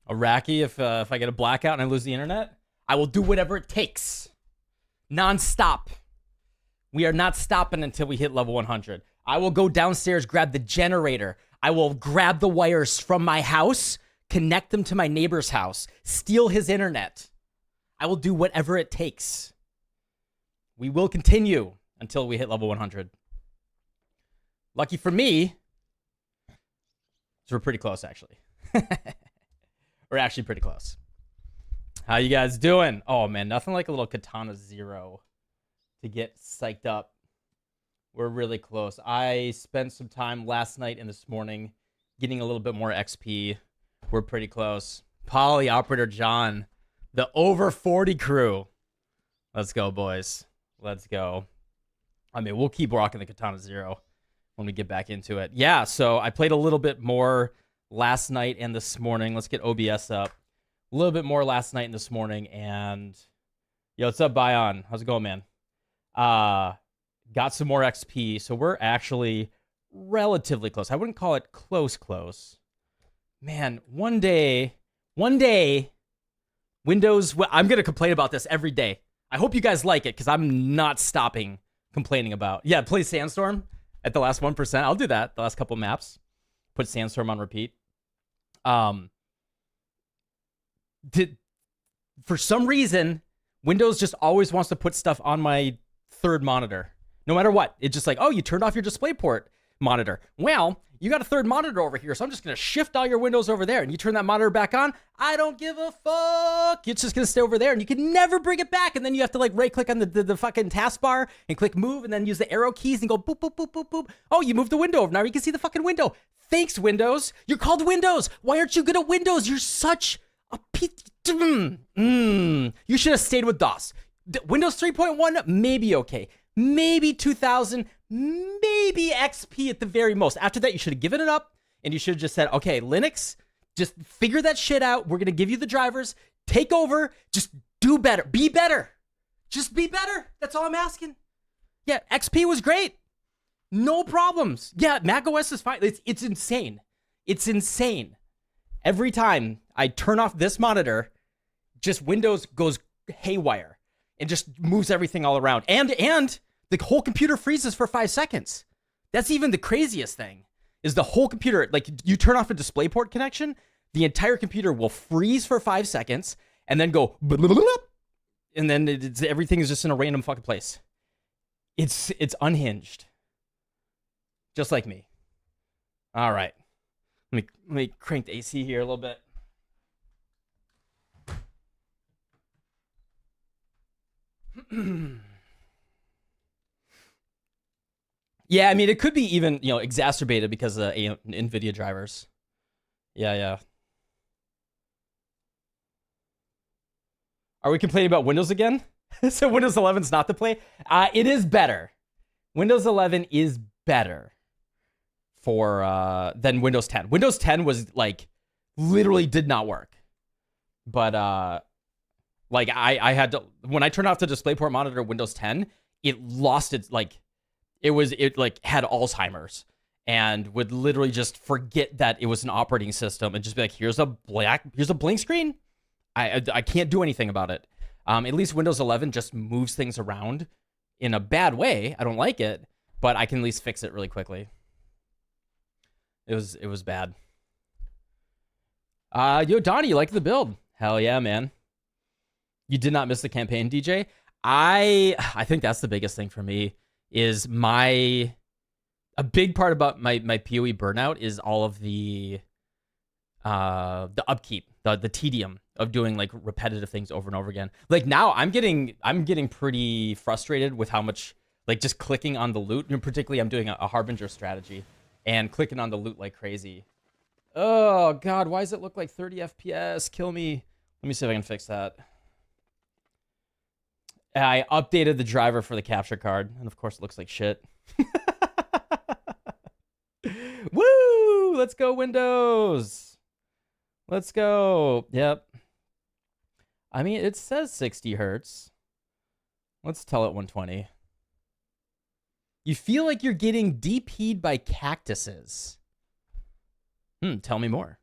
Iraqi, if I get a blackout and I lose the internet, I will do whatever it takes. Non-stop. We are not stopping until we hit level 100. I will go downstairs, grab the generator. I will grab the wires from my house, connect them to my neighbor's house, steal his internet. I will do whatever it takes. We will continue until we hit level 100. Lucky for me, so we're pretty close, actually. We're actually pretty close. How you guys doing? Oh, man, nothing like a little Katana Zero to get psyched up. We're really close. I spent some time last night and this morning getting a little bit more XP. We're pretty close. Poly Operator John, the over 40 crew. Let's go, boys. Let's go. I mean, we'll keep rocking the Katana Zero when we get back into it. Yeah, so I played a little bit more last night and this morning. Let's get OBS up. A little bit more last night and this morning. And, yo, what's up, Bion? How's it going, man? Got some more XP. So we're actually relatively close. I wouldn't call it close. Man, one day, Windows... I'm going to complain about this every day. I hope you guys like it, because I'm not stopping complaining about... Yeah, play Sandstorm at the last 1%. I'll do that the last couple maps. Put Sandstorm on repeat. For some reason, Windows just always wants to put stuff on my third monitor. No matter what. It's just like, oh, you turned off your DisplayPort monitor. Well, you got a third monitor over here, so I'm just going to shift all your windows over there, and you turn that monitor back on. I don't give a fuck. It's just going to stay over there, and you can never bring it back, and then you have to like right-click on the fucking taskbar and click move, and then use the arrow keys and go boop, boop, boop, boop, boop. Oh, you moved the window over. Now you can see the fucking window. Thanks, Windows. You're called Windows. Why aren't you good at Windows? You're such a You should have stayed with DOS. Windows 3.1, maybe okay. Maybe 2000, maybe XP at the very most. After that, you should have given it up, and you should have just said, okay, Linux, just figure that shit out. We're going to give you the drivers. Take over. Just do better. Be better. Just be better. That's all I'm asking. Yeah, XP was great. No problems. Yeah, macOS is fine. It's insane. It's insane. Every time I turn off this monitor, just Windows goes haywire and just moves everything all around. And the whole computer freezes for 5 seconds. That's even the craziest thing, is the whole computer, like you turn off a DisplayPort connection, the entire computer will freeze for 5 seconds and then go, and then everything is just in a random fucking place. It's unhinged. Just like me. All right. Let me crank the AC here a little bit. Yeah, I mean, it could be even, exacerbated because of NVIDIA drivers. Yeah. Are we complaining about Windows again? So Windows 11's not the play? It is better. Windows 11 is better than Windows 10. Windows 10 was, literally did not work. But, I had to... When I turned off the DisplayPort monitor Windows 10, it lost its, it had Alzheimer's and would literally just forget that it was an operating system and just be like, here's a blank screen. I can't do anything about it. At least Windows 11 just moves things around in a bad way. I don't like it, but I can at least fix it really quickly. It was bad. Yo, Donnie, you like the build? Hell yeah, man. You did not miss the campaign, DJ. I think that's the biggest thing for me. Is a big part about my PoE burnout is all of the upkeep, the tedium of doing repetitive things over and over again. Now I'm getting pretty frustrated with how much just clicking on the loot, and particularly I'm doing a Harbinger strategy and clicking on the loot like crazy. Oh god, why does it look like 30 FPS? Kill me. Let me see if I can fix that. I updated the driver for the capture card, and of course it looks like shit. Woo! Let's go, Windows! Let's go. Yep. I mean, it says 60 hertz. Let's tell it 120. You feel like you're getting DP'd by cactuses. Tell me more.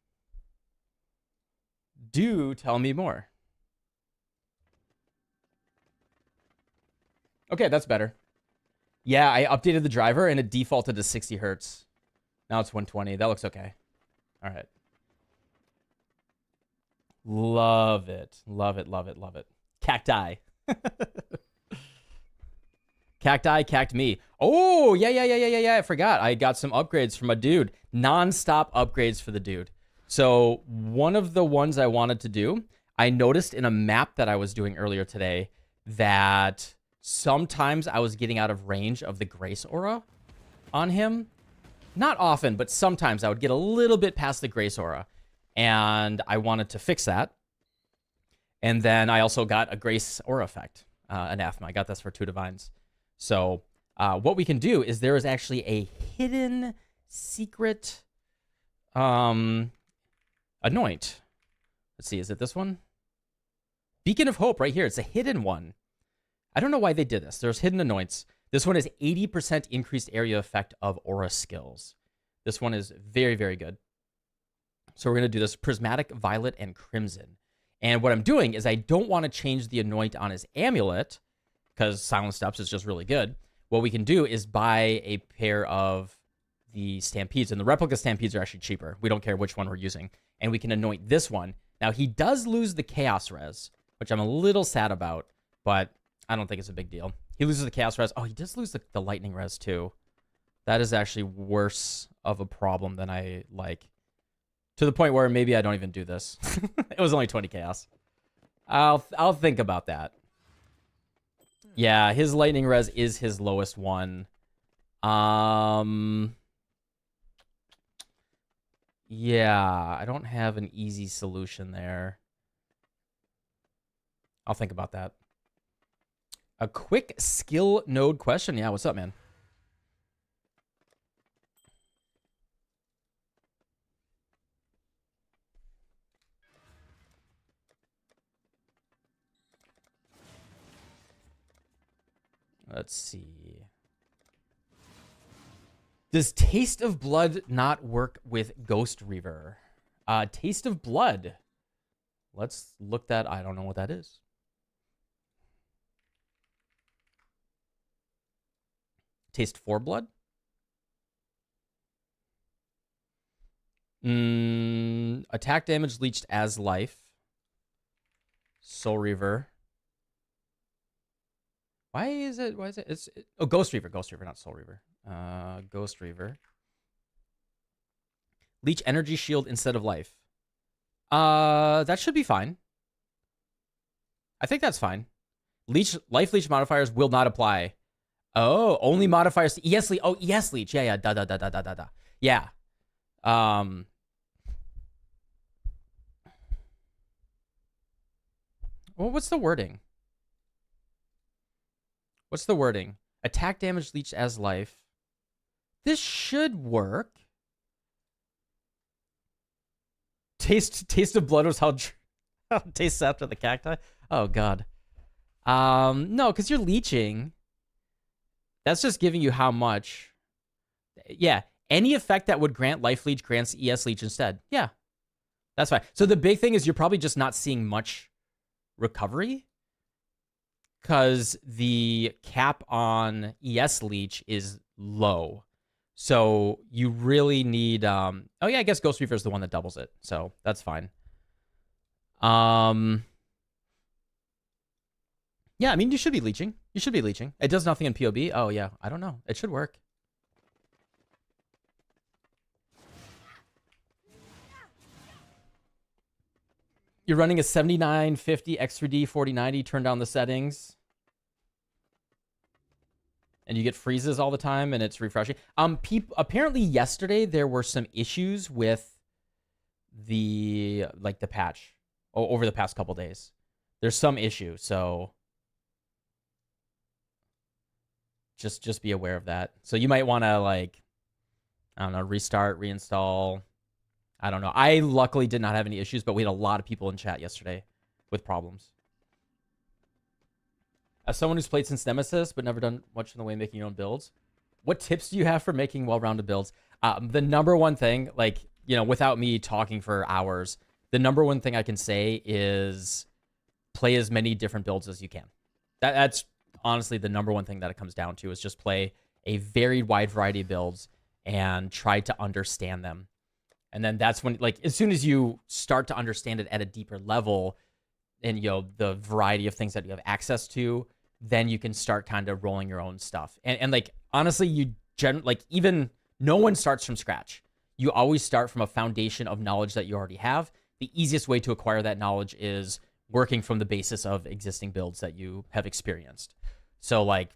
Do tell me more. Okay, that's better. Yeah, I updated the driver and it defaulted to 60 hertz. Now it's 120. That looks okay. All right. Love it. Love it, love it, love it. Cacti. Cacti, cact me. Oh, yeah. I forgot. I got some upgrades from a dude. Non-stop upgrades for the dude. So one of the ones I wanted to do, I noticed in a map that I was doing earlier today that sometimes I was getting out of range of the Grace Aura on him. Not often, but sometimes I would get a little bit past the Grace Aura. And I wanted to fix that. And then I also got a Grace Aura effect, Anathema. I got this for 2 Divines. So what we can do is there is actually a hidden secret anoint. Let's see, is it this one? Beacon of Hope right here. It's a hidden one. I don't know why they did this. There's hidden anoints. This one is 80% increased area effect of aura skills. This one is very, very good. So we're going to do this Prismatic Violet and Crimson. And what I'm doing is I don't want to change the anoint on his amulet because Silent Steps is just really good. What we can do is buy a pair of the Stampedes, and the replica Stampedes are actually cheaper. We don't care which one we're using. And we can anoint this one. Now, he does lose the Chaos Res, which I'm a little sad about, but I don't think it's a big deal. He loses the Chaos Res. Oh, he does lose the Lightning Res, too. That is actually worse of a problem than I like. To the point where maybe I don't even do this. It was only 20 Chaos. I'll think about that. Yeah, his Lightning Res is his lowest one. Yeah, I don't have an easy solution there. I'll think about that. A quick skill node question. Yeah, what's up, man? Let's see. Does Taste of Blood not work with Ghost Reaver? Taste of Blood. Let's look that. I don't know what that is. Taste for Blood? Attack damage leached as life. Soul Reaver. Why is it? Oh, Ghost Reaver, not Soul Reaver. Ghost Reaver. Leech energy shield instead of life. That should be fine. I think that's fine. Life leech modifiers will not apply. Oh, only modifiers to ES leech. Oh, ES leech. Yeah. Da. Yeah. Well, what's the wording? What's the wording? Attack damage leached as life. This should work. Taste of blood was how it tastes after the cacti. Oh god. No, because you're leeching. That's just giving you how much. Yeah, any effect that would grant life leech grants ES leech instead. Yeah, that's fine. So the big thing is you're probably just not seeing much recovery because the cap on ES leech is low. So you really need oh yeah, I guess Ghost Reaver is the one that doubles it. So that's fine. Yeah, I mean you should be leeching. You should be leeching. It does nothing in POB. Oh yeah, I don't know. It should work. You're running a 7950 X3D 4090, turn down the settings. And you get freezes all the time and it's refreshing. Apparently yesterday there were some issues with the patch over the past couple days. There's some issue, so just be aware of that. So you might want to I don't know, restart, reinstall. I don't know. I luckily did not have any issues, but we had a lot of people in chat yesterday with problems. As someone who's played since Nemesis, but never done much in the way of making your own builds, what tips do you have for making well-rounded builds? The number one thing, without me talking for hours, the number one thing I can say is play as many different builds as you can. That's honestly the number one thing that it comes down to, is just play a very wide variety of builds and try to understand them. And then that's when, like, as soon as you start to understand it at a deeper level, and, you know, the variety of things that you have access to, then you can start kind of rolling your own stuff. And like, honestly, like, even no one starts from scratch. You always start from a foundation of knowledge that you already have. The easiest way to acquire that knowledge is working from the basis of existing builds that you have experienced. So, like,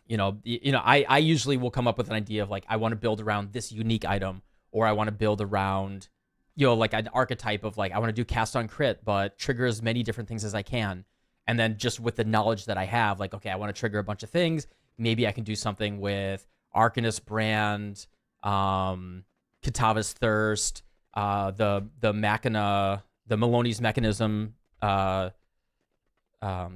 I usually will come up with an idea of, like, I want to build around this unique item, or I want to build around, like, an archetype of, like, I want to do cast on crit, but trigger as many different things as I can. And then just with the knowledge that I have, like, okay, I want to trigger a bunch of things. Maybe I can do something with Arcanist Brand, Kitava's Thirst, the Machina, the Maloney's Mechanism,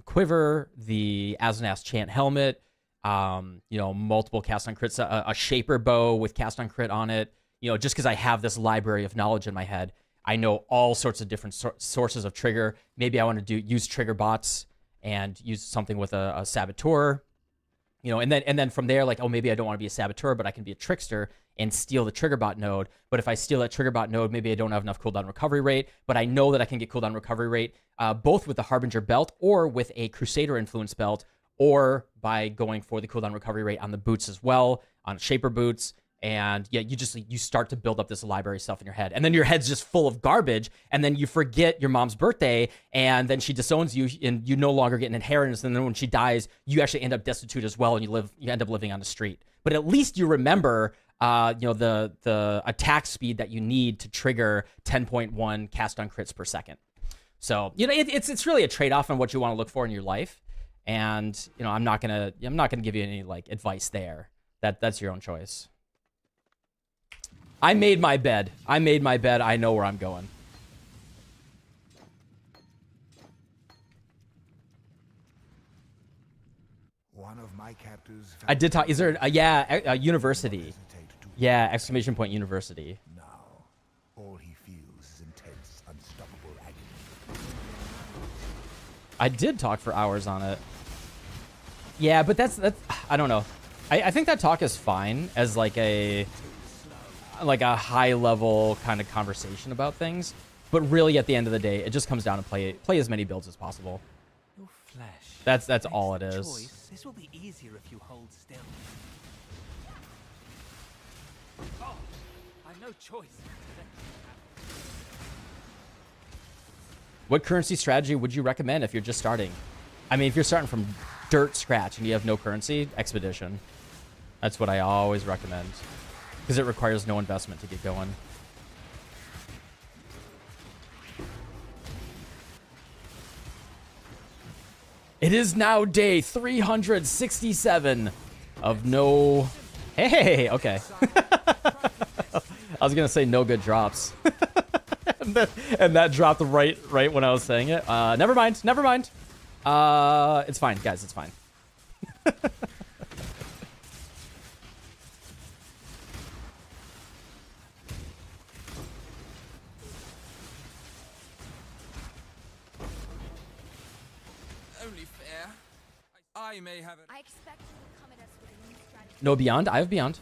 Quiver, the Azanas Chant Helmet, multiple cast on crits, a Shaper Bow with cast on crit on it. Just because I have this library of knowledge in my head, I know all sorts of different sources of trigger. Maybe I want to use trigger bots and use something with a Saboteur. And then from there, like, oh, maybe I don't want to be a Saboteur, but I can be a Trickster and steal the trigger bot node. But if I steal that trigger bot node, maybe I don't have enough cooldown recovery rate, but I know that I can get cooldown recovery rate both with the Harbinger belt or with a Crusader influence belt, or by going for the cooldown recovery rate on the boots as well, on Shaper boots. And yeah, you start to build up this library stuff in your head, and then your head's just full of garbage, and then you forget your mom's birthday, and then she disowns you, and you no longer get an inheritance, and then when she dies, you actually end up destitute as well, and you end up living on the street. But at least you remember, the attack speed that you need to trigger 10.1 cast on crits per second. So it's really a trade-off on what you want to look for in your life, and I'm not gonna give you any, like, advice there. That's your own choice. I made my bed. I know where I'm going. One of my captors. I did talk. Is there a university? Yeah, exclamation point university. Now, all he feels is intense, unstoppable agony. I did talk for hours on it. Yeah, but that's I don't know. I think that talk is fine as like a high level kind of conversation about things, but really at the end of the day, it just comes down to play as many builds as possible. Your flesh. That's all it is. Choice. This will be easier if you hold still. Oh, I've no choice. What currency strategy would you recommend if you're just starting? I mean, if you're starting from dirt scratch and you have no currency, Expedition. That's what I always recommend, because it requires no investment to get going. It is now day 367 of no... Hey, okay. I was going to say no good drops. and that dropped right when I was saying it. Never mind. It's fine, guys. It's fine. Only fair. I may have it. I expect you to come at us with a new strategy. No Beyond? I have Beyond.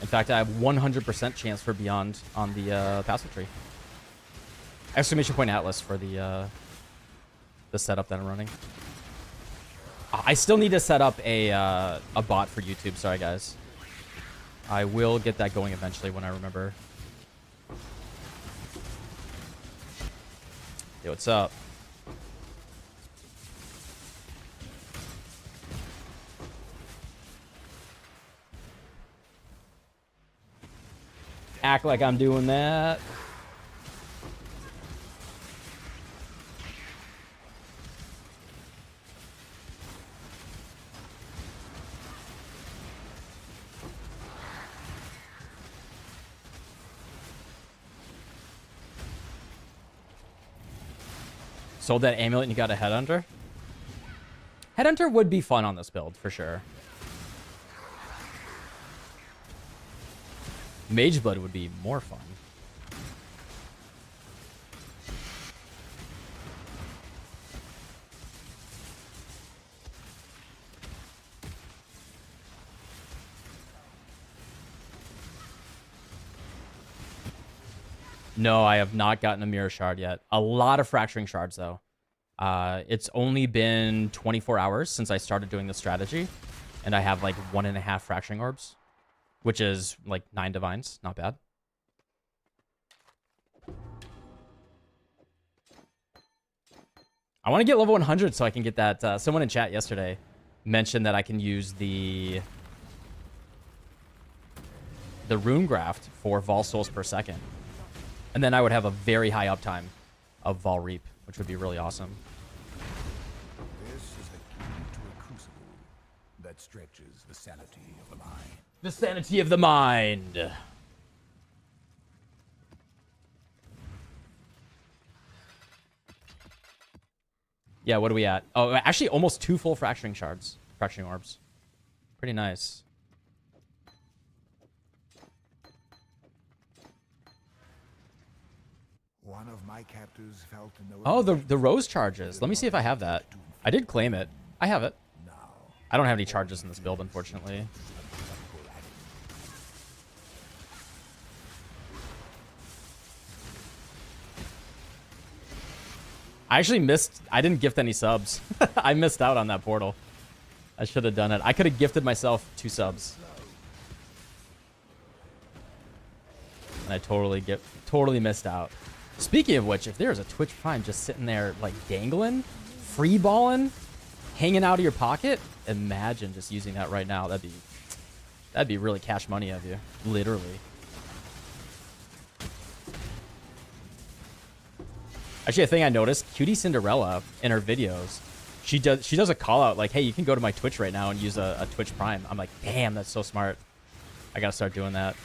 In fact, I have 100% chance for Beyond on the passive tree. Exclamation point Atlas for the setup that I'm running. I still need to set up a bot for YouTube. Sorry, guys. I will get that going eventually when I remember. Yo, what's up? Act like I'm doing that. Sold that amulet and you got a Headhunter? Headhunter would be fun on this build, for sure. Mage Blood would be more fun. No, I have not gotten a mirror shard yet. A lot of fracturing shards, though. It's only been 24 hours since I started doing the strategy, and I have like 1.5 fracturing orbs, which is like 9 divines. Not bad. I want to get level 100 so I can get that. Someone in chat yesterday mentioned that I can use the rune graft for Vol souls per second. And then I would have a very high uptime of Vol Reap, which would be really awesome. This is the key to a crucible that stretches the sanity of the mind. The sanity of the mind. Yeah, what are we at? Oh, actually almost 2 full fracturing shards. Fracturing orbs. Pretty nice. One of my captors felt no. Oh, the rose charges. Let me see if I have that. I did claim it. I have it. I don't have any charges in this build, unfortunately. I actually missed. I didn't gift any subs. I missed out on that portal. I should have done it. I could have gifted myself 2 subs. And I totally missed out. Speaking of which, if there's a Twitch Prime just sitting there like dangling, free balling, hanging out of your pocket, imagine just using that right now. That'd be really cash money of you, literally. Actually, a thing I noticed, Cutie Cinderella in her videos, she does a call out like, "Hey, you can go to my Twitch right now and use a Twitch Prime." I'm like, damn, that's so smart. I gotta start doing that.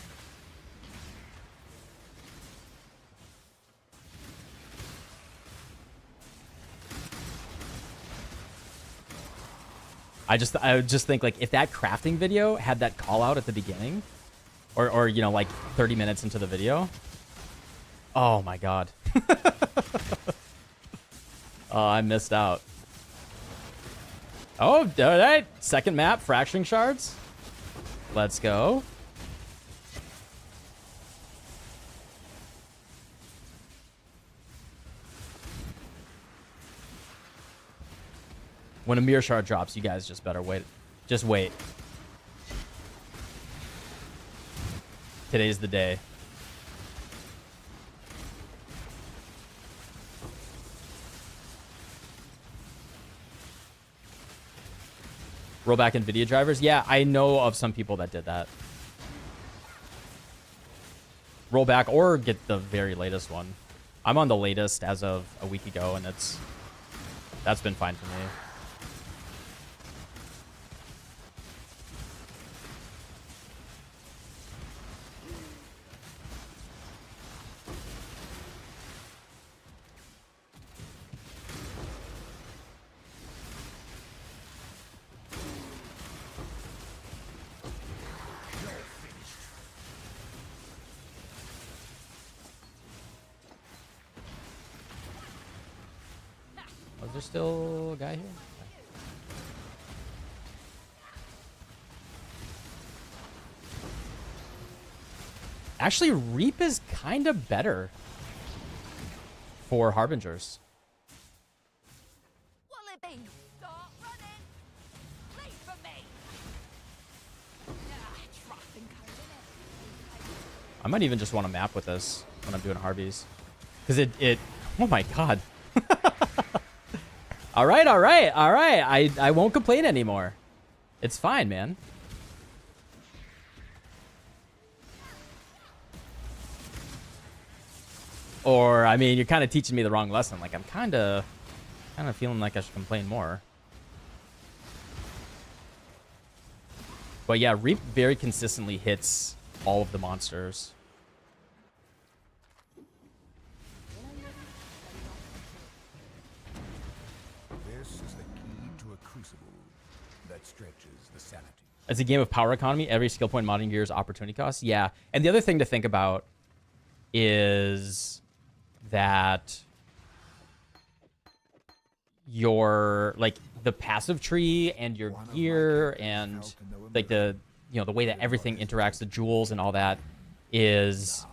I just think like if that crafting video had that call out at the beginning, or you know like 30 minutes into the video, oh my god. Oh, I missed out. Oh, all right. Second map, fracturing shards. Let's go. When a mirror shard drops, you guys just better wait. Just wait. Today's the day. Roll back NVIDIA drivers? Yeah, I know of some people that did that. Roll back or get the very latest one. I'm on the latest as of a week ago, and that's been fine for me. Is there still a guy here? Actually, Reap is kind of better for Harbingers. Will it be? Start running. Leave for me. Trust and code, innit? I might even just want to map with this when I'm doing Harbies. Because it oh my god. All right. I won't complain anymore. It's fine, man. Or, I mean, you're kind of teaching me the wrong lesson. Like, I'm kind of feeling like I should complain more. But yeah, Reap very consistently hits all of the monsters. This is the key to a crucible that stretches the sanity As a game of power economy, every skill point modding gear is opportunity cost. Yeah. And the other thing to think about is that your, like, the passive tree and your gear and, like, the, you know, the way that everything interacts, the jewels and all that is,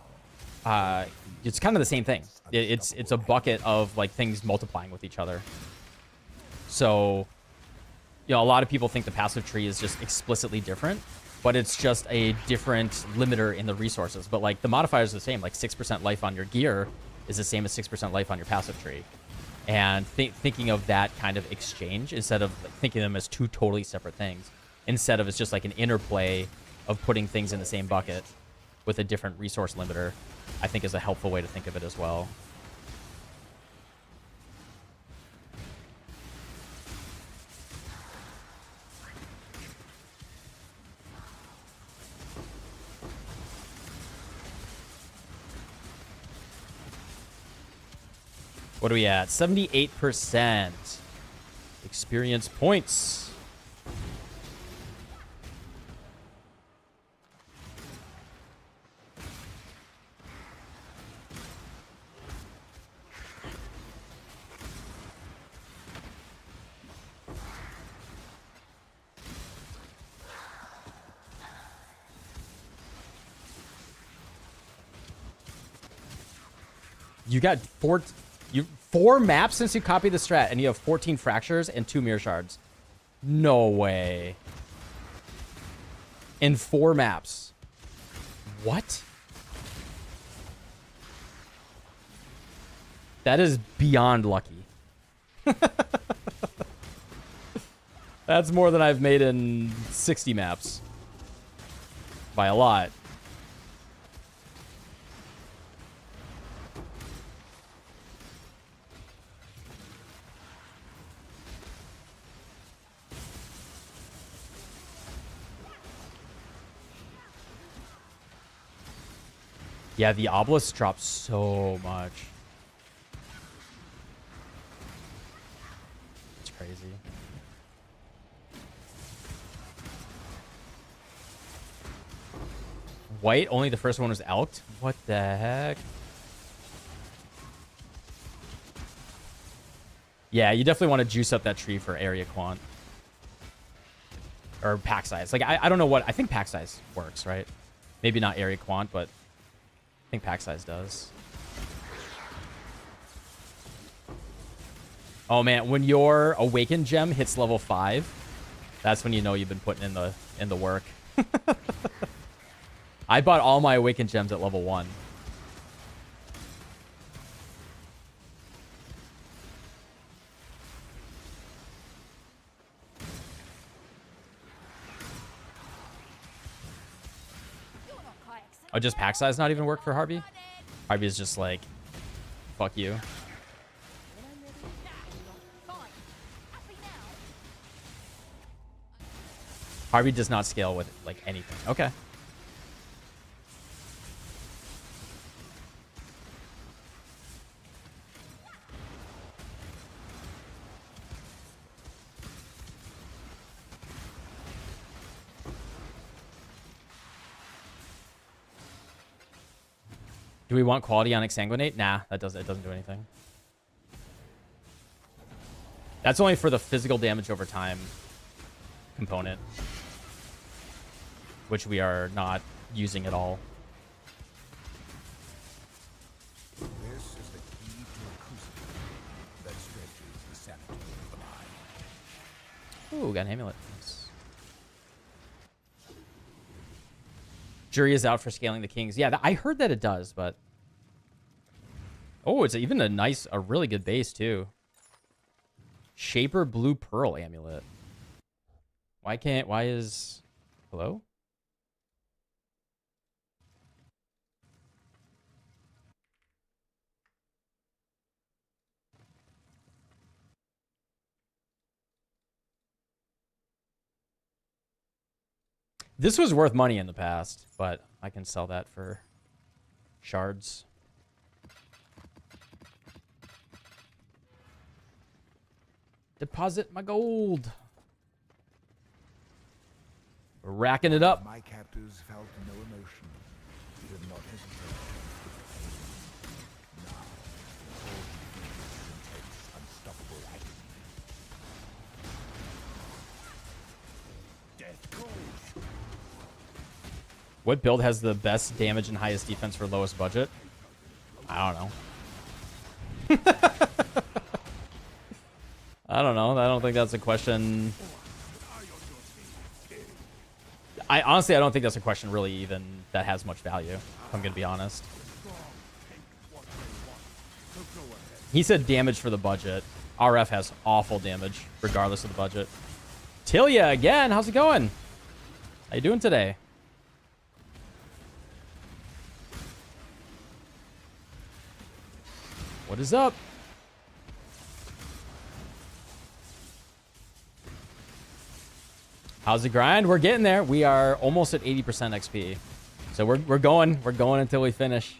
it's kind of the same thing. It's a bucket of, like, things multiplying with each other. So, you know, a lot of people think the passive tree is just explicitly different, but it's just a different limiter in the resources. But, like, the modifiers are the same. Like, 6% life on your gear is the same as 6% life on your passive tree. And thinking of that kind of exchange instead of, like, thinking of them as two totally separate things, instead of it's just like an interplay of putting things in the same bucket with a different resource limiter, I think is a helpful way to think of it as well. What are we at? 78% experience points. You got four maps since you copied the strat, and you have 14 fractures and 2 mirror shards. No way. In 4 maps. What? That is beyond lucky. That's more than I've made in 60 maps. By a lot. Yeah, the obelisk drops so much. It's crazy. White, only the first one was elked? What the heck? Yeah, you definitely want to juice up that tree for area quant. Or pack size. Like, I don't know what... I think pack size works, right? Maybe not area quant, but... I think pack size does. Oh man, when your awakened gem hits level 5, that's when you know you've been putting in the work. I bought all my awakened gems at level 1. Oh, just pack size not even work for Harvey? Harvey is just like, fuck you. Harvey does not scale with, like, anything. Okay. Do we want quality on Exsanguinate? Nah, it doesn't do anything. That's only for the physical damage over time component, which we are not using at all. This is the key to a crucible that stretches the sanity of the mind. Ooh, got an amulet. Nice. Jury is out for scaling the kings. Yeah, I heard that it does, but... Oh, it's even a really good base, too. Shaper Blue Pearl amulet. Why is... Hello? This was worth money in the past, but I can sell that for shards. Deposit my gold. We're racking it up. My captors felt no emotion. He did not hesitate. Now, all he feels is intense, unstoppable agony. Death calls. What build has the best damage and highest defense for lowest budget? I don't know. I don't know. I don't think that's a question. I don't think that's a question really even that has much value, if I'm going to be honest. He said damage for the budget. RF has awful damage, regardless of the budget. Tilia again. How's it going? How you doing today? What is up? How's the grind? We're getting there. We are almost at 80% XP. So we're going until we finish.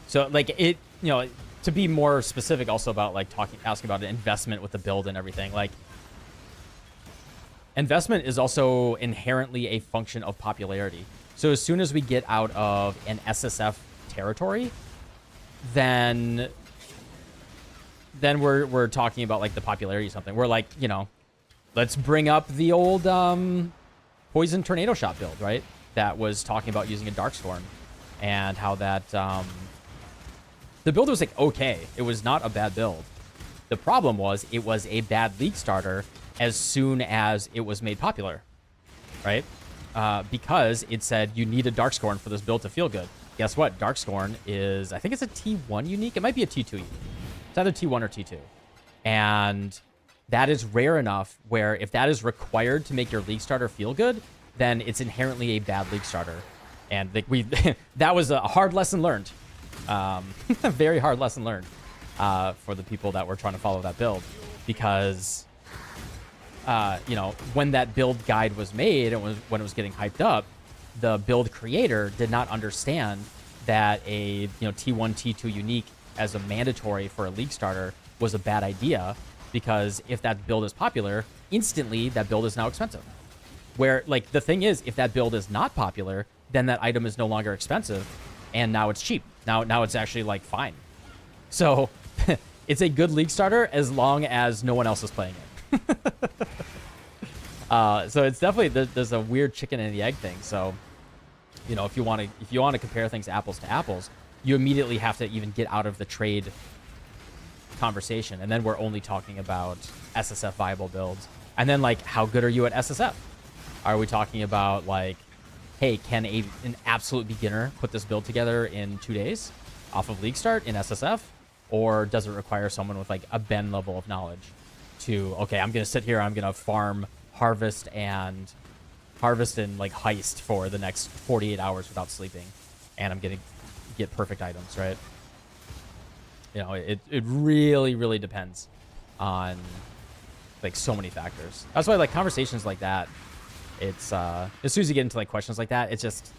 So like it, you know, to be more specific also about like asking about an investment with the build and everything, like investment is also inherently a function of popularity. So as soon as we get out of an SSF territory, then we're talking about like the popularity of something. We're like, you know, let's bring up the old Poison Tornado Shot build, right? That was talking about using a Darkstorm and how that the build was like okay. It was not a bad build. The problem was it was a bad League starter as soon as it was made popular, right? Because it said you need a Darkscorn for this build to feel good. Guess what? Darkscorn is, I think it's a T1 unique. It might be a T2 unique. It's either T1 or T2. And that is rare enough where if that is required to make your League starter feel good, then it's inherently a bad League starter. And that was a hard lesson learned. A very hard lesson learned for the people that were trying to follow that build. Because, you know, when that build guide was made and when it was getting hyped up, the build creator did not understand that a T1, T2 unique as a mandatory for a League starter was a bad idea, because if that build is popular, instantly that build is now expensive. Where, like, the thing is, if that build is not popular, then that item is no longer expensive, and now it's cheap. Now it's actually, like, fine. So, it's a good League starter as long as no one else is playing it. So it's definitely, there's a weird chicken and the egg thing. So, you know, if you want to compare things apples to apples, you immediately have to even get out of the trade conversation, and then we're only talking about SSF viable builds. And then, like, how good are you at SSF? Are we talking about, like, hey, can an absolute beginner put this build together in 2 days off of League start in SSF? Or does it require someone with, like, a Ben level of knowledge to, okay, I'm going to sit here, I'm going to farm, harvest, and like, heist for the next 48 hours without sleeping, and I'm going to get perfect items, right? You know, it really, really depends on, like, so many factors. That's why, like, conversations like that, it's as soon as you get into, like, questions like that, it just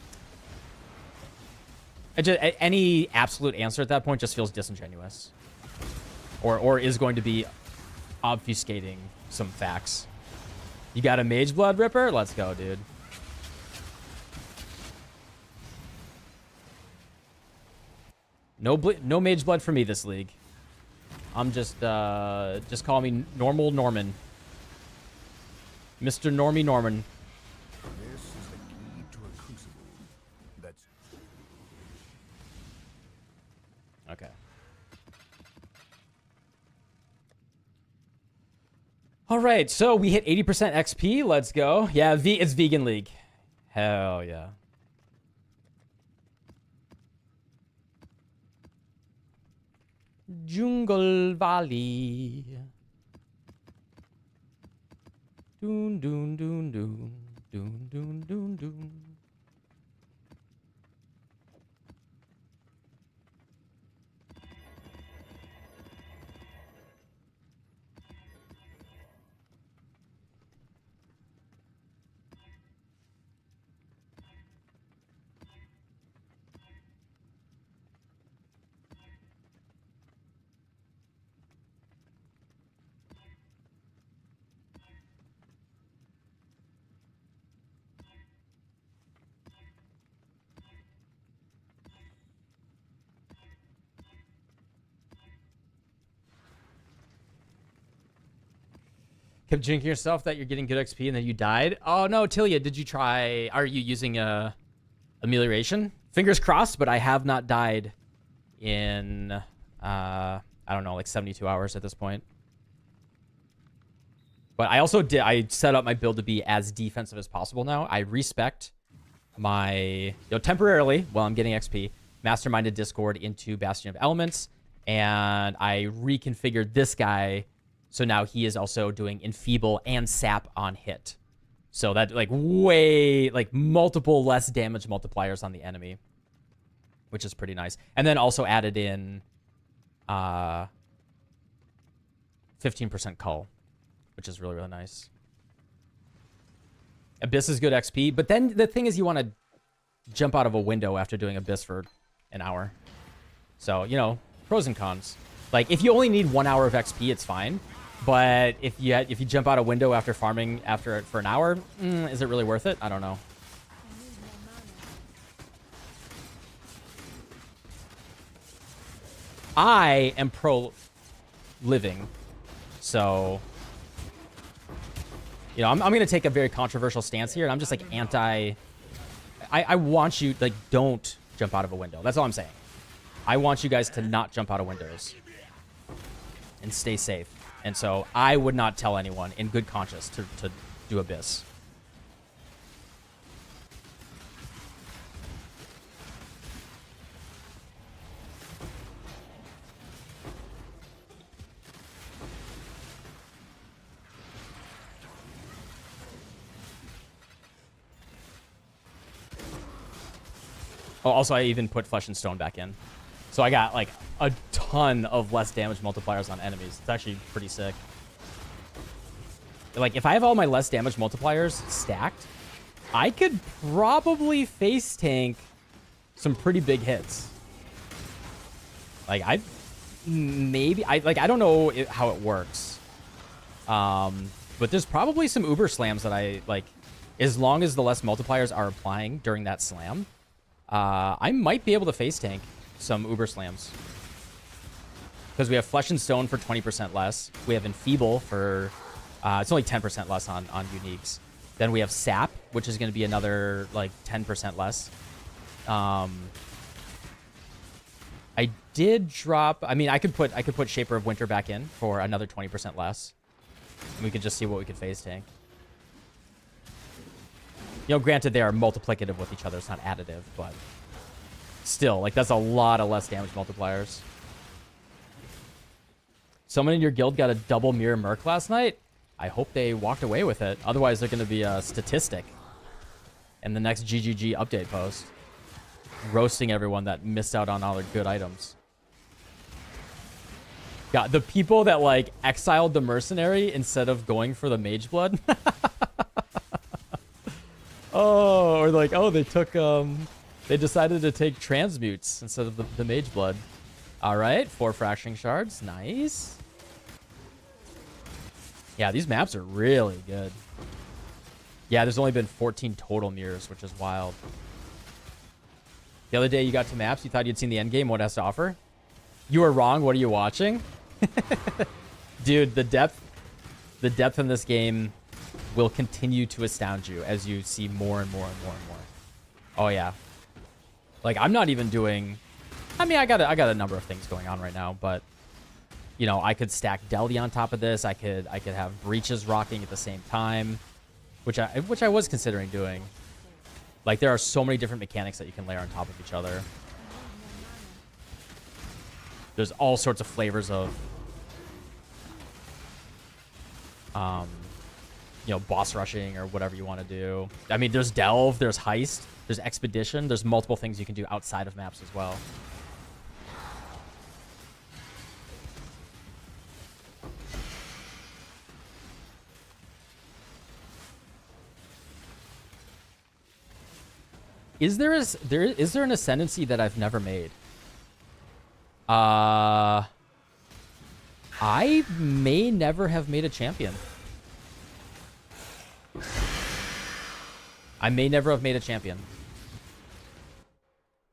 any absolute answer at that point just feels disingenuous, or is going to be obfuscating some facts. You got a Mage Blood Ripper? Let's go, dude. No Mage Blood for me this league. I'm just call me Normal Norman. Mr. Normie Norman. This is the key to a crucible. That's Okay. All right, so we hit 80% XP. Let's go. Yeah, it's Vegan League. Hell yeah. Jungle Valley. Doon, doon, doon, doon. Doon, doon, doon, doon. Kept jinxing yourself that you're getting good XP and then you died. Oh no, Tilia, did you try? Are you using amelioration? Fingers crossed, but I have not died in I don't know, like 72 hours at this point. But I also did. I set up my build to be as defensive as possible now. I respect my temporarily while I'm getting XP, masterminded Discord into Bastion of Elements, and I reconfigured this guy. So now he is also doing Enfeeble and Sap on hit. So that like way, like multiple less damage multipliers on the enemy, which is pretty nice. And then also added in 15% cull, which is really, really nice. Abyss is good XP, but then the thing is you want to jump out of a window after doing Abyss for an hour. So, you know, pros and cons. Like, if you only need 1 hour of XP, it's fine. But if you jump out a window after farming for an hour, is it really worth it? I don't know. I am pro living, so you know I'm gonna take a very controversial stance here, and I'm just like anti. I want you like don't jump out of a window. That's all I'm saying. I want you guys to not jump out of windows and stay safe. And so I would not tell anyone in good conscience to do Abyss. Oh, also I even put Flesh and Stone back in. So I got like a ton of less damage multipliers on enemies. It's actually pretty sick. Like if I have all my less damage multipliers stacked, I could probably face tank some pretty big hits. Like I don't know how it works. But there's probably some Uber slams that I like, as long as the less multipliers are applying during that slam, I might be able to face tank some Uber slams. Because we have Flesh and Stone for 20% less. We have Enfeeble for, it's only 10% less on uniques. Then we have Sap, which is going to be another like 10% less. I did drop, I mean, I could put Shaper of Winter back in for another 20% less. And we could just see what we could phase tank. You know, granted, they are multiplicative with each other. It's not additive, but still, like, that's a lot of less damage multipliers. Someone in your guild got a double mirror merc last night. I hope they walked away with it. Otherwise, they're going to be a statistic in the next GGG update post. Roasting everyone that missed out on all their good items. God, the people that, like, exiled the Mercenary instead of going for the Mage Blood. Oh, or like, oh, they took, they decided to take Transmutes instead of the Mage Blood. All right, 4 Fracturing Shards. Nice. Yeah, these maps are really good. Yeah, there's only been 14 total mirrors, which is wild. The other day you got to maps, you thought you'd seen the endgame, what it has to offer? You were wrong, what are you watching? Dude, the depth in this game will continue to astound you as you see more and more and more and more. Oh yeah. Like I'm not even doing, I mean, I got a number of things going on right now, but you know, I could stack Deli on top of this. I could have breaches rocking at the same time, which I was considering doing. Like there are so many different mechanics that you can layer on top of each other. There's all sorts of flavors of you know, boss rushing or whatever you want to do. I mean, there's Delve, there's Heist, there's Expedition. There's multiple things you can do outside of maps as well. Is there an Ascendancy that I've never made? I may never have made a champion. I may never have made a champion.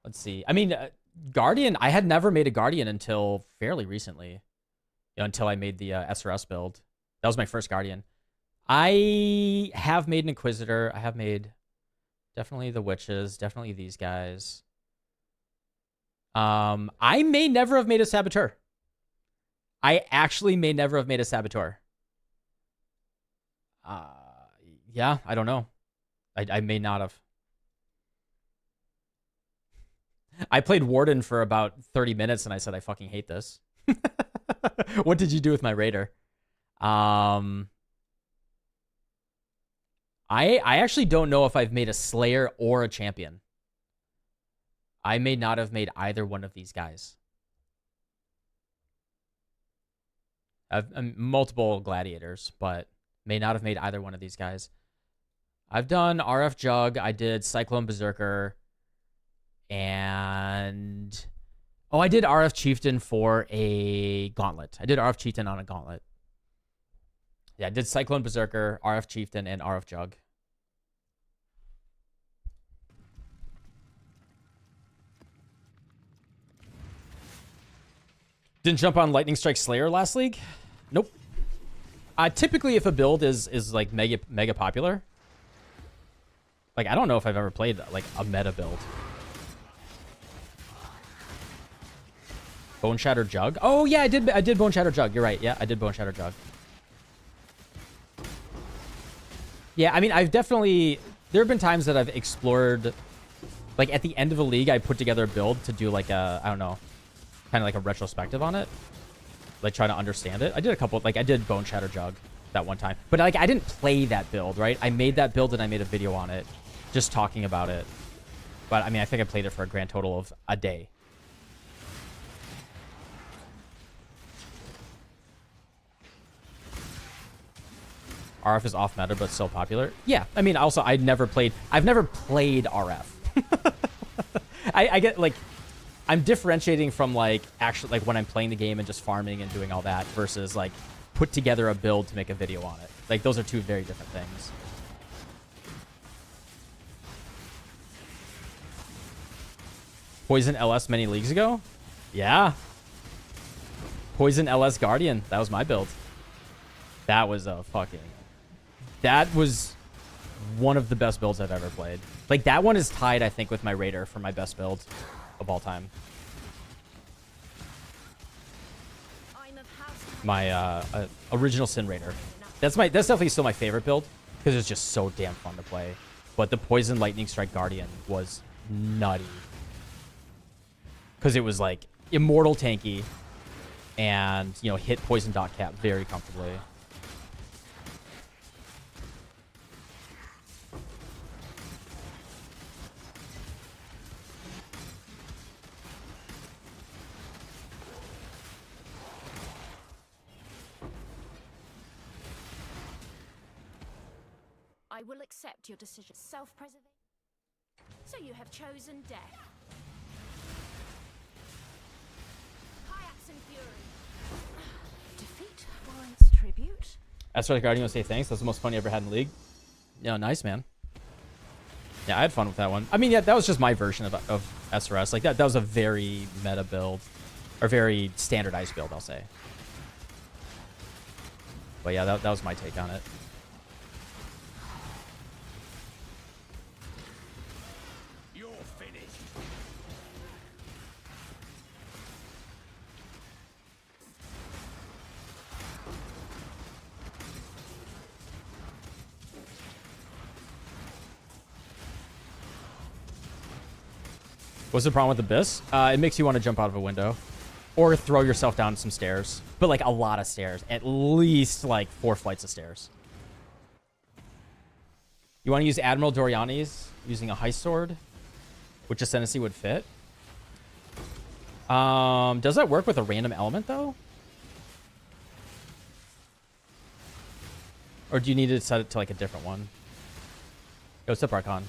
Let's see. I mean, Guardian, I had never made a Guardian until fairly recently. You know, until I made the SRS build. That was my first Guardian. I have made an Inquisitor. I have made definitely the Witches. Definitely these guys. I may never have made a Saboteur. I actually may never have made a Saboteur. Yeah, I don't know. I may not have. I played Warden for about 30 minutes and I said I fucking hate this. What did you do with my Raider? I actually don't know if I've made a Slayer or a Champion. I may not have made either one of these guys. I've multiple Gladiators, but may not have made either one of these guys. I've done RF Jug. I did Cyclone Berserker. And... oh, I did RF Chieftain for a Gauntlet. I did RF Chieftain on a Gauntlet. Yeah, I did Cyclone Berserker, RF Chieftain, and RF Jug. Didn't jump on Lightning Strike Slayer last league? Nope. Typically, if a build is like mega popular, like I don't know if I've ever played like a meta build. Bone Shatter Jug. Oh yeah, I did Bone Shatter Jug. You're right. Yeah, I did Bone Shatter Jug. Yeah, I mean, I've definitely... there have been times that I've explored... like, at the end of a league, I put together a build to do, like, a... I don't know. Kind of like a retrospective on it. Like, try to understand it. I did a couple... like, I did Bone Shatter Jug that one time. But, like, I didn't play that build, right? I made that build and I made a video on it. Just talking about it. But, I mean, I think I played it for a grand total of a day. RF is off meta, but still popular. Yeah, I mean, also, I've never played RF. I get, like, I'm differentiating from, like, actually, like, when I'm playing the game and just farming and doing all that versus, like, put together a build to make a video on it. Like, those are two very different things. Poison LS many leagues ago? Yeah. Poison LS Guardian. That was my build. That was a fucking... that was one of the best builds I've ever played. Like, that one is tied, I think, with my Raider for my best build of all time. My original Sin Raider. That's definitely still my favorite build because it's just so damn fun to play. But the Poison Lightning Strike Guardian was nutty because it was like immortal tanky and, you know, hit Poison Dot Cap very comfortably. I will accept your decision. Self-preservation. So you have chosen death. Hyax and Fury. Defeat warrants tribute. Astralic Guardian will say thanks. That's the most fun you ever had in the league. Yeah, nice, man. Yeah, I had fun with that one. I mean, yeah, that was just my version of SRS. Like, that was a very meta build. Or very standardized build, I'll say. But yeah, that was my take on it. What's the problem with Abyss? It makes you want to jump out of a window. Or throw yourself down some stairs. But, like, a lot of stairs. At least, like, 4 flights of stairs. You want to use Admiral Doriani's using a Heist Sword? Which Ascendancy would fit? Does that work with a random element, though? Or do you need to set it to, like, a different one? Yo, what's up, Archon?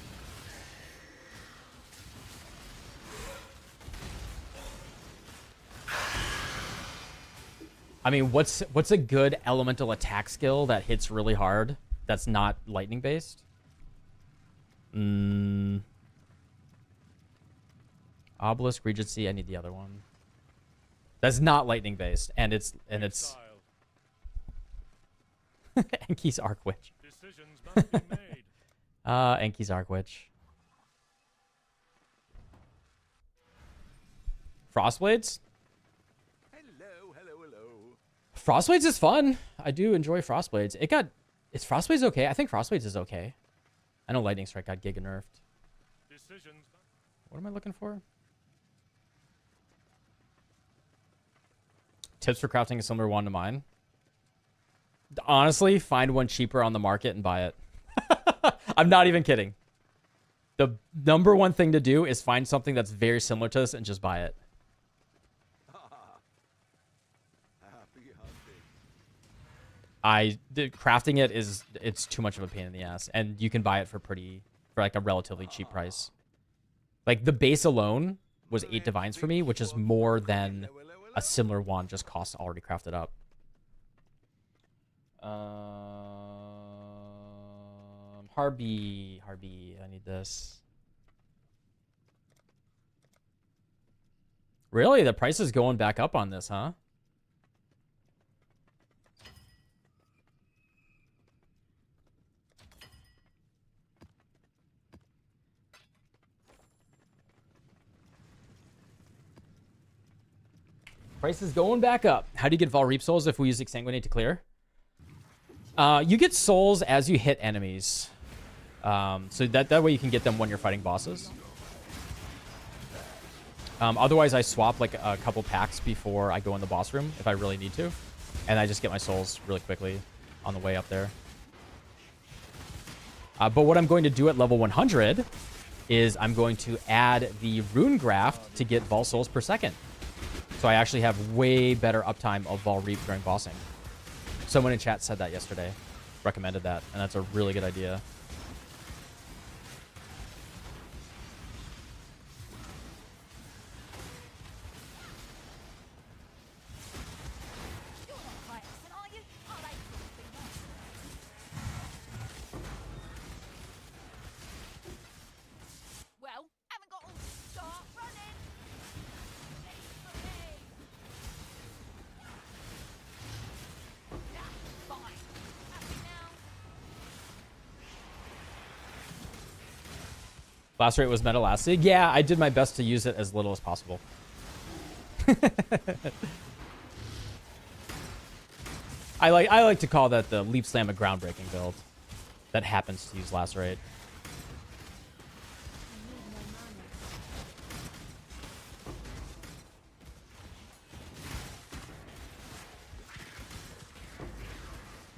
I mean, what's a good elemental attack skill that hits really hard that's not lightning based? Obelisk, Regency, I need the other one. That's not lightning based, and it's Enki's Arc Witch. Decisions must be made. Enki's Arc Witch. Frostblades? Hello. Frostblades is fun. I do enjoy Frostblades. Is Frostblades okay? I think Frostblades is okay. I know Lightning Strike got giga nerfed. Decisions. What am I looking for? Tips for crafting a similar one to mine. Honestly, find one cheaper on the market and buy it. I'm not even kidding. The number one thing to do is find something that's very similar to this and just buy it. Happy hunting. Crafting it it's too much of a pain in the ass, and you can buy it for like a relatively cheap price. Like the base alone was 8 divines for me, which is more than a similar one just costs already crafted up. Harby, I need this. Really? The price is going back up on this, huh? Price is going back up. How do you get Vol Reap Souls if we use Exsanguinate to clear? You get souls as you hit enemies. So that way you can get them when you're fighting bosses. Otherwise, I swap like a couple packs before I go in the boss room if I really need to. And I just get my souls really quickly on the way up there. But what I'm going to do at level 100 is I'm going to add the Rune Graft to get Vol Souls per second. So I actually have way better uptime of Vol Reap during bossing. Someone in chat said that yesterday. Recommended that, and that's a really good idea. You're not Titan, are you? Oh, they couldn't be mercenaries. Well, haven't got all start running. Leave for me. Yeah, fine. Happy now. Blast rate was meta-lasted. Yeah, I did my best to use it as little as possible. I like to call that the Leap Slam a groundbreaking build that happens to use Lacerate.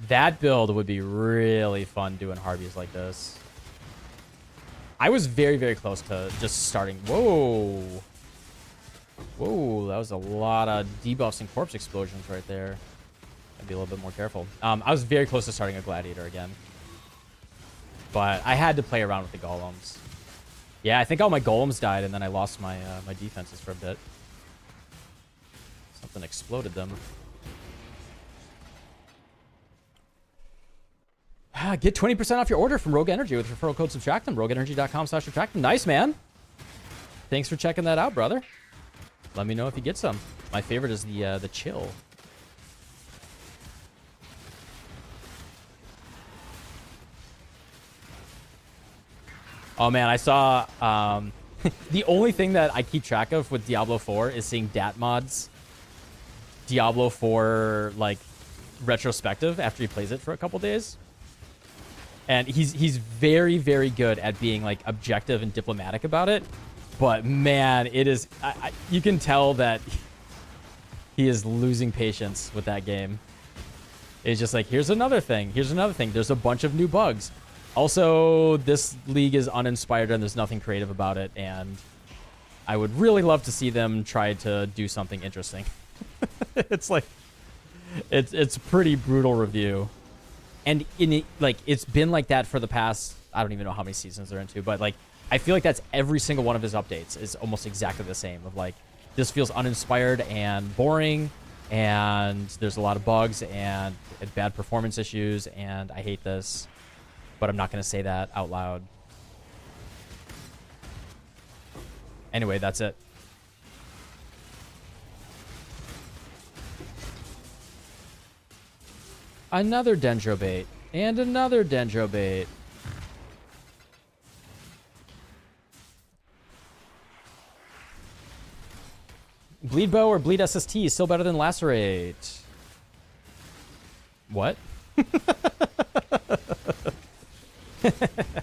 That build would be really fun doing Harbies like this. I was very, very close to just starting. Whoa. Whoa, that was a lot of debuffs and corpse explosions right there. I'd be a little bit more careful. I was very close to starting a Gladiator again. But I had to play around with the golems. Yeah, I think all my golems died, and then I lost my my defenses for a bit. Something exploded them. Get 20% off your order from Rogue Energy with referral code Subtractem. RogueEnergy.com/Subtractem. Nice, man. Thanks for checking that out, brother. Let me know if you get some. My favorite is the chill. Oh man, I saw the only thing that I keep track of with Diablo 4 is seeing Dat mods Diablo 4 like retrospective after he plays it for a couple days. And he's very, very good at being like objective and diplomatic about it. But man, it is you can tell that he is losing patience with that game. It's just like, here's another thing. Here's another thing. There's a bunch of new bugs. Also, this league is uninspired and there's nothing creative about it. And I would really love to see them try to do something interesting. It's like, it's a pretty brutal review. And it's been like that for the past, I don't even know how many seasons they're into, but like, I feel like that's every single one of his updates is almost exactly the same of like, this feels uninspired and boring, and there's a lot of bugs and bad performance issues, and I hate this, but I'm not going to say that out loud. Anyway, that's it. Another Dendrobait. And another Dendrobait. Bleed Bow or Bleed SST is still better than Lacerate. What? I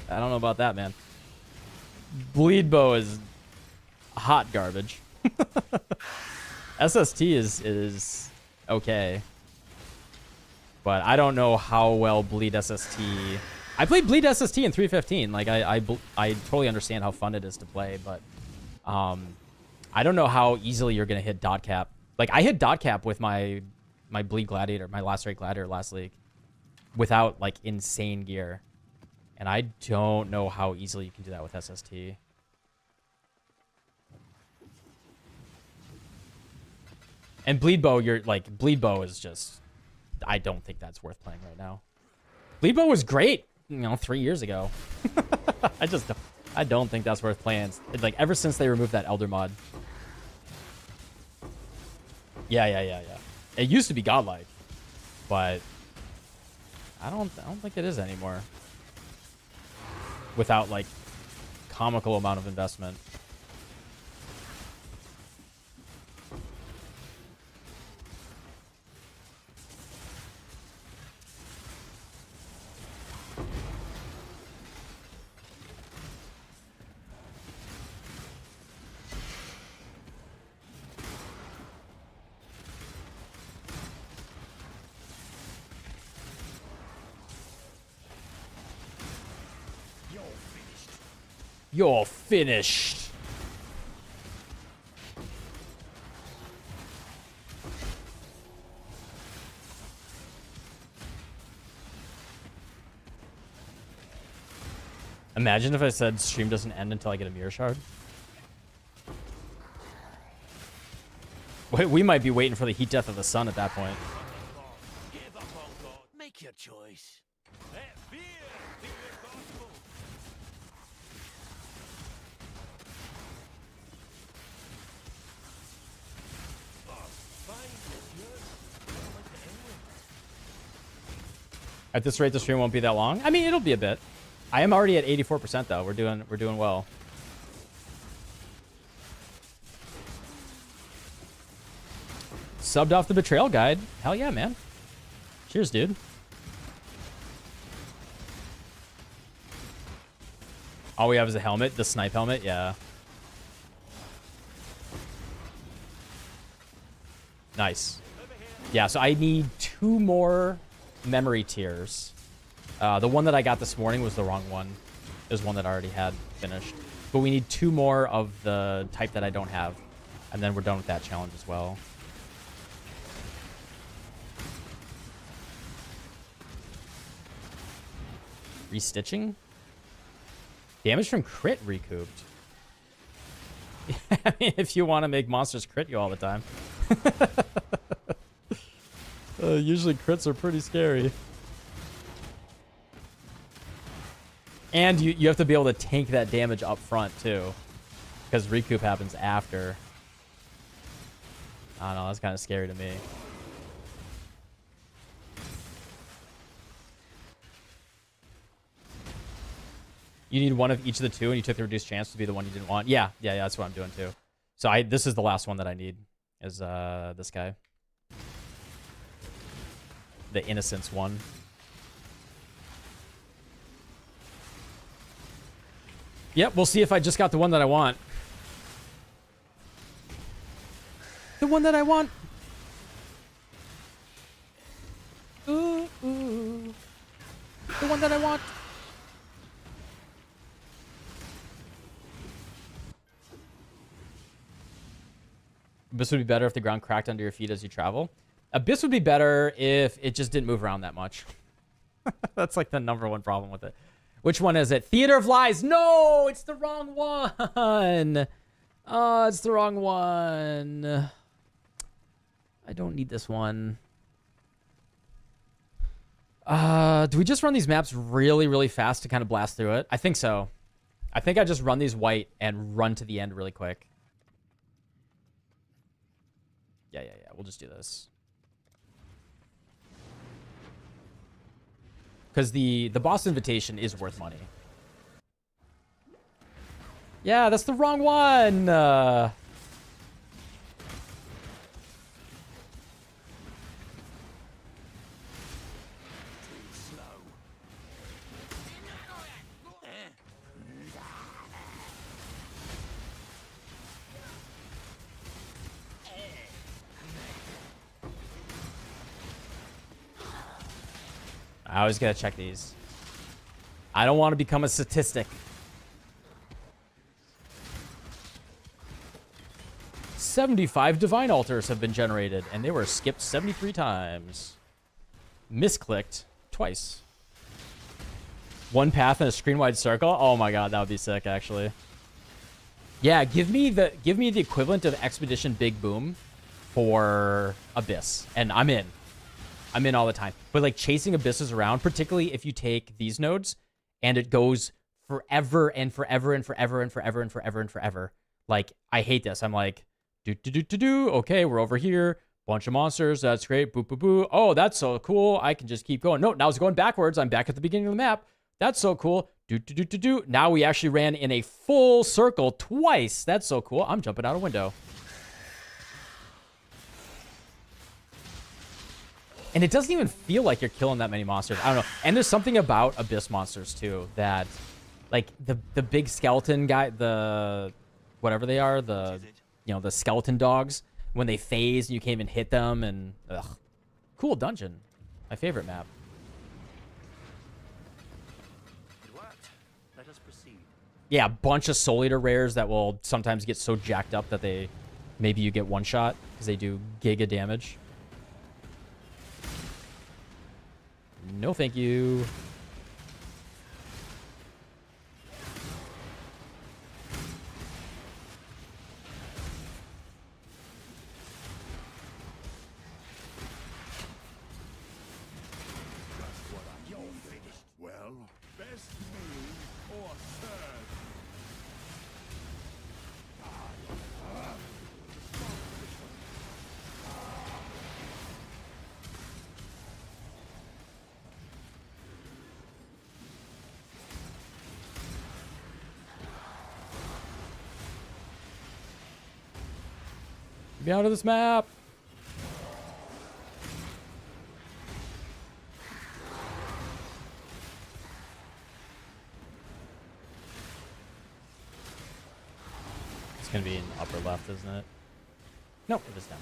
don't know about that, man. Bleed Bow is hot garbage. SST is okay. But I don't know how well Bleed SST... I played Bleed SST in 315. Like, I totally understand how fun it is to play, but... I don't know how easily you're going to hit dot cap. Like, I hit dot cap with my Bleed Gladiator, my Lacerate Gladiator last league. Without, like, insane gear. And I don't know how easily you can do that with SST. And Bleed Bow, Bleed Bow is just... I don't think that's worth playing right now. Bleed Bow was great, 3 years ago. I don't think that's worth playing. Like, ever since they removed that Elder mod. Yeah. It used to be godlike, but I don't think it is anymore. Without, like, comical amount of investment. You're finished. Imagine if I said stream doesn't end until I get a mirror shard. We might be waiting for the heat death of the sun at that point. Give up on God. Make your choice. Let fear be your gospel. At this rate, the stream won't be that long. I mean, it'll be a bit. I am already at 84% though. We're doing well. Subbed off the betrayal guide. Hell yeah, man. Cheers, dude. All we have is a helmet, the snipe helmet. Yeah. Nice. Yeah, so I need 2 more memory tiers. The one that I got this morning was the wrong one. It was one that I already had finished. But we need 2 more of the type that I don't have. And then we're done with that challenge as well. Restitching? Damage from crit recouped. I mean, if you want to make monsters crit you all the time. Usually crits are pretty scary. And you have to be able to tank that damage up front, too. Because recoup happens after. I don't know, that's kind of scary to me. You need one of each of the 2, and you took the reduced chance to be the one you didn't want. Yeah, that's what I'm doing, too. So this is the last one that I need, is this guy. The Innocence one. Yep, we'll see if I just got the one that I want. The one that I want. Ooh. The one that I want. Abyss would be better if the ground cracked under your feet as you travel. Abyss would be better if it just didn't move around that much. That's like the #1 problem with it. Which one is it? Theater of Lies. No, it's the wrong one. Oh, it's the wrong one. I don't need this one. Do we just run these maps really, really fast to kind of blast through it? I think so. I think I just run these white and run to the end really quick. Yeah. We'll just do this. because the boss invitation is worth money. Yeah, that's the wrong one. I always gotta check these. I don't want to become a statistic. 75 divine altars have been generated, and they were skipped 73 times. Misclicked twice. One path in a screen-wide circle. Oh my god, that would be sick, actually. Yeah, give me the equivalent of Expedition Big Boom for Abyss, and I'm in. I'm in all the time. But like chasing abysses around, particularly if you take these nodes and it goes forever and forever and forever and forever and forever and forever. Like, I hate this. I'm like, do. Okay, we're over here. Bunch of monsters. That's great. Boo, boo, boo. Oh, that's so cool. I can just keep going. No, now it's going backwards. I'm back at the beginning of the map. That's so cool. Do. Now we actually ran in a full circle twice. That's so cool. I'm jumping out a window. And it doesn't even feel like you're killing that many monsters. I don't know. And there's something about Abyss monsters, too, that, like, the big skeleton guy, the, whatever they are, the, you know, the skeleton dogs, when they phase and you can't even hit them, and, ugh. Cool dungeon. My favorite map. It worked. Let us proceed. Yeah, a bunch of Soul Eater rares that will sometimes get so jacked up that they, maybe you get one shot, because they do giga damage. No, thank you. Well, best me or third? Get me out of this map. It's gonna be in the upper left, isn't it? Nope, it is down.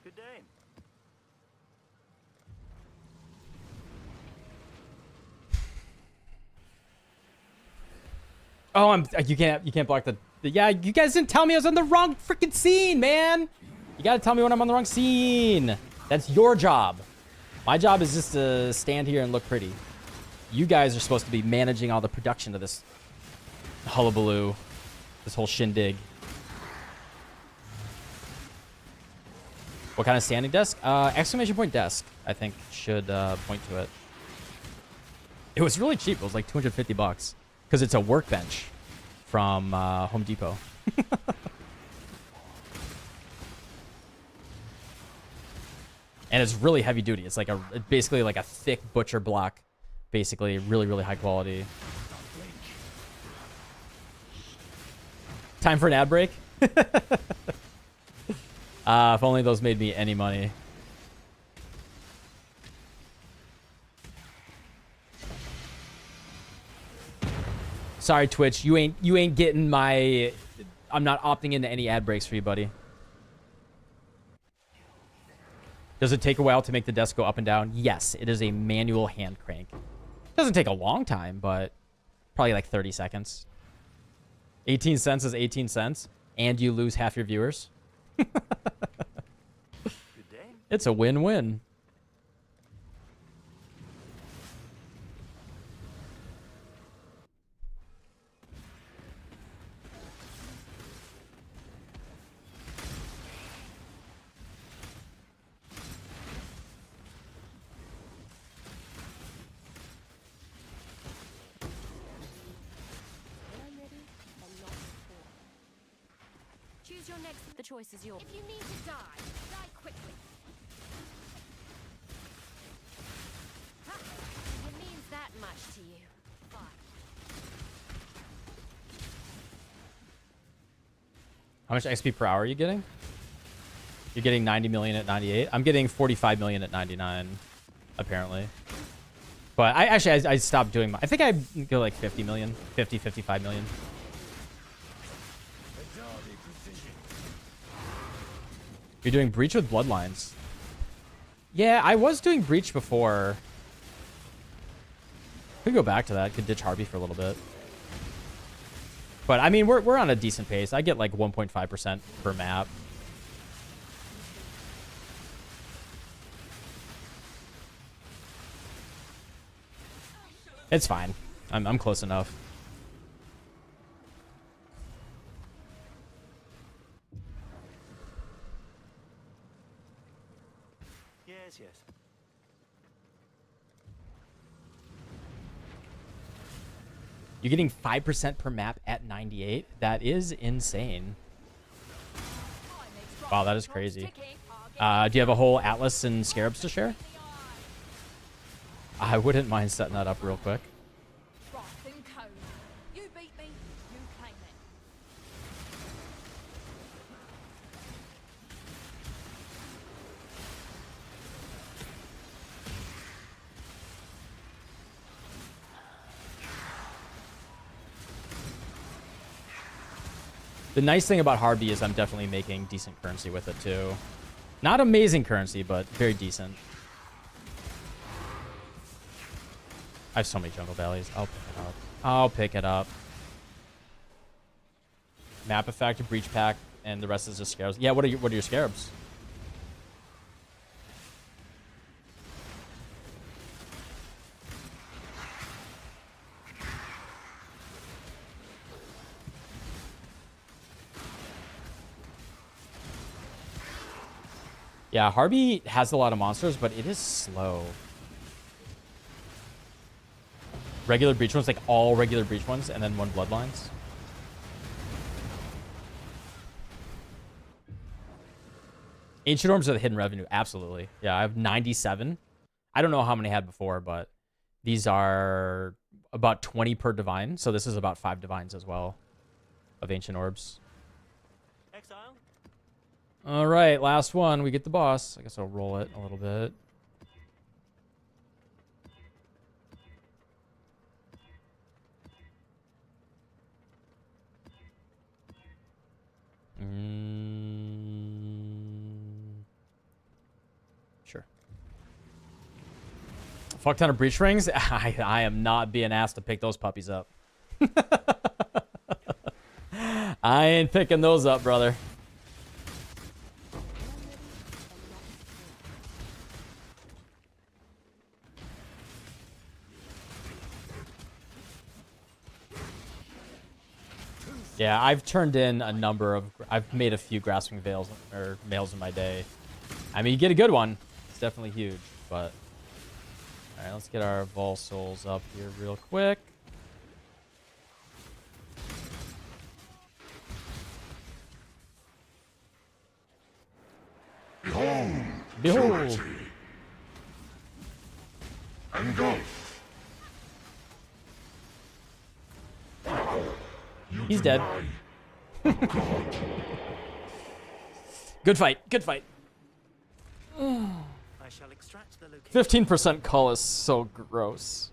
Good day. Oh, you can't block the yeah, you guys didn't tell me I was on the wrong freaking scene, man. You gotta tell me when I'm on the wrong scene. That's your job. My job is just to stand here and look pretty. You guys are supposed to be managing all the production of this hullabaloo, this whole shindig. What kind of standing desk? Exclamation point desk, I think, should point to it. It was really cheap. It was like 250 bucks. Because it's a workbench from Home Depot. And it's really heavy duty. It's like basically like a thick butcher block. Basically, really, really high quality. Time for an ad break? If only those made me any money. Sorry, Twitch. You ain't getting my... I'm not opting into any ad breaks for you, buddy. Does it take a while to make the desk go up and down? Yes, it is a manual hand crank. Doesn't take a long time, but probably like 30 seconds. 18 cents is 18 cents, and you lose half your viewers. Good day. It's a win-win. Choose your next. The choice is yours. If you need to die, die quickly. Ha! It means that much to you. Fine. How much XP per hour are you getting? You're getting 90 million at 98. I'm getting 45 million at 99, apparently. But I stopped doing my... I think I go like 50 million. 50, 55 million. You're doing Breach with Bloodlines. Yeah, I was doing Breach before. Could go back to that. Could ditch Harvey for a little bit. But, I mean, we're on a decent pace. I get like 1.5% per map. It's fine. I'm close enough. Yes, yes. You're getting 5% per map at 98? That is insane. Wow, that is crazy. Do you have a whole Atlas and Scarabs to share? I wouldn't mind setting that up real quick. Frost and code. You beat me, you claim it. The nice thing about Harvey is I'm definitely making decent currency with it too. Not amazing currency, but very decent. I have so many jungle valleys. I'll pick it up. I'll pick it up. Map effect, breach pack, and the rest is just scarabs. Yeah, what are your scarabs? Yeah, Harvey has a lot of monsters, but it is slow. Regular breach ones, like all regular breach ones, and then one bloodlines. Ancient orbs are the hidden revenue. Absolutely. Yeah, I have 97. I don't know how many I had before, but these are about 20 per divine. So this is about 5 divines as well of ancient orbs. Exile? All right, last one. We get the boss. I guess I'll roll it a little bit. Sure. Fuck ton of breach rings. I am not being asked to pick those puppies up. I ain't picking those up, brother. Yeah, I've turned in a number of... I've made a few grasping veils or males in my day. I mean, you get a good one. It's definitely huge, but... Alright, let's get our Vol Souls up here real quick. Behold! And go. He's dead. Good fight. Good fight. I shall extract the location. 15% cull is so gross.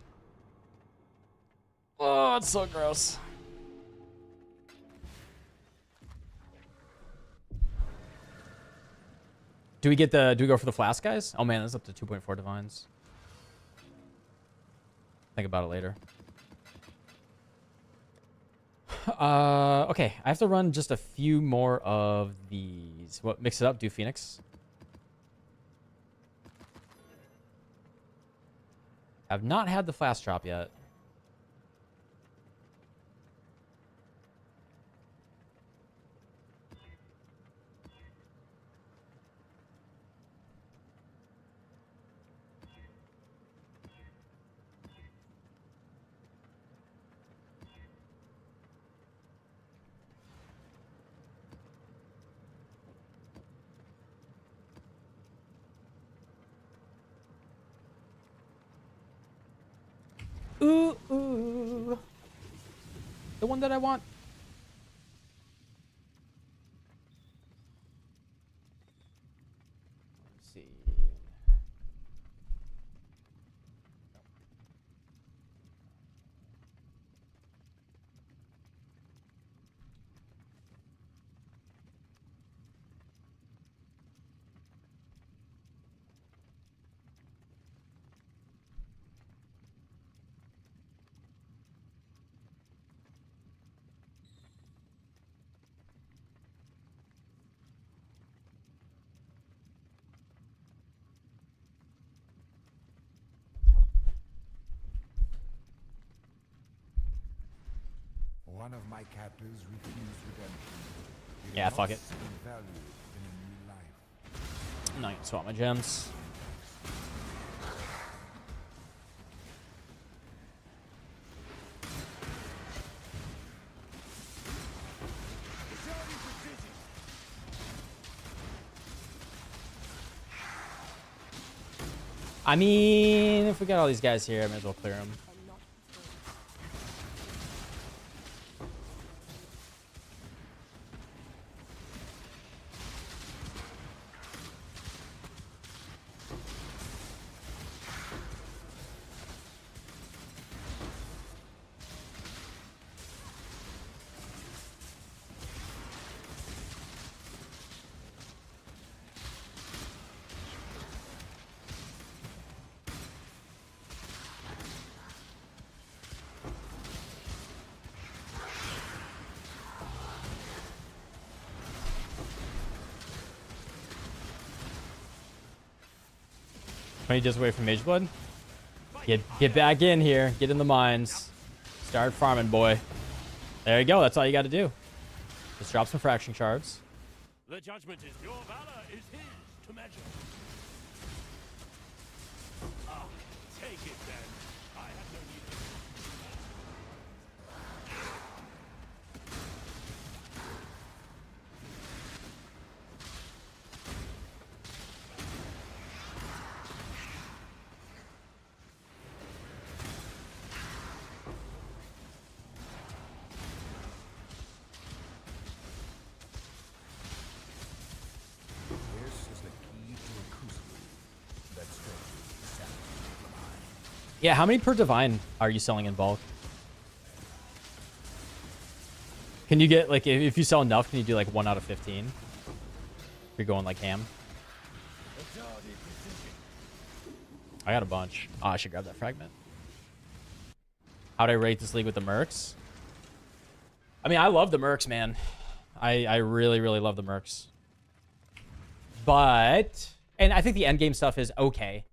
Oh, it's so gross. Do we go for the flask, guys? Oh man, that's up to 2.4 divines. Think about it later. Okay, I have to run just a few more of these. What? Mix it up. Do Phoenix. I've not had the flask drop yet. Ooh, ooh. The one that I want. Let's see. One of my captors refused redemption. Yeah, fuck it. Lost in value in a new life. I'm not gonna swap my gems. I mean, if we got all these guys here, I might as well clear them. Just away from Mage Blood. Get back in here. Get in the mines. Start farming, boy. There you go. That's all you got to do. Just drop some fraction shards. The judgment is your valor is his to measure. Ah, take it then. I have no need of This is the key to a crucible that stretches the sanity of the mind. Yeah, how many per divine are you selling in bulk? Can you get, like, if you sell enough, can you do, like, 1 out of 15? If you're going, like, ham. I got a bunch. Oh, I should grab that fragment. How'd I rate this league with the mercs? I mean, I love the mercs, man. I really, really love the mercs. But, and I think the endgame stuff is okay.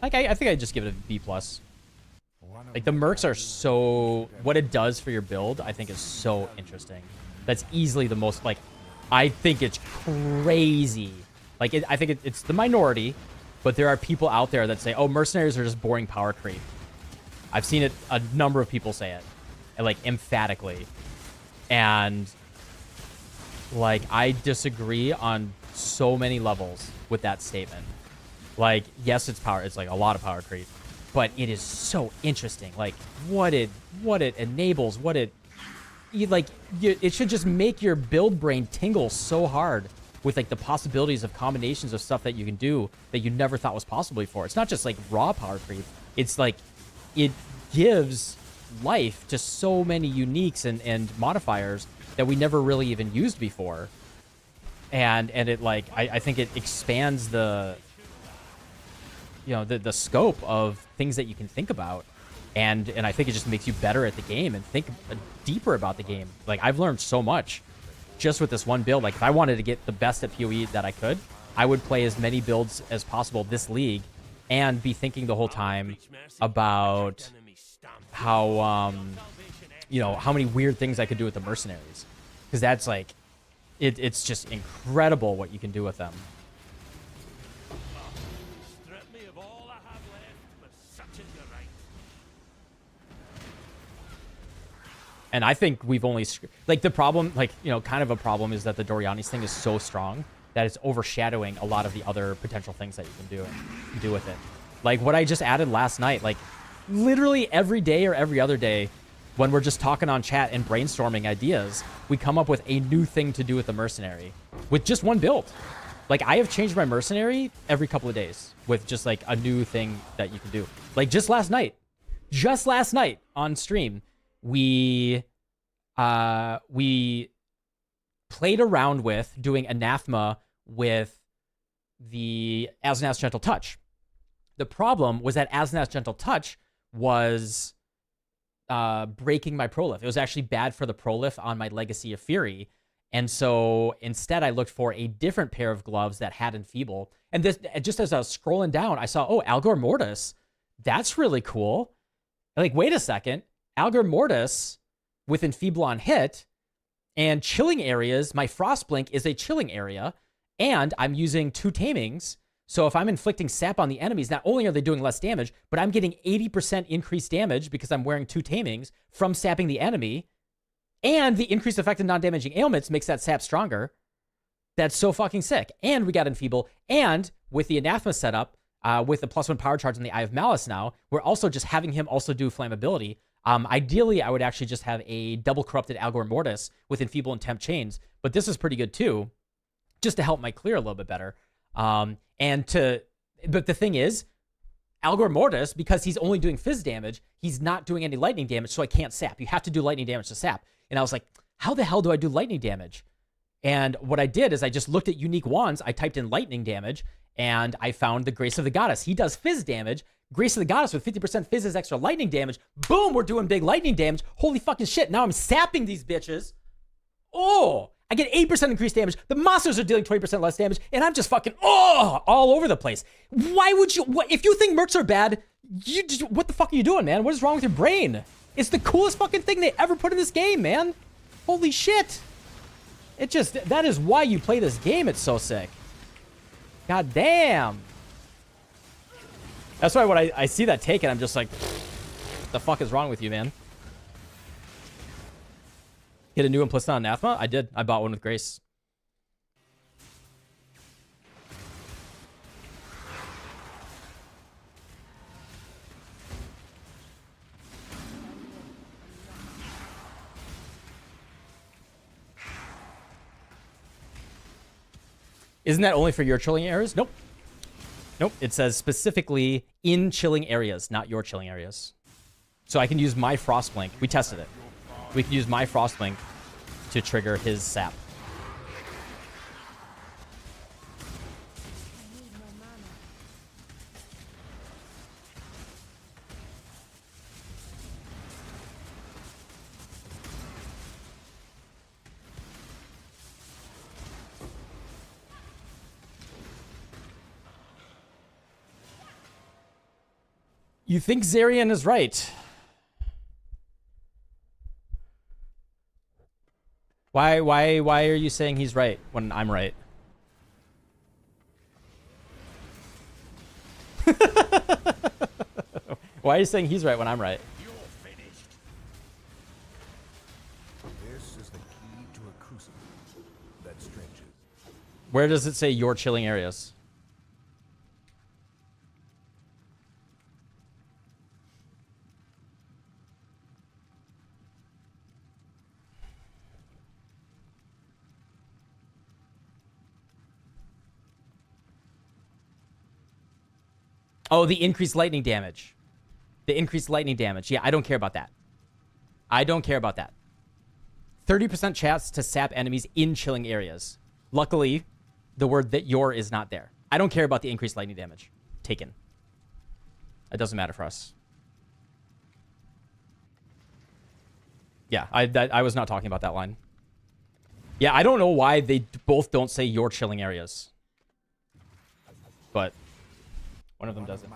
Like, I think I'd just give it a B+. Like, the mercs are so... What it does for your build, I think, is so interesting. That's easily the most, like... I think it's crazy. Like, I think it's the minority, but there are people out there that say, oh, mercenaries are just boring power creep. I've seen it, a number of people say it. And, like, emphatically. And, like, I disagree on so many levels with that statement. Like, yes, it's power. It's, like, a lot of power creep. But it is so interesting. Like, what it enables, it should just make your build brain tingle so hard with, like, the possibilities of combinations of stuff that you can do that you never thought was possible before. It's not just, like, raw power creep. It's, like, it gives life to so many uniques and modifiers that we never really even used before. And it, like, I think it expands the... you know, the scope of things that you can think about, and I think it just makes you better at the game and think deeper about the game. Like, I've learned so much just with this one build. Like, if I wanted to get the best at PoE that I could, I would play as many builds as possible this league and be thinking the whole time about how you know, how many weird things I could do with the mercenaries, because that's like it's just incredible what you can do with them. strip me of all I have left, but such is your right. And I think we've only... Like, the problem, like, you know, kind of a problem is that the Doriani's thing is so strong that it's overshadowing a lot of the other potential things that you can do with it. Like, what I just added last night, like, literally every day or every other day, when we're just talking on chat and brainstorming ideas, we come up with a new thing to do with the Mercenary with just one build. Like, I have changed my Mercenary every couple of days with just like a new thing that you can do. Like just last night on stream, we played around with doing Anathema with the Ascendancy's Gentle Touch. The problem was that Ascendancy's Gentle Touch was breaking my prolif. It was actually bad for the prolif on my Legacy of Fury. And so instead I looked for a different pair of gloves that had Enfeeble. And this, just as I was scrolling down, I saw, oh, Algor Mortis. That's really cool. Like, wait a second. Algor Mortis with Enfeeble on hit and chilling areas. My Frostblink is a chilling area. And I'm using 2 tamings. So if I'm inflicting sap on the enemies, not only are they doing less damage, but I'm getting 80% increased damage because I'm wearing 2 tamings from sapping the enemy. And the increased effect of non-damaging ailments makes that sap stronger. That's so fucking sick. And we got Enfeeble. And with the Anathema setup, with the +1 power charge and the Eye of Malice now, we're also just having him also do flammability. Ideally, I would actually just have a double corrupted Algor Mortis with Enfeeble and Temp Chains. But this is pretty good too, just to help my clear a little bit better. But the thing is, Algor Mortis, because he's only doing fizz damage, he's not doing any lightning damage, so I can't sap. You have to do lightning damage to sap. And I was like, how the hell do I do lightning damage? And what I did is I just looked at unique wands, I typed in lightning damage, and I found the Grace of the Goddess. He does fizz damage. Grace of the Goddess with 50% fizz is extra lightning damage. Boom, we're doing big lightning damage. Holy fucking shit, now I'm sapping these bitches. Oh, I get 8% increased damage. The monsters are dealing 20% less damage, and I'm just fucking, all over the place. Why would you, if you think mercs are bad, what the fuck are you doing, man? What is wrong with your brain? It's the coolest fucking thing they ever put in this game, man. Holy shit. That is why you play this game. It's so sick. God damn. That's why when I see that taken, I'm just like, what the fuck is wrong with you, man? Get a new implicit on Anathema? I did. I bought one with Grace. Isn't that only for your chilling areas? Nope. Nope. It says specifically in chilling areas, not your chilling areas. So I can use my Frostblink. We tested it. We can use my Frostblink to trigger his sap. You think Zarian is right? Why are you saying he's right when I'm right? Why are you saying he's right when I'm right? You're finished. This is the key to a crucible that stretches. Where does it say your chilling areas? Oh, the increased lightning damage. The increased lightning damage. Yeah, I don't care about that. I don't care about that. 30% chance to sap enemies in chilling areas. Luckily, the word that your is not there. I don't care about the increased lightning damage. Taken. It doesn't matter for us. Yeah, I was not talking about that line. Yeah, I don't know why they both don't say your chilling areas. But one of them doesn't.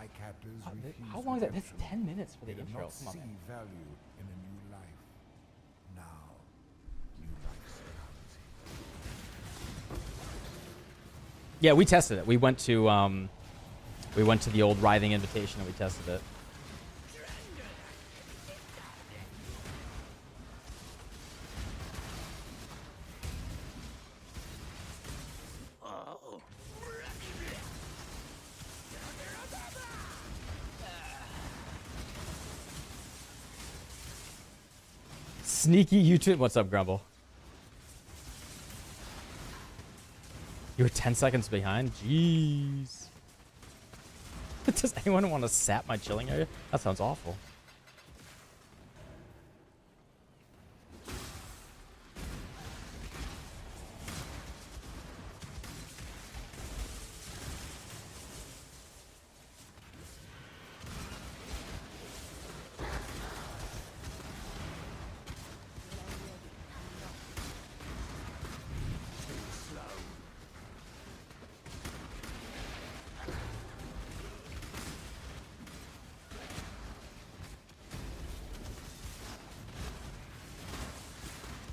How long is that? That's 10 minutes for the intro. Come on, man. Value in a new life. Now, new life surrounds you. Yeah, we tested it. We went to the old Writhing Invitation and we tested it. Sneaky YouTube. What's up, Grumble? You were 10 seconds behind? Jeez. Does anyone want to sap my chilling area? That sounds awful.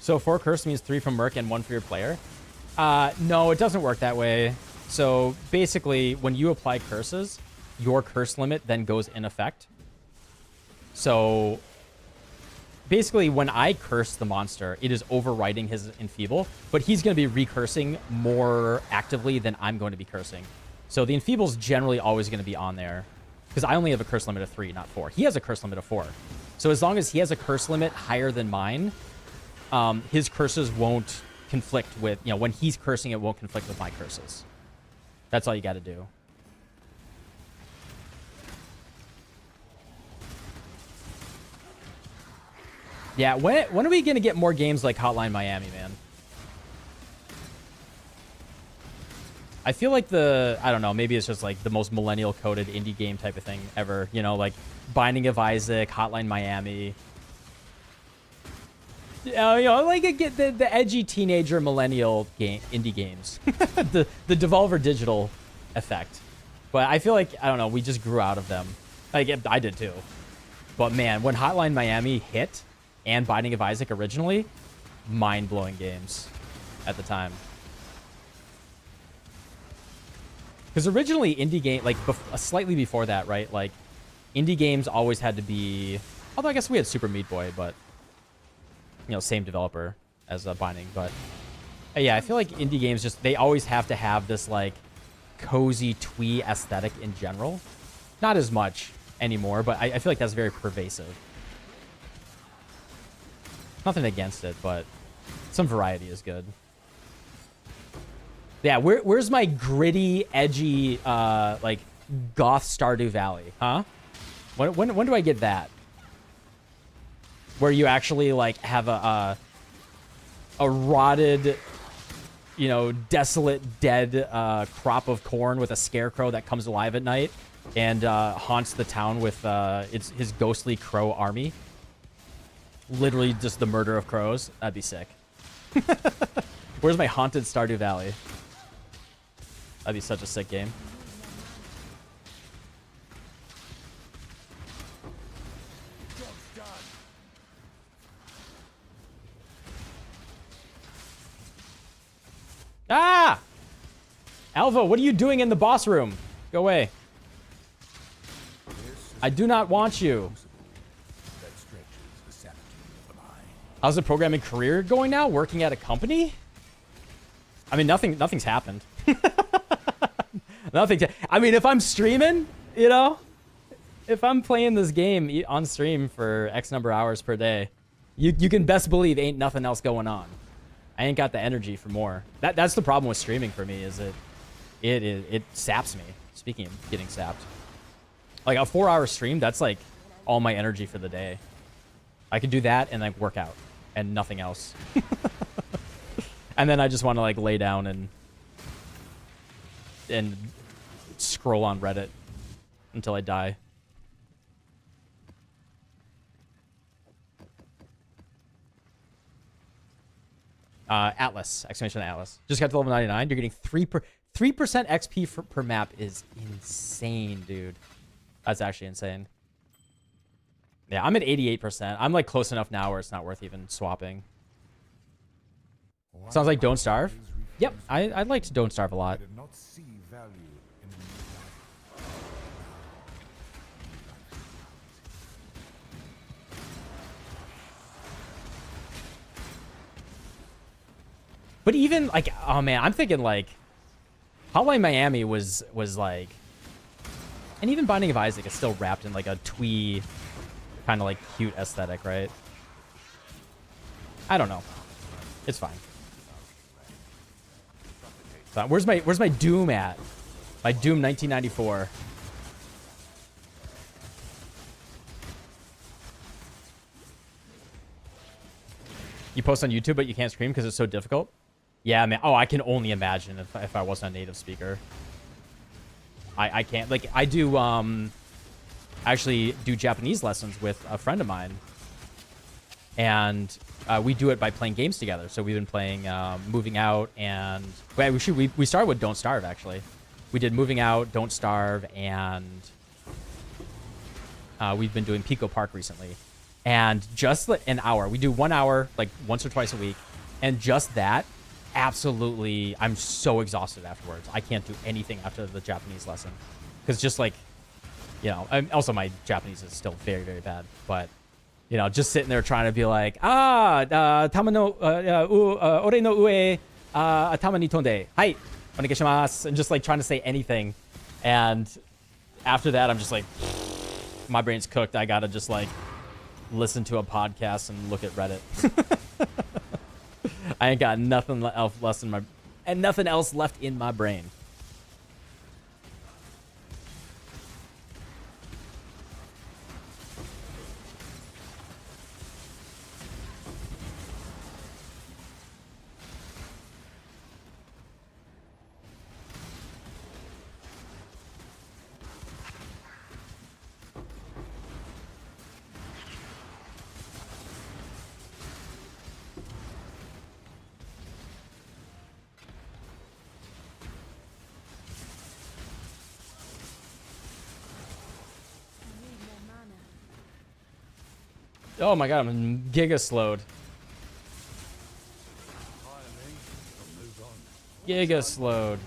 So 4 curse means 3 from Merc and 1 for your player? No, it doesn't work that way. So basically, when you apply curses, your curse limit then goes in effect. So basically, when I curse the monster, it is overriding his enfeeble, but he's going to be recursing more actively than I'm going to be cursing. So the enfeeble's generally always going to be on there, because I only have a curse limit of 3, not 4. He has a curse limit of 4. So as long as he has a curse limit higher than mine, his curses won't conflict with, you know, when he's cursing, it won't conflict with my curses. That's all you got to do. Yeah, when are we going to get more games like Hotline Miami, man? I feel like I don't know, maybe it's just like the most millennial coded indie game type of thing ever. You know, like Binding of Isaac, Hotline Miami. You know, like get the edgy teenager millennial indie games. the Devolver Digital effect. But I feel like, I don't know, we just grew out of them. Like, I did too. But man, when Hotline Miami hit, and Binding of Isaac originally, mind-blowing games at the time. Because originally indie game, like slightly before that, right? Like indie games always had to be, although I guess we had Super Meat Boy, but you know, same developer as Binding. But yeah, I feel like indie games just, they always have to have this like cozy twee aesthetic in general. Not as much anymore, but I feel like that's very pervasive. Nothing against it, but some variety is good. Yeah, where's my gritty, edgy, like, goth Stardew Valley, huh? When do I get that? Where you actually, like, have a rotted, you know, desolate, dead crop of corn with a scarecrow that comes alive at night and haunts the town with his ghostly crow army. Literally just the murder of crows. That'd be sick. Where's my haunted Stardew Valley? That'd be such a sick game. Ah! Alva, what are you doing in the boss room? Go away. I do not want you. How's the programming career going now? Working at a company? I mean, nothing's happened. I mean, if I'm streaming, you know, if I'm playing this game on stream for X number of hours per day, you can best believe ain't nothing else going on. I ain't got the energy for more. That's the problem with streaming for me, is it saps me. Speaking of getting sapped, like a 4-hour stream, that's like all my energy for the day. I could do that and like work out and nothing else. And then I just want to like lay down and scroll on Reddit until I die. Atlas, exclamation Atlas. Just got to level 99. You're getting 3% XP per map is insane, dude. That's actually insane. Yeah, I'm at 88%. I'm like close enough now where it's not worth even swapping. Sounds like Don't Starve. Yep, I liked Don't Starve a lot. I did not see value in the new life. But even like, oh man, I'm thinking like Hotline Miami was like, and even Binding of Isaac is still wrapped in like a twee kind of like cute aesthetic, right? I don't know. It's fine. Where's my Doom at? My Doom 1994. You post on YouTube, but you can't stream because it's so difficult? Yeah, man. Oh, I can only imagine if I wasn't a native speaker. I can't. Like, I do, actually do Japanese lessons with a friend of mine. And we do it by playing games together. So we've been playing Moving Out and... we started with Don't Starve, actually. We did Moving Out, Don't Starve, and we've been doing Pico Park recently. And just an hour. We do 1 hour, like, once or twice a week. And just that, absolutely, I'm so exhausted afterwards. I can't do anything after the Japanese lesson. Because just, like, you know... also, my Japanese is still very, very bad. But, you know, just sitting there trying to be like, tama no... ore no ue, atama ni tonde. Hai, onegaishimasu. And just, like, trying to say anything. And after that, I'm just like... My brain's cooked. I gotta just, like... listen to a podcast and look at Reddit. I ain't got nothing else nothing else left in my brain. Oh my god, I'm giga slowed. Giga slowed.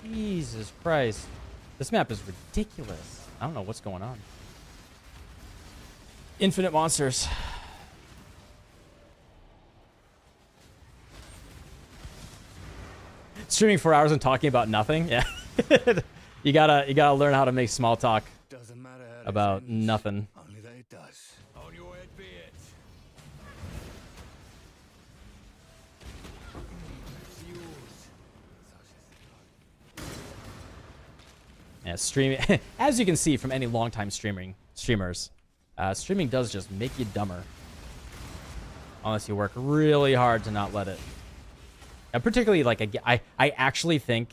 Jesus Christ. This map is ridiculous. I don't know what's going on. Infinite monsters. Streaming 4 hours and talking about nothing? Yeah. you gotta learn how to make small talk Doesn't matter about nothing. only that it does. On your head be it. Yeah, streaming, as you can see from any longtime streamers, streaming does just make you dumber. Unless you work really hard to not let it. And particularly, like, I actually think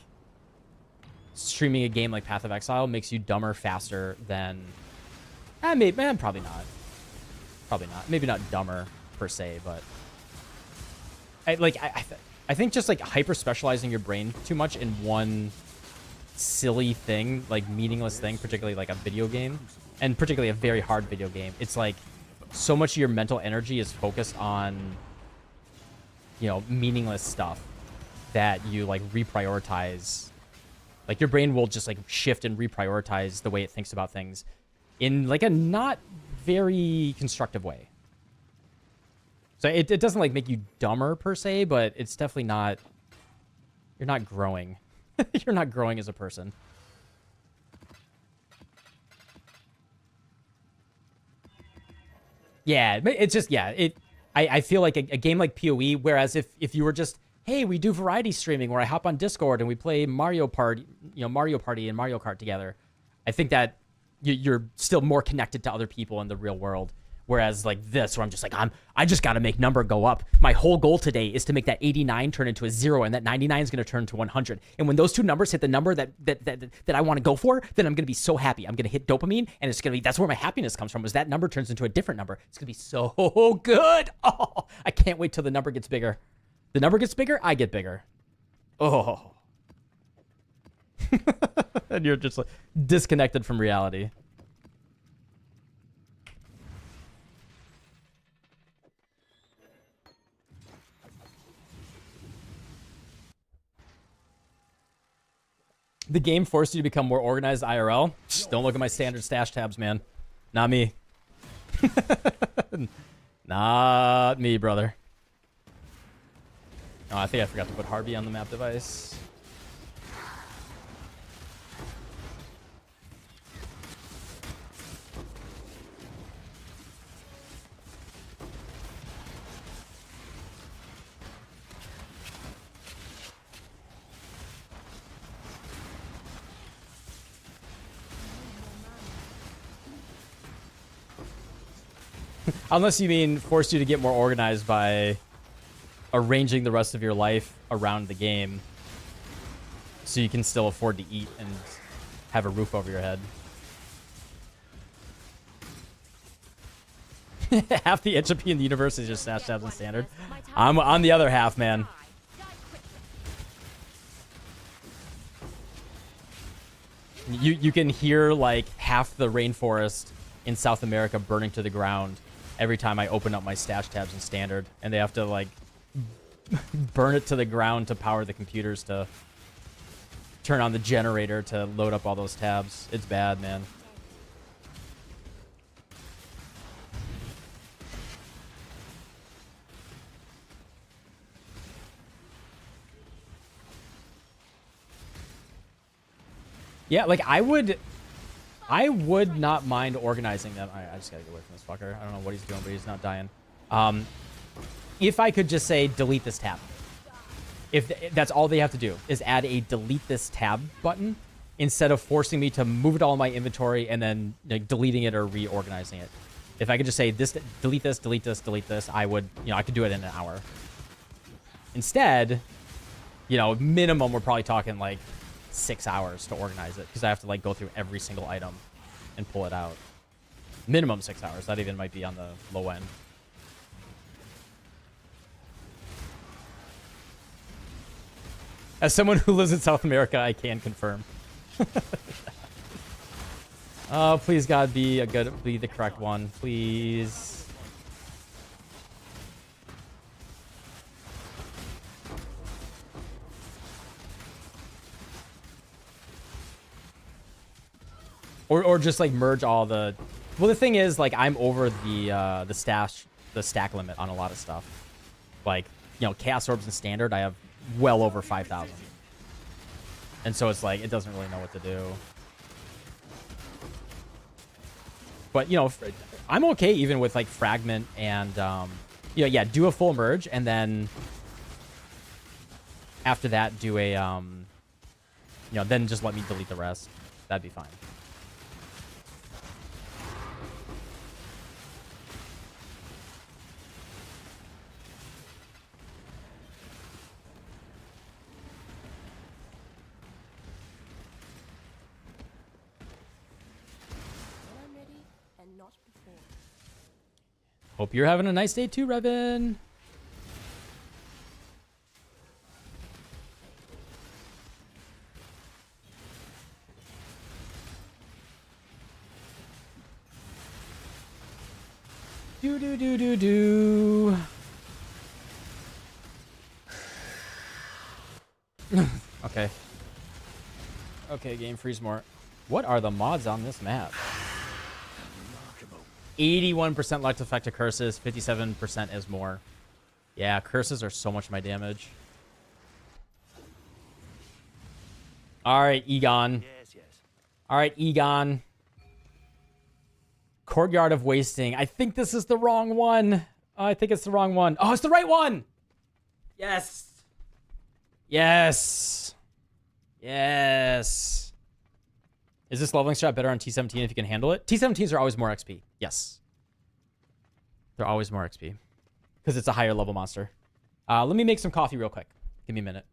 streaming a game like Path of Exile makes you dumber faster than... probably not. Probably not. Maybe not dumber, per se, but... I think just, like, hyper-specializing your brain too much in one... silly thing, like meaningless thing, particularly like a video game, and particularly a very hard video game. It's like so much of your mental energy is focused on, you know, meaningless stuff that you like reprioritize. Like your brain will just like shift and reprioritize the way it thinks about things in like a not very constructive way. So it doesn't like make you dumber per se, but it's definitely not, you're not growing. You're not growing as a person. Yeah, it's just, yeah, I feel like a game like PoE, whereas if you were just, hey, we do variety streaming where I hop on Discord and we play Mario Party, you know, Mario Party and Mario Kart together, I think that you're still more connected to other people in the real world. Whereas like this, where I'm just like, I just got to make number go up. My whole goal today is to make that 89 turn into a 0, and that 99 is going to turn to 100. And when those two numbers hit the number that I want to go for, then I'm going to be so happy. I'm going to hit dopamine, and it's going to be, that's where my happiness comes from, is that number turns into a different number. It's going to be so good. Oh, I can't wait till the number gets bigger. The number gets bigger, I get bigger. Oh. And you're just like disconnected from reality. The game forced you to become more organized IRL. Just don't look at my standard stash tabs, man. Not me. Not me, brother. Oh, I think I forgot to put Harvey on the map device. Unless you mean forced you to get more organized by arranging the rest of your life around the game so you can still afford to eat and have a roof over your head. Half the entropy in the universe is just stash tabs and standard. I'm on the other half, man. You can hear like half the rainforest in South America burning to the ground every time I open up my stash tabs in standard, and they have to like burn it to the ground to power the computers to turn on the generator to load up all those tabs. It's bad, man. Yeah, like I would not mind organizing them. I just gotta get away from this fucker. I don't know what he's doing, but he's not dying. If I could just say delete this tab. If that's all they have to do is add a delete this tab button instead of forcing me to move it all in my inventory and then like, deleting it or reorganizing it. If I could just say this, delete this, delete this, delete this, I would, I could do it in an hour. Instead, minimum we're probably talking like 6 hours to organize it because I have to like go through every single item and pull it out. Minimum 6 hours. That even might be on the low end. As someone who lives in South America, I can confirm. Oh, please God, be the correct one, please. Or just like merge all the. Well, the thing is, like, I'm over the stack limit on a lot of stuff. Like, Chaos Orbs and Standard, I have well over 5,000. And so it's like, it doesn't really know what to do. But, I'm okay even with, like, Fragment and, yeah, do a full merge, and then after that, do a, then just let me delete the rest. That'd be fine. Hope you're having a nice day too, Revan. Do. Okay. Okay, game freeze more. What are the mods on this map? 81% luck to affect to curses, 57% is more. Yeah, curses are so much my damage. All right, Egon. Yes. All right, Egon. Courtyard of Wasting. I think this is the wrong one. Oh, I think it's the wrong one. Oh, it's the right one. Yes. Yes. Yes. Is this leveling strat better on T17 if you can handle it? T17s are always more XP. Yes. They're always more XP. Because it's a higher level monster. Let me make some coffee real quick. Give me a minute.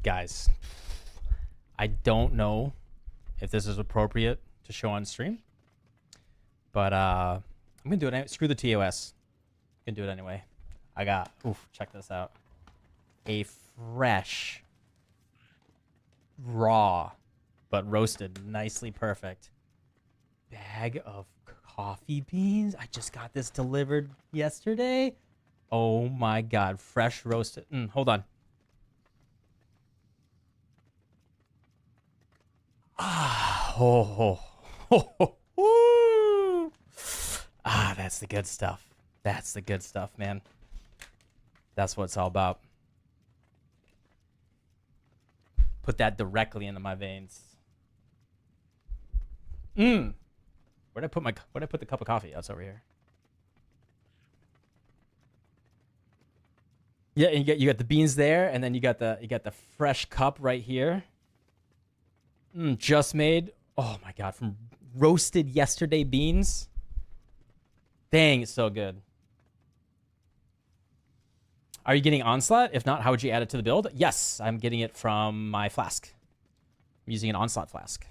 Guys, I don't know if this is appropriate to show on stream, but I'm gonna do it anyway. Screw the TOS. I'm gonna do it anyway. I got, check this out. A fresh, raw, but roasted, nicely perfect bag of coffee beans. I just got this delivered yesterday. Oh my God, fresh roasted. Hold on. That's the good stuff. That's the good stuff, man. That's what it's all about. Put that directly into my veins. Where'd I put the cup of coffee? Oh, it's over here. Yeah, and you got the beans there, and then you got the fresh cup right here. Just made. Oh my God, from roasted yesterday beans. Dang, it's so good. Are you getting Onslaught? If not, how would you add it to the build? Yes, I'm getting it from my flask. I'm using an Onslaught flask.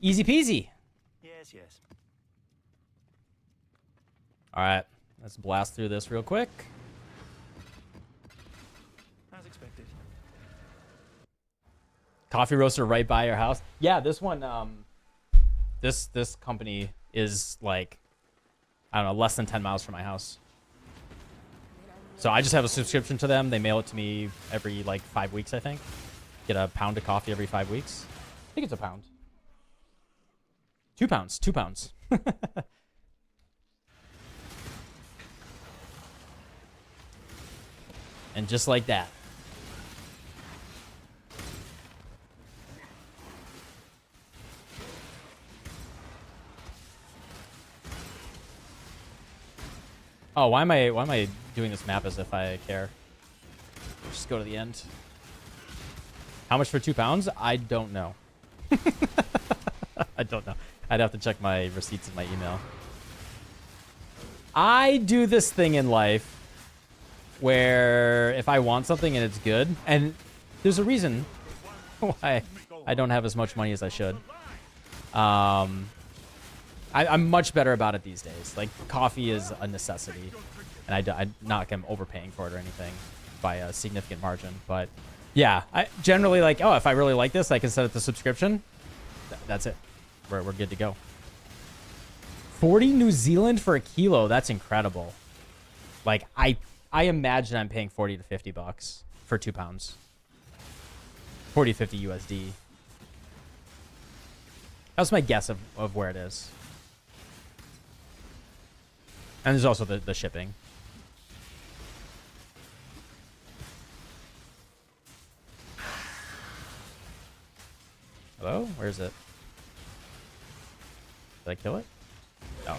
Easy peasy. Yes, yes. All right, let's blast through this real quick. As expected. Coffee roaster right by your house. Yeah, this one, this company is like, I don't know, less than 10 miles from my house. So I just have a subscription to them. They mail it to me every like 5 weeks, I think. Get a pound of coffee every 5 weeks. I think it's a pound. 2 pounds. 2 pounds. And just like that. Oh, why am I doing this map as if I care? Just go to the end. How much for 2 pounds? I don't know. I don't know. I'd have to check my receipts in my email. I do this thing in life where if I want something and it's good, and there's a reason why I don't have as much money as I should. I'm much better about it these days. Like, coffee is a necessity, and I'm not like I'm overpaying for it or anything by a significant margin. But yeah, I generally like, oh, if I really like this, I can set it to subscription. That's it. We're good to go. 40 New Zealand for a kilo. That's incredible. Like, I imagine I'm paying 40 to 50 bucks for 2 pounds. 40 to 50 USD. That's my guess of where it is. And there's also the shipping. Hello? Where is it? Did I kill it? Oh.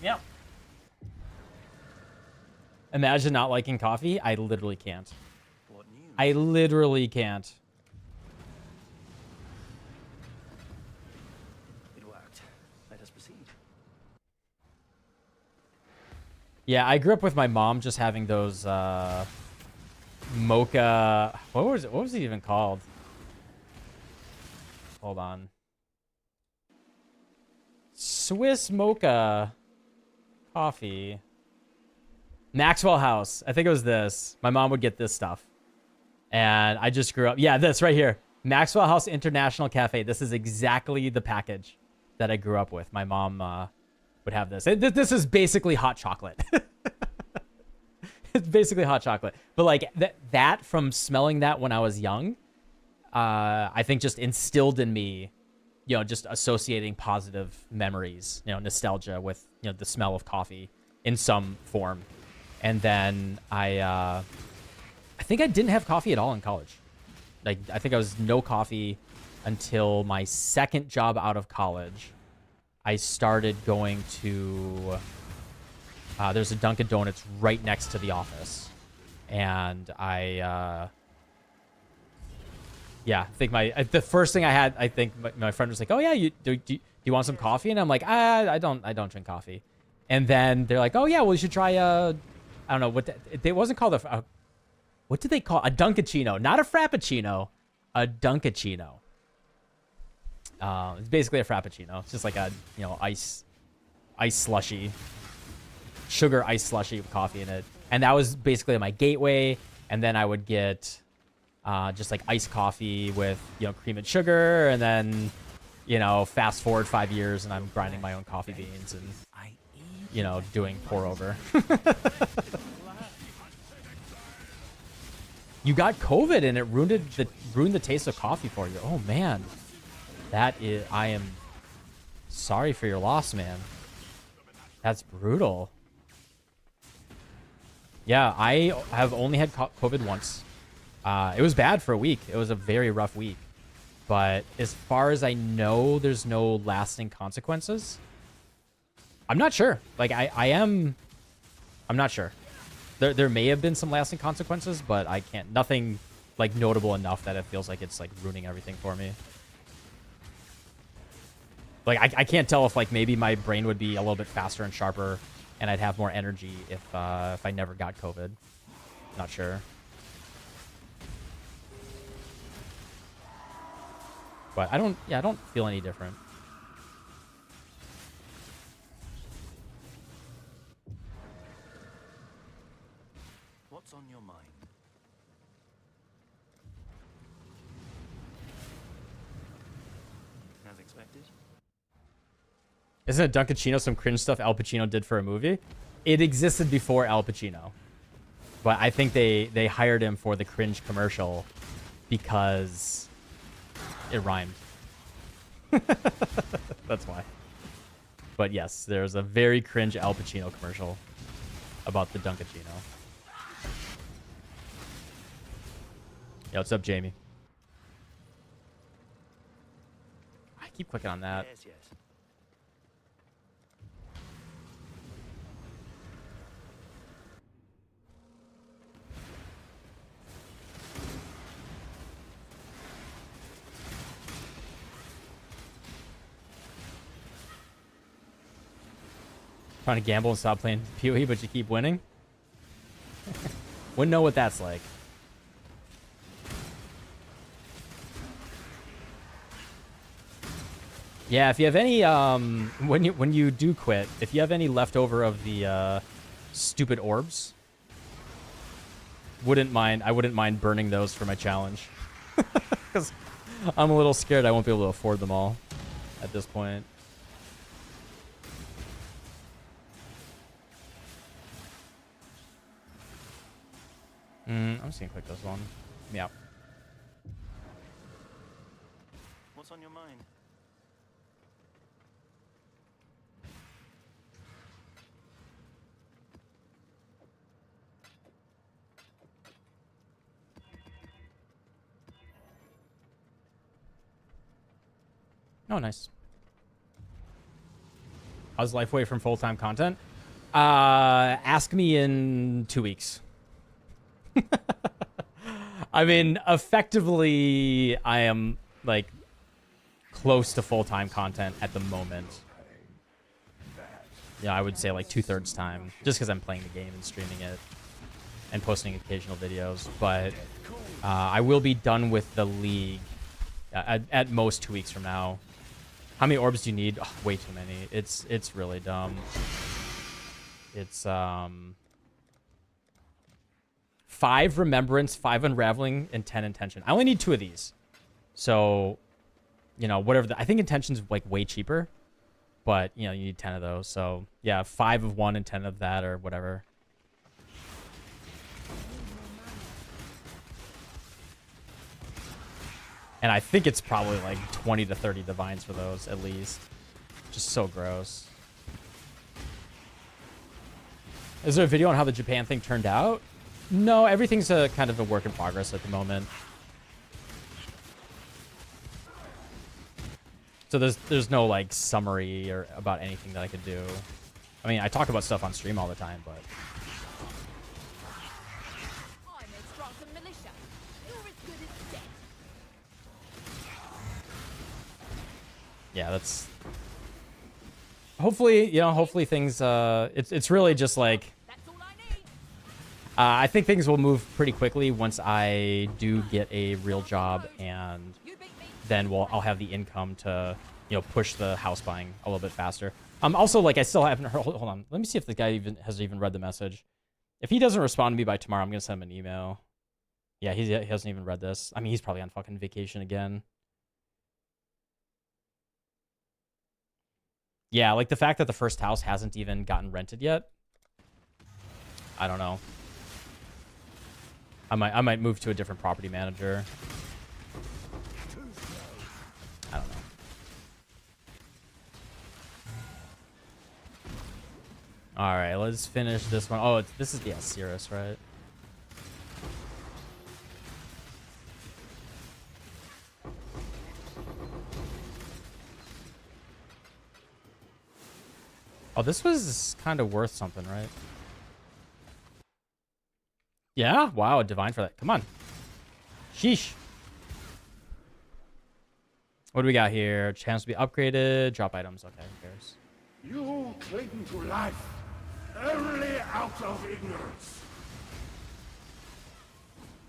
Yeah. Imagine not liking coffee. I literally can't. What news? I literally can't. It worked. Let us proceed. Yeah, I grew up with my mom just having those mocha. What was it? What was it even called? Hold on. Swiss mocha coffee. Maxwell House. I think it was this. My mom would get this stuff. And I just grew up. Yeah, this right here. Maxwell House International Cafe. This is exactly the package that I grew up with. My mom would have this. This is basically hot chocolate. It's basically hot chocolate. But like that from smelling that when I was young, I think just instilled in me, you know, just associating positive memories, you know, nostalgia with, you know, the smell of coffee in some form. And then I think I didn't have coffee at all in college. Like, I think I was no coffee until my second job out of college. I started going to, there's a Dunkin' Donuts right next to the office. And I think the first thing I had, I think my friend was like, oh yeah, do you want some coffee? And I'm like, I don't drink coffee. And then they're like, oh yeah, well you should try I don't know what it wasn't called what did they call a Dunkachino? Not a Frappuccino, a Dunkachino. It's basically a Frappuccino. It's just like a ice slushy, sugar ice slushy with coffee in it. And that was basically my gateway. And then I would get just like iced coffee with cream and sugar, and then fast forward 5 years and I'm grinding my own coffee beans and doing pour over. You got COVID and it ruined the taste of coffee for you. Oh man, I am sorry for your loss, man. That's brutal. Yeah, I have only had COVID once. It was bad for a week. It was a very rough week. But as far as I know, there's no lasting consequences. I'm not sure. Like, I'm not sure. There may have been some lasting consequences, but I can't. Nothing, like, notable enough that it feels like it's, like, ruining everything for me. Like, I can't tell if, like, maybe my brain would be a little bit faster and sharper and I'd have more energy if I never got COVID. Not sure. But I don't feel any different. What's on your mind? As expected? Isn't a Dunkachino some cringe stuff Al Pacino did for a movie? It existed before Al Pacino. But I think they hired him for the cringe commercial because it rhymed. That's why. But yes, there's a very cringe Al Pacino commercial about the Dunkachino. Yo, what's up, Jamie? I keep clicking on that. Yes, yes. Trying to gamble and stop playing PoE, but you keep winning? Wouldn't know what that's like. Yeah, if you have any when you do quit, if you have any leftover of the stupid orbs, I wouldn't mind burning those for my challenge. Cuz I'm a little scared I won't be able to afford them all at this point. I'm just gonna click this one. Yeah. What's on your mind? Oh, nice. How's life away from full-time content? Ask me in 2 weeks. I mean, effectively, I am, like, close to full-time content at the moment. Yeah, I would say, like, 2/3 time. Just because I'm playing the game and streaming it. And posting occasional videos. But I will be done with the league at most 2 weeks from now. How many orbs do you need? Oh, way too many. It's really dumb. It's 5 remembrance, 5 unraveling, and 10 intention. I only need 2 of these. So, whatever. I think intention's like way cheaper, but you need 10 of those. So yeah, 5 of one and 10 of that or whatever. And I think it's probably like 20 to 30 divines for those at least. Just so gross. Is there a video on how the Japan thing turned out? No, everything's a kind of a work in progress at the moment. So there's no like summary or about anything that I could do. I mean, I talk about stuff on stream all the time, but I'm a Strauss militia. You're as good as dead. yeah, that's hopefully, you know, hopefully things, it's really just like, That's all I need. I think things will move pretty quickly once I do get a real job, and You beat me. then I'll have the income to, you know, push the house buying a little bit faster. Also, like, I still haven't heard, hold on. Let me see if the guy has read the message. If he doesn't respond to me by tomorrow, I'm going to send him an email. Yeah, he hasn't even read this. I mean, he's probably on fucking vacation again. Yeah, like the fact that the first house hasn't even gotten rented yet. I don't know. I might move to a different property manager. I don't know. All right, let's finish this one. Oh, this is the Cirrus, right? Oh, this was kind of worth something, right? Yeah? Wow, a divine for that. Come on. Sheesh. What do we got here? Chance to be upgraded. Drop items. Okay, who cares? You cling to life only out of ignorance.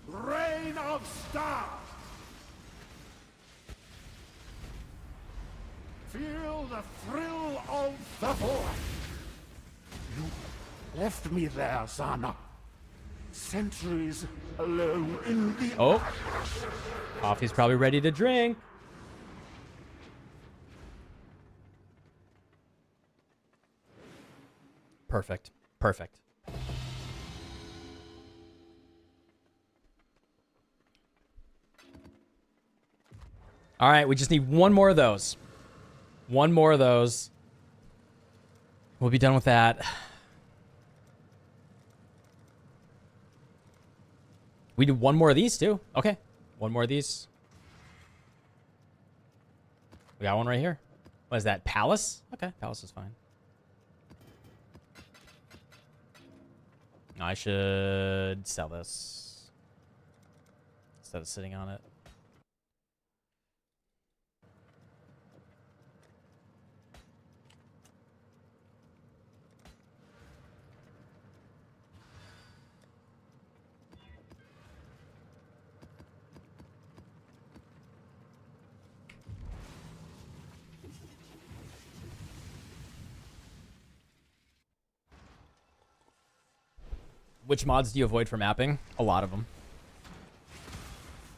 Reign of stars. Feel the thrill of the void. You left me there, son. Centuries alone in the... Oh. Coffee's probably ready to drink. Perfect. Perfect. All right, we just need one more of those. One more of those. We'll be done with that. We do one more of these too. Okay. One more of these. We got one right here. What is that? Palace? Okay, Palace is fine. I should sell this instead of sitting on it. Which mods do you avoid for mapping? A lot of them.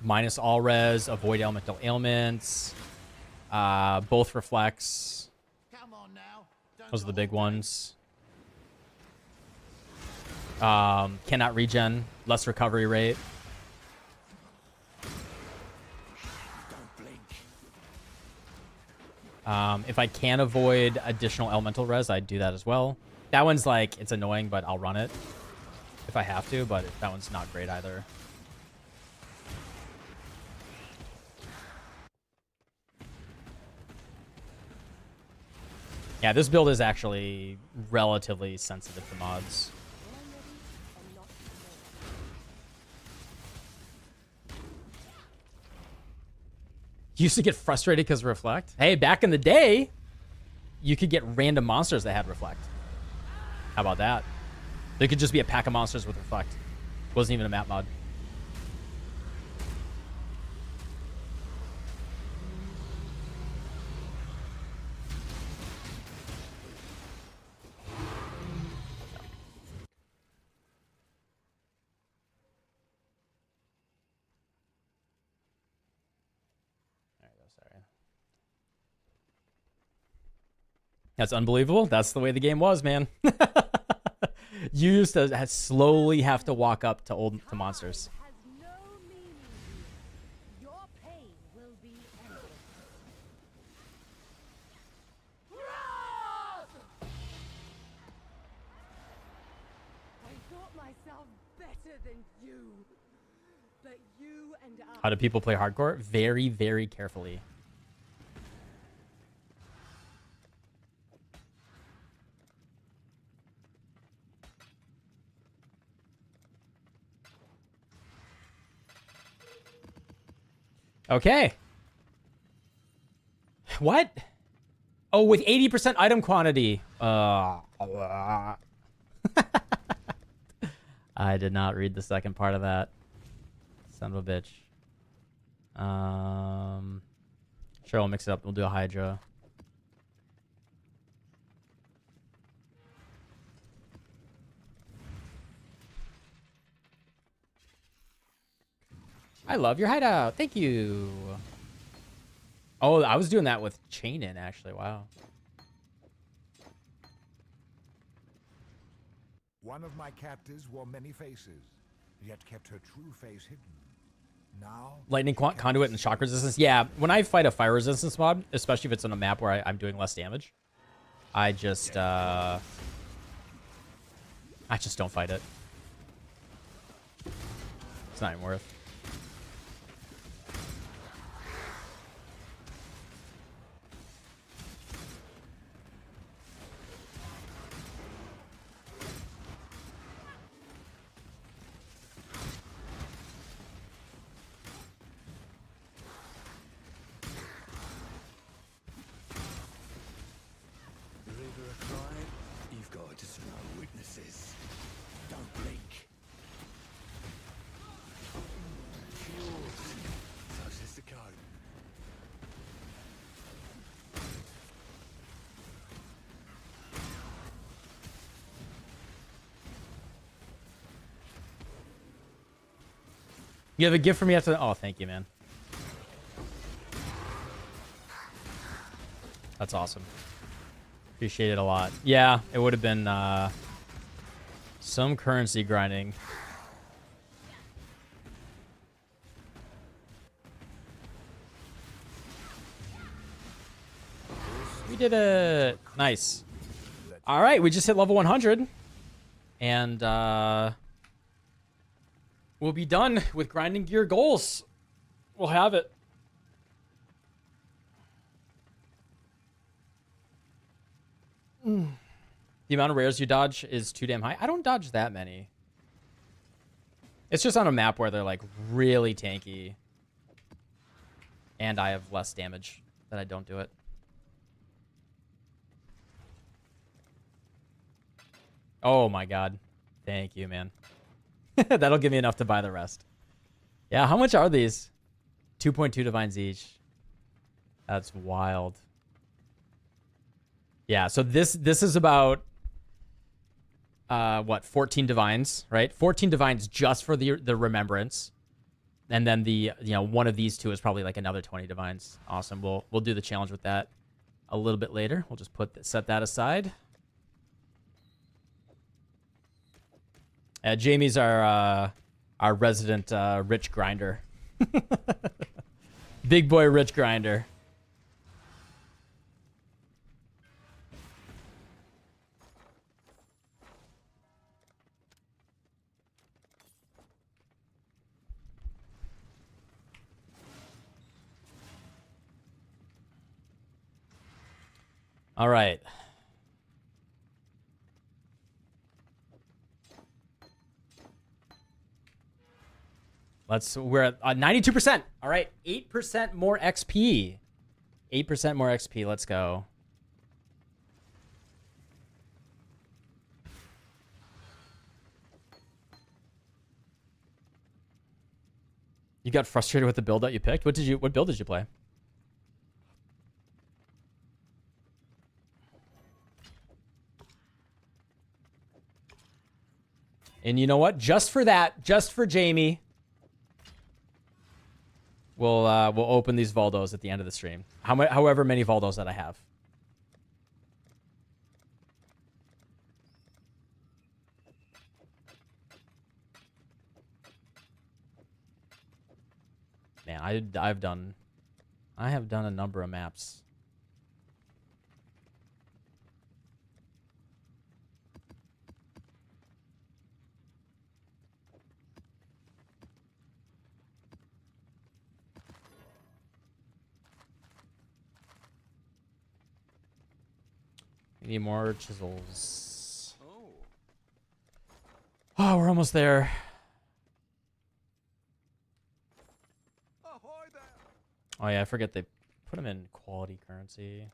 Minus all res, avoid elemental ailments, both reflects. Come on now. Those are the big ones. Cannot regen, less recovery rate. Don't blink. If I can avoid additional elemental res, I'd do that as well. That one's like, it's annoying, but I'll run it if I have to, but that one's not great either. Yeah, this build is actually relatively sensitive to mods. Used to get frustrated because of Reflect. Hey, back in the day, you could get random monsters that had Reflect. How about that? There could just be a pack of monsters with Reflect. Wasn't even a map mod. That's unbelievable. That's the way the game was, man. You used to slowly have to walk up to monsters. Has no meaning. Your pain will be endless. I thought myself better than you. But you and I... How do people play hardcore? Very, very carefully. Okay. What? Oh, with 80% item quantity. I did not read the second part of that. Son of a bitch. Sure, we'll mix it up. We'll do a Hydra. I love your hideout. Thank you. Oh, I was doing that with chain in, actually. Wow. One of my captives wore many faces, yet kept her true face hidden. Now, Lightning conduit and shock resistance. Yeah, when I fight a fire resistance mob, especially if it's on a map where I'm doing less damage, I just don't fight it. It's not even worth. River of crime, you've got just no witnesses. Don't blink. Yours. So says the code. You have a gift for me after. Oh, thank you, man. That's awesome. Appreciate it a lot. Yeah, it would have been some currency grinding. We did it. Nice. All right, we just hit level 100. And we'll be done with grinding gear goals. We'll have it. The amount of rares you dodge is too damn high. I don't dodge that many. It's just on a map where they're like really tanky. And I have less damage that I don't do it. Oh my god. Thank you, man. That'll give me enough to buy the rest. Yeah, how much are these? 2.2 divines each. That's wild. Yeah, so this is about what, 14 divines, right? 14 divines just for the remembrance. And then the one of these two is probably like another 20 divines. Awesome. We'll do the challenge with that a little bit later. We'll just set that aside. Jamie's our resident rich grinder. Big boy rich grinder. All right. We're at 92%. All right, 8% more XP. 8% more XP. Let's go. You got frustrated with the build that you picked? What build did you play? And you know what? Just for that, just for Jamie, we'll open these Voldos at the end of the stream. However many Voldos that I have. Man, I have done a number of maps. We need more chisels. Oh, we're almost there. Oh yeah, I forget they put them in quality currency.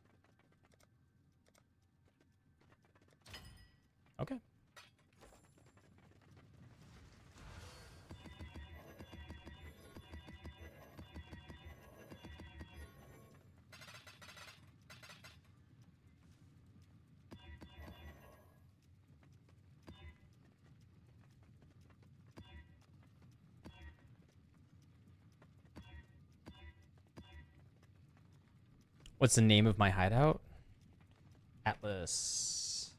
What's the name of my hideout? Atlas.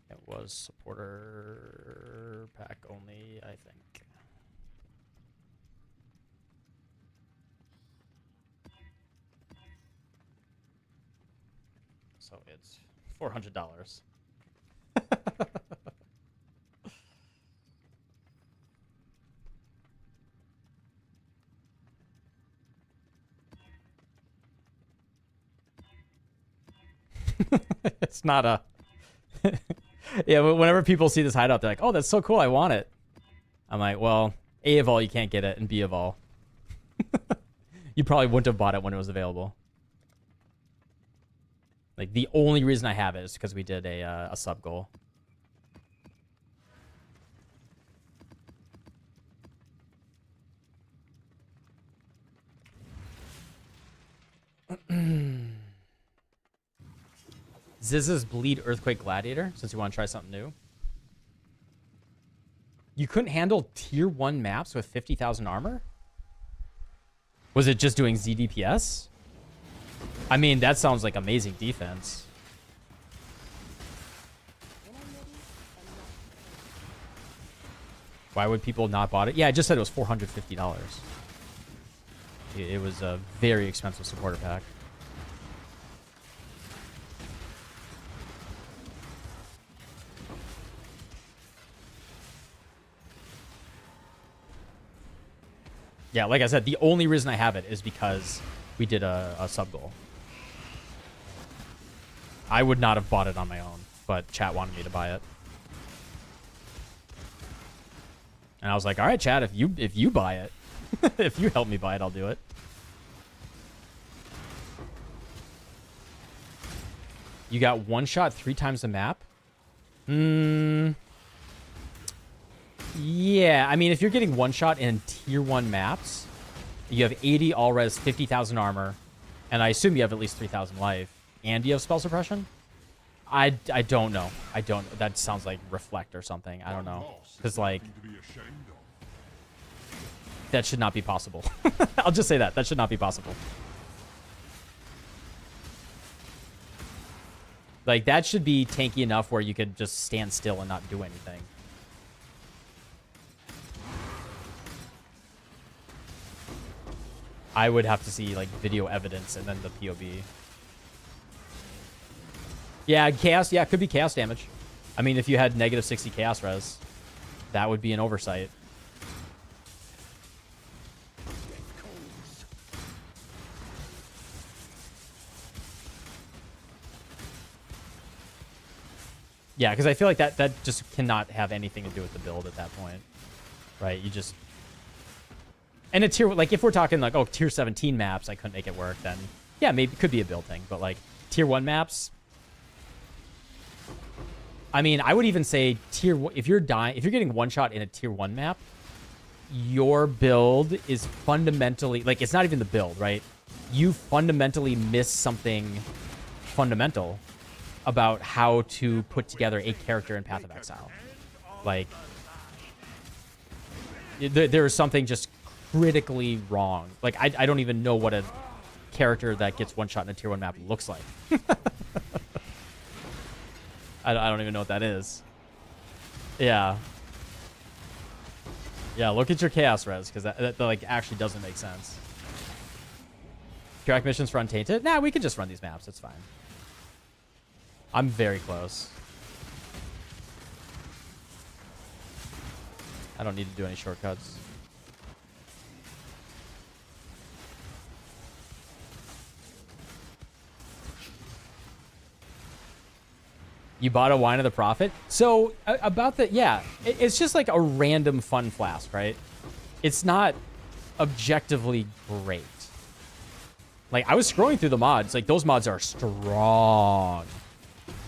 It was supporter pack only, I think. So it's $400. It's not a... Yeah, but whenever people see this hideout, they're like, oh, that's so cool, I want it. I'm like, well, A of all, you can't get it, and B of all. You probably wouldn't have bought it when it was available. Like, the only reason I have it is because we did a sub goal. Ziz's Bleed Earthquake Gladiator, since you want to try something new. You couldn't handle tier 1 maps with 50,000 armor? Was it just doing ZDPS? I mean, that sounds like amazing defense. Why would people not bought it? Yeah, I just said it was $450. It was a very expensive supporter pack. Yeah, like I said, the only reason I have it is because we did a sub goal. I would not have bought it on my own, but chat wanted me to buy it. And I was like, all right, chat, if you buy it, if you help me buy it, I'll do it. You got one shot 3 times the map? Yeah, I mean, if you're getting one shot in tier 1 maps, you have 80 all res, 50,000 armor, and I assume you have at least 3,000 life, and you have spell suppression? I don't know. I don't. That sounds like reflect or something. I don't know. Because, like, that should not be possible. I'll just say that. That should not be possible. Like, that should be tanky enough where you could just stand still and not do anything. I would have to see, like, video evidence and then the POV. Yeah, chaos. Yeah, it could be chaos damage. I mean, if you had negative 60 chaos res, that would be an oversight. Yeah, because I feel like that just cannot have anything to do with the build at that point. Right? You just... And a tier... Like, if we're talking, like, oh, tier 17 maps, I couldn't make it work, then... Yeah, maybe it could be a build thing. But, like, tier 1 maps... I mean, I would even say tier... If you're getting one shot in a tier 1 map, your build is fundamentally... Like, it's not even the build, right? You fundamentally miss something fundamental about how to put together a character in Path of Exile. Like, there is something just critically wrong. Like, I don't even know what a character that gets one shot in a tier 1 map looks like. I don't even know what that is. Yeah. Yeah, look at your chaos res, because that like actually doesn't make sense. Crack missions for Untainted? Nah, we can just run these maps. It's fine. I'm very close. I don't need to do any shortcuts. You bought a Wine of the Prophet? So, about the... Yeah, it's just like a random fun flask, right? It's not objectively great. Like, I was scrolling through the mods. Like, those mods are strong.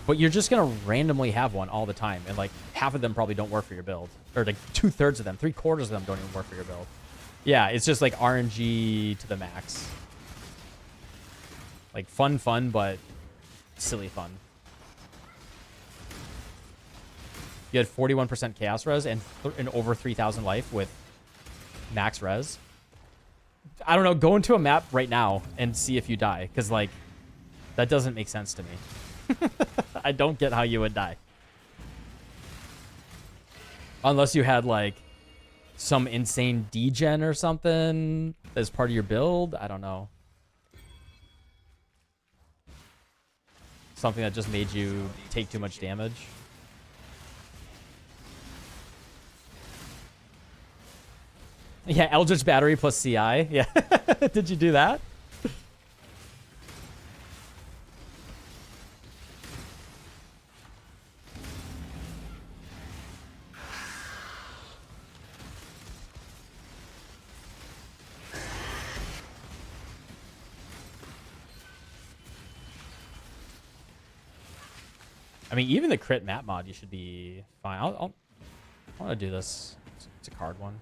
But you're just going to randomly have one all the time. And, like, half of them probably don't work for your build. Or, like, 2/3 of them. 3/4 of them don't even work for your build. Yeah, it's just, like, RNG to the max. Like, fun, but silly fun. You had 41% chaos res and over 3,000 life with max res. I don't know, go into a map right now and see if you die. Because, like, that doesn't make sense to me. I don't get how you would die. Unless you had, like, some insane degen or something as part of your build. I don't know. Something that just made you take too much damage. Yeah, Eldritch Battery plus CI. Yeah. Did you do that? I mean, even the crit map mod, you should be fine. I want to do this. It's a card one.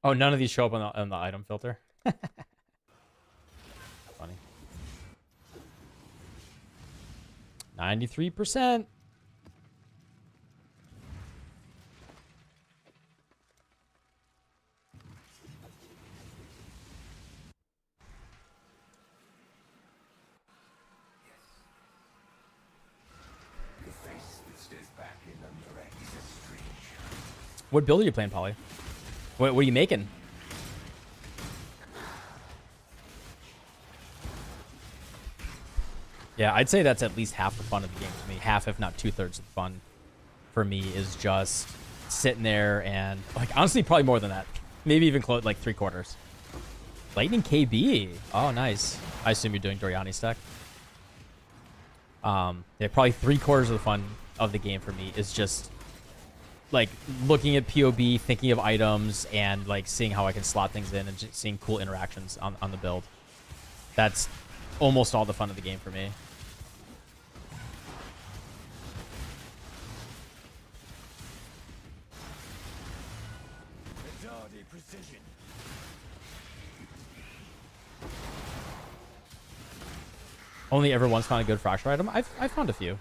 Oh, none of these show up on the item filter. Funny. 93%. What build are you playing, Polly? What are you making? Yeah, I'd say that's at least half the fun of the game for me. Half, if not 2/3 of the fun for me is just sitting there and, like, honestly, probably more than that. Maybe even close, like 3/4. Lightning KB. Oh, nice. I assume you're doing Doriani stack. Yeah, probably 3/4 of the fun of the game for me is just like looking at POB, thinking of items, and like seeing how I can slot things in and just seeing cool interactions on the build. That's almost all the fun of the game for me. Precision. Only ever once found a good fracture item. I've found a few.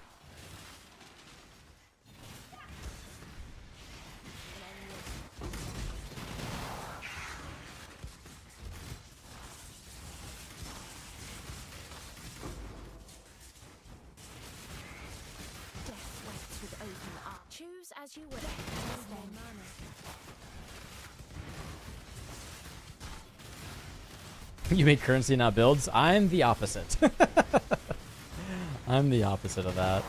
Choose as you will. You make currency, not builds. I'm the opposite. I'm the opposite of that.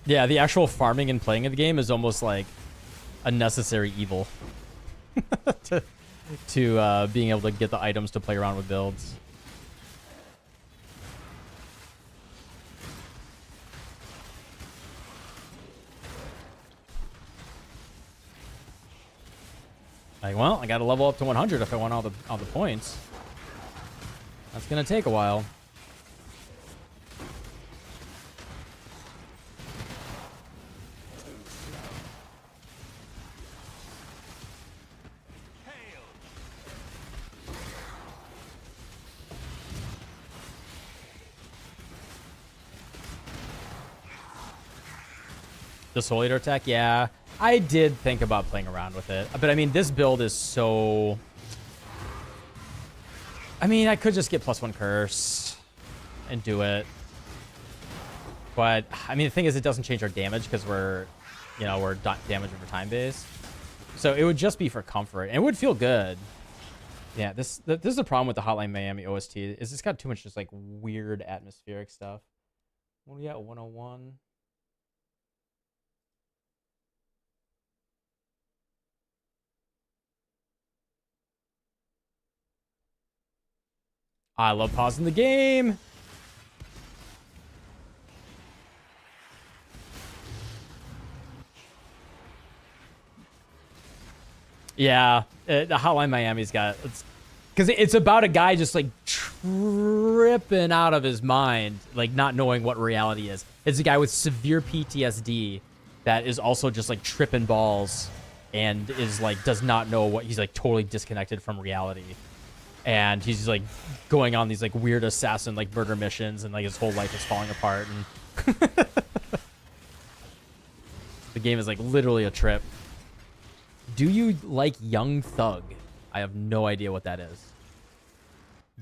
Yeah, the actual farming and playing of the game is almost like a necessary evil to being able to get the items to play around with builds. Like, well, I got to level up to 100 if I want all the points. That's gonna take a while. The Soul Eater attack, yeah. I did think about playing around with it. But, I mean, this build is so... I mean, I could just get +1 curse and do it. But, I mean, the thing is, it doesn't change our damage because we're damage over time based. So it would just be for comfort. And it would feel good. Yeah, this is the problem with the Hotline Miami OST. Is it's got too much just, like, weird atmospheric stuff. What are we at? 101? I love pausing the game. Yeah, the Hotline Miami's got it's because it's about a guy just like tripping out of his mind, like not knowing what reality is. It's a guy with severe PTSD that is also just like tripping balls and is like does not know what he's like totally disconnected from reality. And he's like going on these like weird assassin like murder missions and like his whole life is falling apart and the game is like literally a trip. Do you like Young Thug? I have no idea what that is.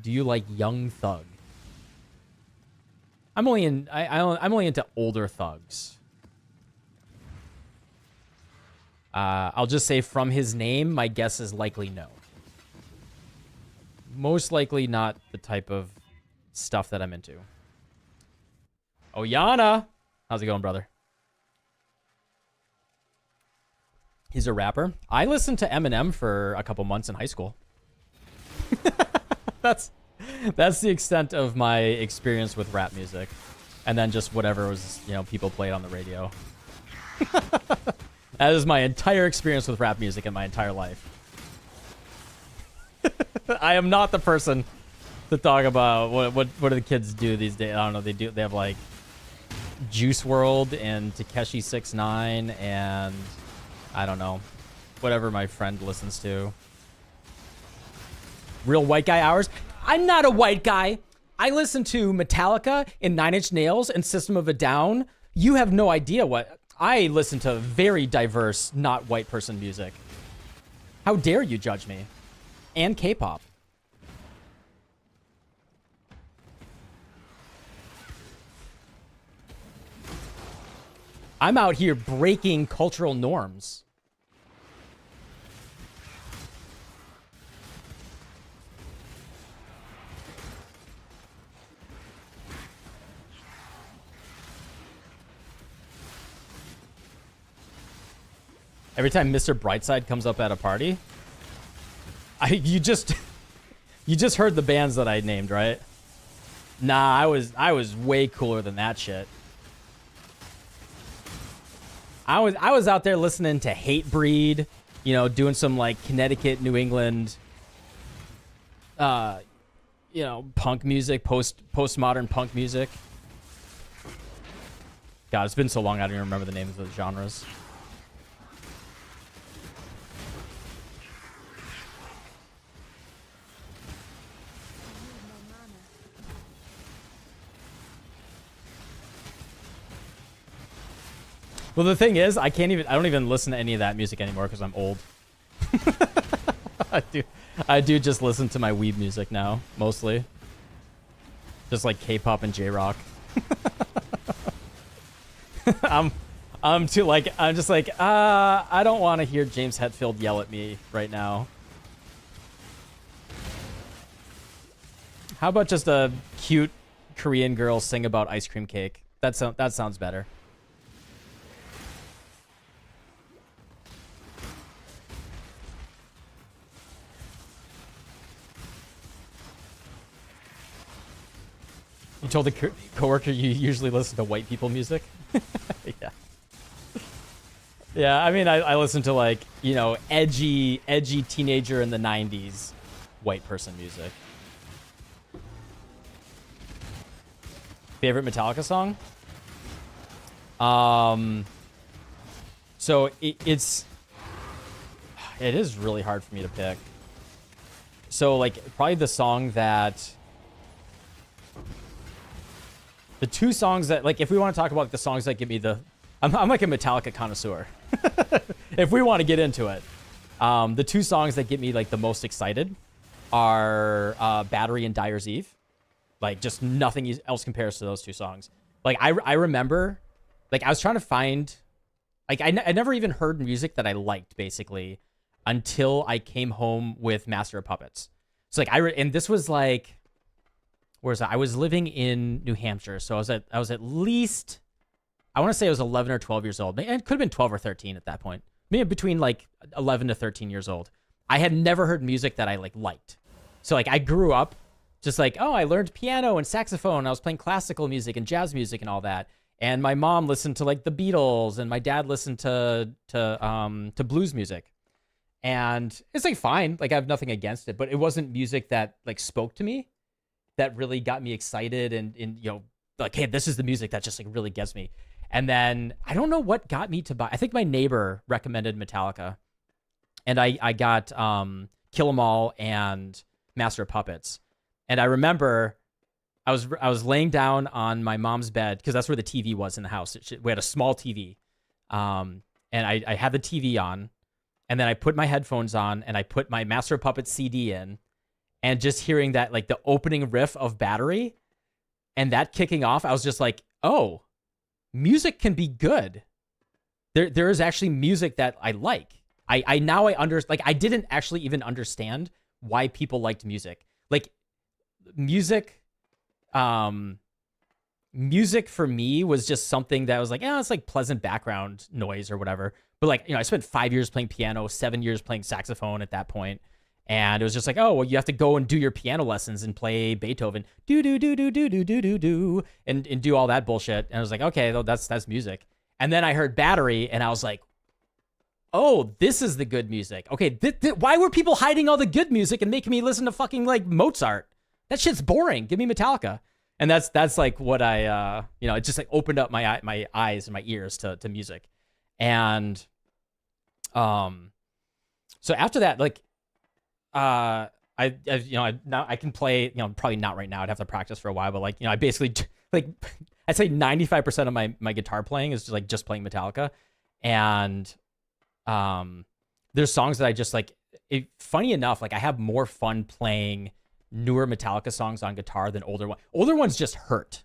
Do you like Young Thug? I'm only into older thugs. I'll just say from his name, my guess is likely no. Most likely not the type of stuff that I'm into. Oh, Yana! How's it going, brother? He's a rapper. I listened to Eminem for a couple months in high school. That's the extent of my experience with rap music. And then just whatever was, you know, people played on the radio. That is my entire experience with rap music in my entire life. I am not the person to talk about what do the kids do these days. I don't know. They have like Juice World and Takeshi 6ix9ine and I don't know, whatever my friend listens to. Real white guy hours. I'm not a white guy. I listen to Metallica and Nine Inch Nails and System of a Down. You have no idea what I listen to. Very diverse, not white person music. How dare you judge me? And K-pop. I'm out here breaking cultural norms. Every time Mr. Brightside comes up at a party, you just heard the bands that I named, right? Nah, I was way cooler than that shit. I was out there listening to Hatebreed, you know, doing some like Connecticut, New England, you know, punk music, postmodern punk music. God, it's been so long I don't even remember the names of the genres. Well, the thing is, I don't even listen to any of that music anymore because I'm old. I do just listen to my weeb music now, mostly. Just like K-pop and J-rock. I'm just like, I don't want to hear James Hetfield yell at me right now. How about just a cute Korean girl sing about ice cream cake? That sounds better. You told the coworker you usually listen to white people music? Yeah. Yeah, I mean, I listen to like, you know, edgy teenager in the 90s white person music. Favorite Metallica song? So it is really hard for me to pick. So like probably the song that... The two songs that, like, if we want to talk about the songs that give me the... I'm like a Metallica connoisseur. If we want to get into it. The two songs that get me, like, the most excited are Battery and Dyer's Eve. Like, just nothing else compares to those two songs. Like, I remember... Like, I was trying to find... Like, I never even heard music that I liked, basically, until I came home with Master of Puppets. So, like, and this was, like... Where's that? I was living in New Hampshire, so I was at least, I want to say I was 11 or 12 years old. It could have been 12 or 13 at that point. Maybe between like 11 to 13 years old. I had never heard music that I like liked. So like I grew up just like, oh, I learned piano and saxophone. I was playing classical music and jazz music and all that. And my mom listened to like the Beatles, and my dad listened to blues music. And it's like fine, like I have nothing against it, but it wasn't music that like spoke to me, that really got me excited and you know, like, hey, this is the music that just like really gets me. And then I don't know what got me to buy. I think my neighbor recommended Metallica, and I got Kill 'Em All and Master of Puppets. And I remember I was laying down on my mom's bed because that's where the TV was in the house. We had a small TV, and I had the TV on, and then I put my headphones on and I put my Master of Puppets CD in, and just hearing that like the opening riff of Battery, and that kicking off, I was just like, oh, music can be good. There is actually music that I like. I now I understand. Like I didn't actually even understand why people liked music. Like music for me was just something that was like, yeah, it's like pleasant background noise or whatever. But like, you know, I spent 5 years playing piano, 7 years playing saxophone at that point. And it was just like, oh, well, you have to go and do your piano lessons and play Beethoven, do do do do do do do do do, and do all that bullshit. And I was like, okay, well, that's music. And then I heard Battery, and I was like, oh, this is the good music. Okay, why were people hiding all the good music and making me listen to fucking like Mozart? That shit's boring. Give me Metallica. And that's like what I you know, it just like opened up my eyes and my ears to music. And so after that, like I you know, now I can play, you know, probably not right now. I'd have to practice for a while, but like, you know, I basically like I'd say 95% of my guitar playing is just playing Metallica. And there's songs that I just like, funny enough, like I have more fun playing newer Metallica songs on guitar than older ones. Older ones just hurt.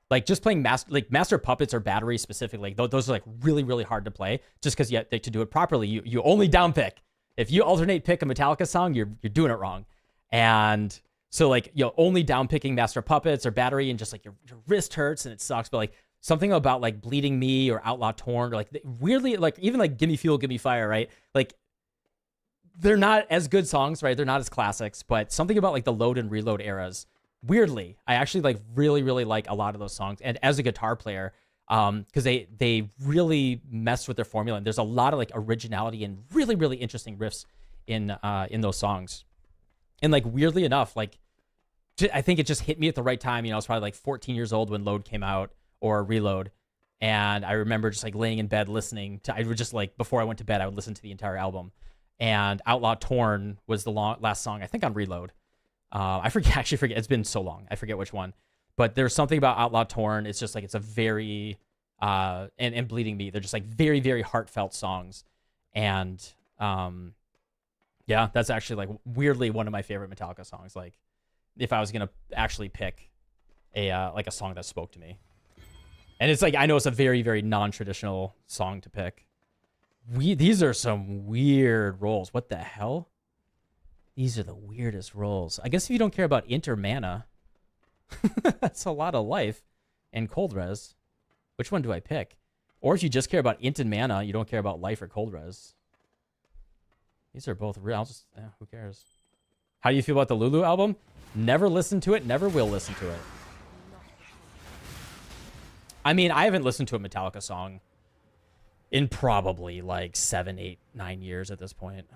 Like just playing Master Puppets or Battery specifically, those are like really, really hard to play just because you have to do it properly. You only down pick. If you alternate pick a Metallica song, you're doing it wrong. And so like, you know, only down picking Master Puppets or Battery and just like your wrist hurts and it sucks. But like something about like Bleeding Me or Outlaw Torn or like weirdly, like even like Gimme Fuel, Gimme Fire, right? Like they're not as good songs, right? They're not as classics, but something about like the load and reload eras, weirdly, I actually like really, really like a lot of those songs. And as a guitar player, because they really messed with their formula, and there's a lot of like originality and really, really interesting riffs in those songs. And like weirdly enough, like I think it just hit me at the right time. You know, I was probably like 14 years old when Load came out or Reload, and I remember just like laying in bed listening to. I would just like before I went to bed, I would listen to the entire album. And Outlaw Torn was the last song I think on Reload. I actually forget. It's been so long. I forget which one. But there's something about Outlaw Torn. It's just like it's a very and Bleeding Me. They're just like very, very heartfelt songs. And yeah, that's actually like weirdly one of my favorite Metallica songs. Like if I was gonna actually pick a like a song that spoke to me. And it's like I know it's a very, very non-traditional song to pick. These are some weird rolls. What the hell? These are the weirdest rolls. I guess if you don't care about int or mana, that's a lot of life and cold res. Which one do I pick? Or if you just care about int and mana, you don't care about life or cold res. These are both real. Who cares? How do you feel about the Lulu album? Never listened to it. Never will listen to it. I mean, I haven't listened to a Metallica song in probably like 7, 8, 9 years at this point.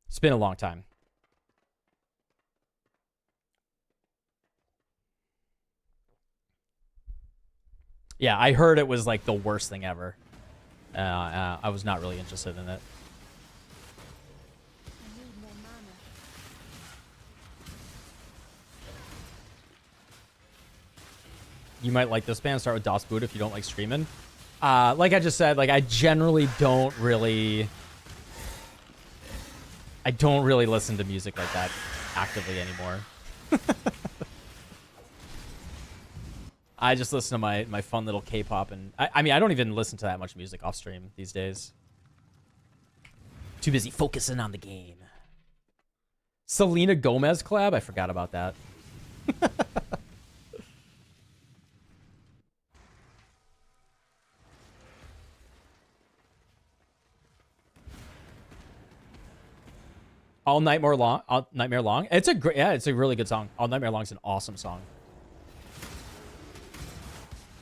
It's been a long time. Yeah, I heard it was like the worst thing ever. I was not really interested in it. You might like this band. Start with Das Boot if you don't like screaming. Like I just said, like I generally don't really... I don't really listen to music like that actively anymore. I just listen to my fun little K-pop, and I mean, I don't even listen to that much music off stream these days. Too busy focusing on the game. Selena Gomez collab? I forgot about that. All Nightmare Long. Nightmare Long. It's a great. Yeah, it's a really good song. All Nightmare Long is an awesome song.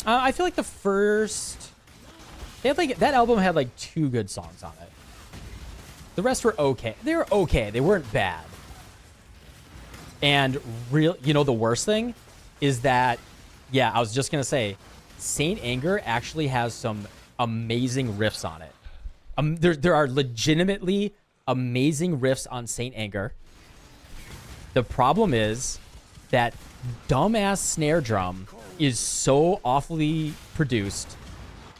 I feel like the first They had like that album had like 2 good songs on it. The rest were okay. They were okay. They weren't bad. And you know, the worst thing is that, yeah, I was just gonna say, Saint Anger actually has some amazing riffs on it. There are legitimately amazing riffs on Saint Anger. The problem is that dumbass snare drum is so awfully produced.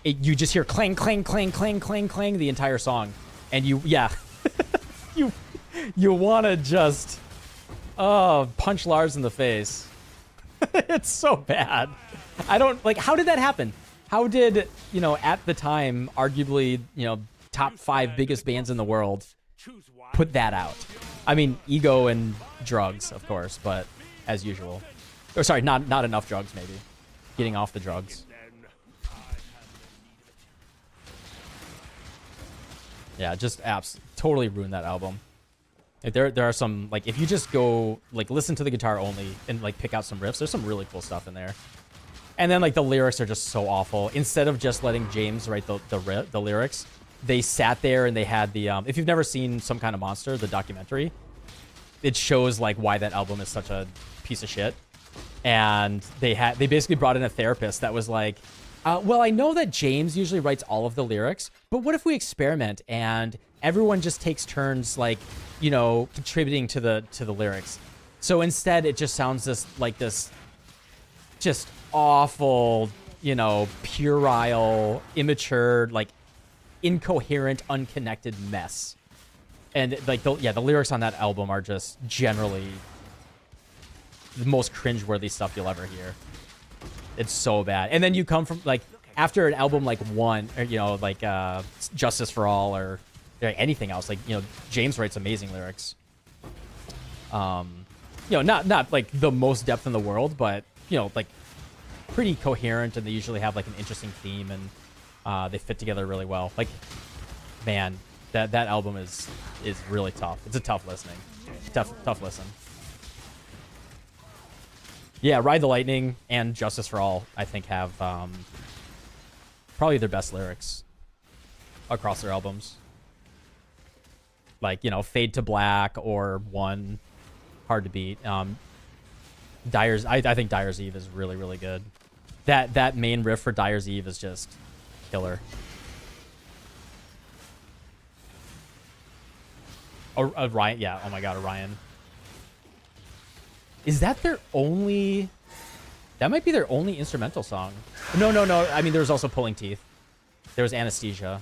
You just hear clang, clang, clang, clang, clang, clang the entire song, and yeah, you want to just punch Lars in the face. It's so bad. I don't like. How did that happen? How did, you know, at the time, arguably, you know, top 5 biggest bands in the world put that out? I mean, ego and drugs, of course, but as usual. Or sorry, not enough drugs, maybe. Getting off the drugs. Yeah, just apps totally ruined that album. Like, there are some, like, if you just go, like, listen to the guitar only and, like, pick out some riffs, there's some really cool stuff in there. And then, like, the lyrics are just so awful. Instead of just letting James write the lyrics, they sat there and they had the, if you've never seen Some Kind of Monster, the documentary, it shows, like, why that album is such a piece of shit. And they basically brought in a therapist that was like, well, I know that James usually writes all of the lyrics, but what if we experiment and everyone just takes turns, like, you know, contributing to the lyrics? So instead, it just sounds this just awful, you know, puerile, immature, like, incoherent, unconnected mess. And like, the lyrics on that album are just generally the most cringeworthy stuff you'll ever hear. It's so bad. And then you come from, like, after an album like One, or, you know, like Justice for All, or like anything else, like, you know, James writes amazing lyrics. You know, not like the most depth in the world, but, you know, like, pretty coherent, and they usually have like an interesting theme, and they fit together really well. Like, man, that album is really tough. It's a tough listening. Tough listen. Yeah, Ride the Lightning and Justice for All, I think, have probably their best lyrics across their albums. Like, you know, Fade to Black or One, hard to beat. I think Dyer's Eve is really, really good. That main riff for Dyer's Eve is just killer. Orion, yeah, oh my god, Orion. Is that their only... That might be their only instrumental song. No. I mean, there was also Pulling Teeth. There was Anesthesia.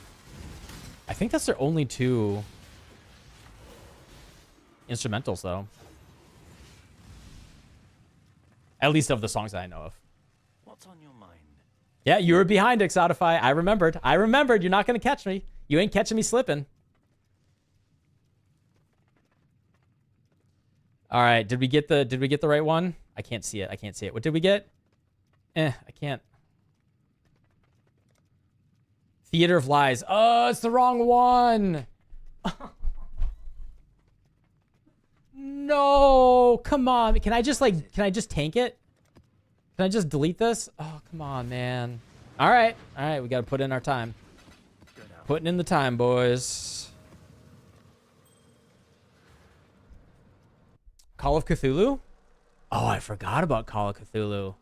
I think that's their only 2 instrumentals, though. At least of the songs that I know of. What's on your mind? Yeah, you were behind, Exotify. I remembered. You're not going to catch me. You ain't catching me slipping. All right, did we get the right one? I can't see it. What did we get? I can't. Theater of Lies. Oh, it's the wrong one. No, come on. Can I just tank it? Can I just delete this? Oh, come on, man. All right, we got to put in our time. Putting in the time, boys. Call of Cthulhu? Oh, I forgot about Call of Cthulhu.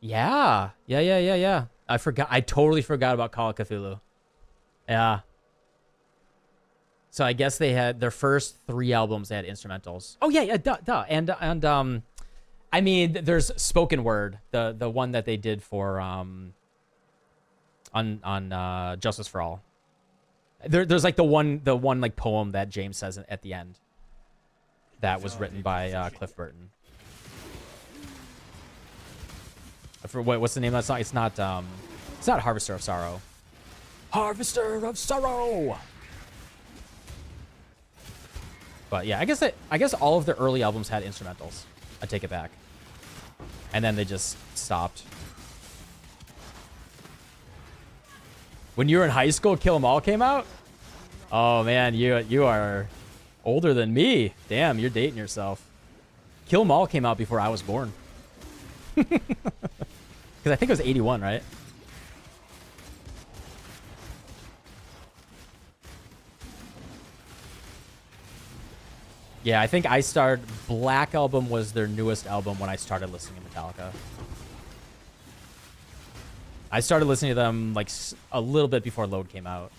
Yeah. I totally forgot about Call of Cthulhu. Yeah. So I guess they had their first 3 albums, they had instrumentals. Oh yeah, duh. And I mean, there's Spoken Word, the one that they did for on Justice for All. There's like the one like poem that James says at the end. That was written by Cliff Burton. What's the name of that song? It's not Harvester of Sorrow. Harvester of Sorrow. But yeah, I guess all of the early albums had instrumentals. I take it back. And then they just stopped. When you were in high school, Kill 'Em All came out? Oh man, you are older than me. Damn, you're dating yourself. Kill 'Em All came out before I was born. Because I think it was 81, right? Yeah, I think Black Album was their newest album when I started listening to Metallica. I started listening to them like a little bit before Load came out.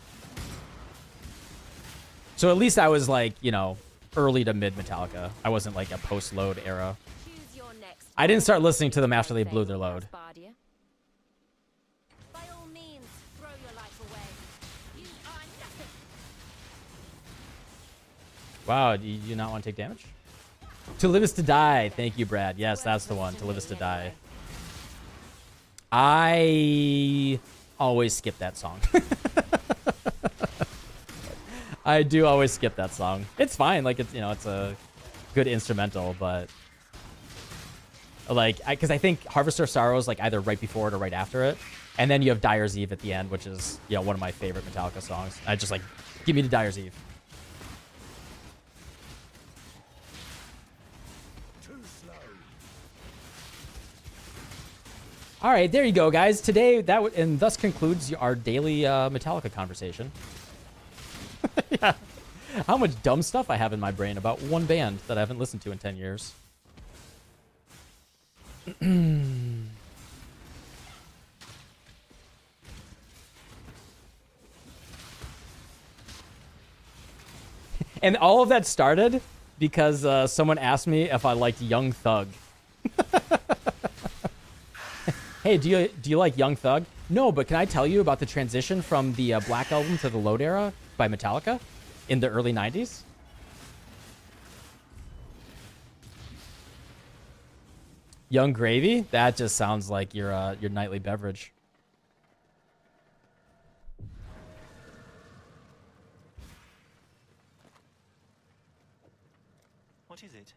So at least I was like, you know, early to mid Metallica. I wasn't like a post-Load era. Choose your next I didn't start listening to battle. them after they blew Fate their will load. pass Bardia. By all means, throw your life away. You are nothing. Wow, do you not want to take damage? To Live is to Die. Thank you, Brad. Yes, that's the one. To Live is to Die. I always skip that song. I do always skip that song. It's fine. Like, it's, you know, it's a good instrumental, but like, because I think Harvester of Sorrow is like either right before it or right after it. And then you have Dyer's Eve at the end, which is, you know, one of my favorite Metallica songs. I just like, give me the Dyer's Eve. All right, there you go, guys. Today, and thus concludes our daily Metallica conversation. Yeah. How much dumb stuff I have in my brain about one band that I haven't listened to in 10 years. And all of that started because someone asked me if I liked Young Thug. Hey, do you like Young Thug? No, but can I tell you about the transition from the Black Album to the Load era by Metallica in the early 90s? Young Gravy? That just sounds like your nightly beverage. What is it?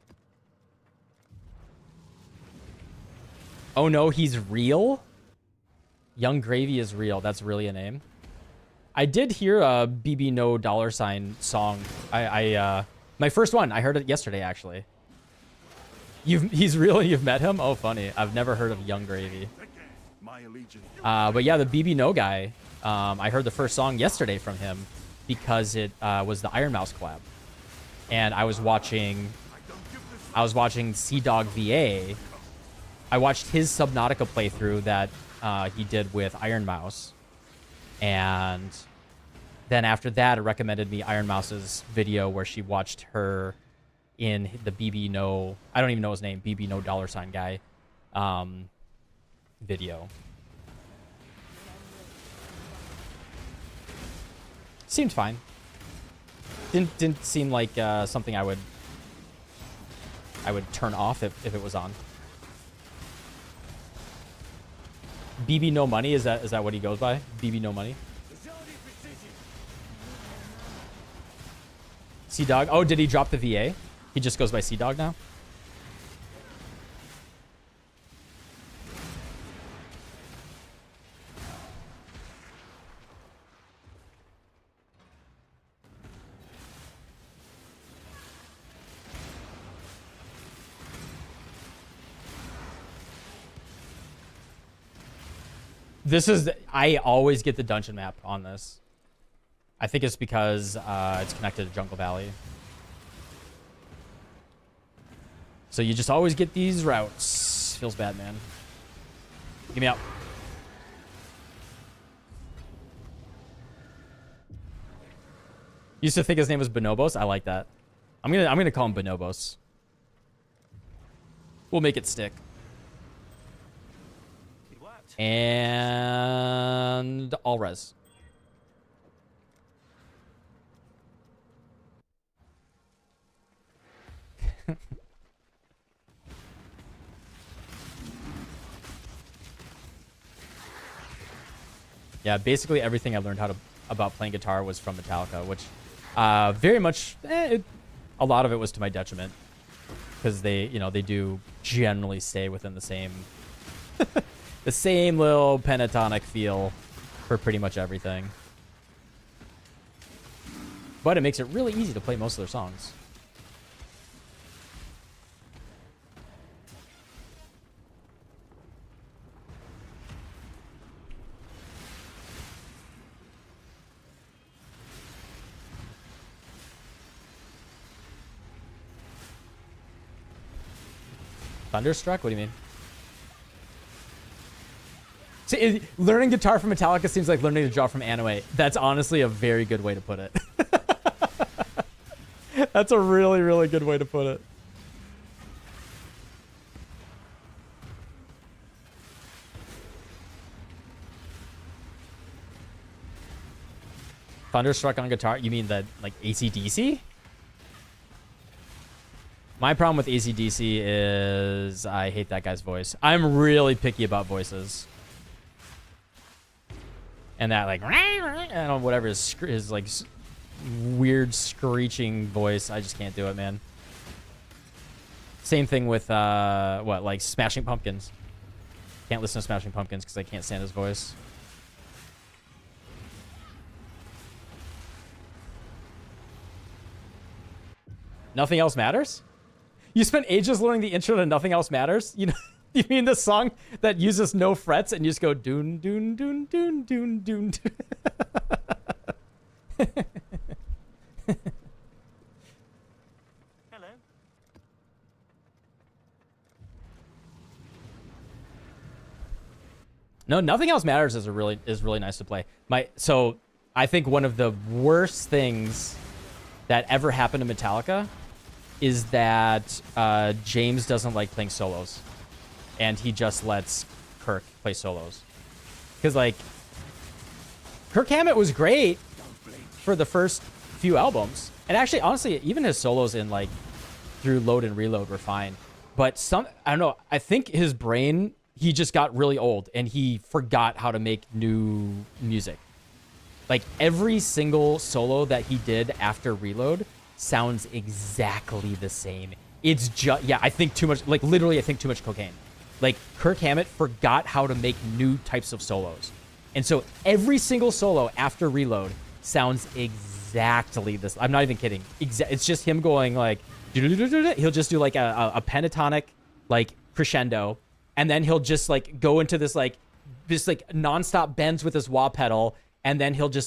Oh no, he's real? Young Gravy is real. That's really a name. I did hear a BB No $ song. My first one. I heard it yesterday, actually. He's real and you've met him? Oh, funny. I've never heard of Young Gravy. But yeah, the BB No guy. I heard the first song yesterday from him because it was the Iron Mouse collab, and I was watching Sea Dog VA. I watched his Subnautica playthrough that he did with Iron Mouse. And then after that, it recommended me Iron Mouse's video where she watched her in the BB No, I don't even know his name, BB No $ guy video. Seemed fine. Didn't seem like something I would turn off if it was on. BB No Money, is that what he goes by? BB No Money? Sea Dog. Oh, did he drop the VA? He just goes by Sea Dog now? I always get the dungeon map on this. I think it's because it's connected to Jungle Valley. So you just always get these routes. Feels bad, man. Get me out. Used to think his name was Bonobos. I like that. I'm gonna call him Bonobos. We'll make it stick. And all res. Yeah, basically everything I learned about playing guitar was from Metallica, which very much a lot of it was to my detriment because they do generally stay within the same the same little pentatonic feel for pretty much everything. But it makes it really easy to play most of their songs. Thunderstruck? What do you mean? See, learning guitar from Metallica seems like learning to draw from anime. That's honestly a very good way to put it. That's a really, really good way to put it. Thunderstruck on guitar? You mean that, like, AC/DC? My problem with AC/DC is I hate that guy's voice. I'm really picky about voices. And that, like, I don't know, whatever his like, weird screeching voice. I just can't do it, man. Same thing with, what, like, Smashing Pumpkins. Can't listen to Smashing Pumpkins because I can't stand his voice. Nothing Else Matters? You spent ages learning the intro to Nothing Else Matters? You know, you mean the song that uses no frets and you just go doon doon doon doon doon doon. Hello. No, Nothing Else Matters is really nice to play. So I think one of the worst things that ever happened to Metallica is that James doesn't like playing solos, and he just lets Kirk play solos. Because, like, Kirk Hammett was great for the first few albums, and actually, honestly, even his solos in, like, through Load and Reload were fine. But I don't know, I think his brain, he just got really old, and he forgot how to make new music. Like, every single solo that he did after Reload sounds exactly the same. It's just, yeah, I think too much, like, literally, I think too much cocaine. Like, Kirk Hammett forgot how to make new types of solos. And so every single solo after Reload sounds exactly this. I'm not even kidding. It's just him going, like, he'll just do, like, a pentatonic, like, crescendo. And then he'll just, like, go into this nonstop bends with his wah pedal. And then he'll do,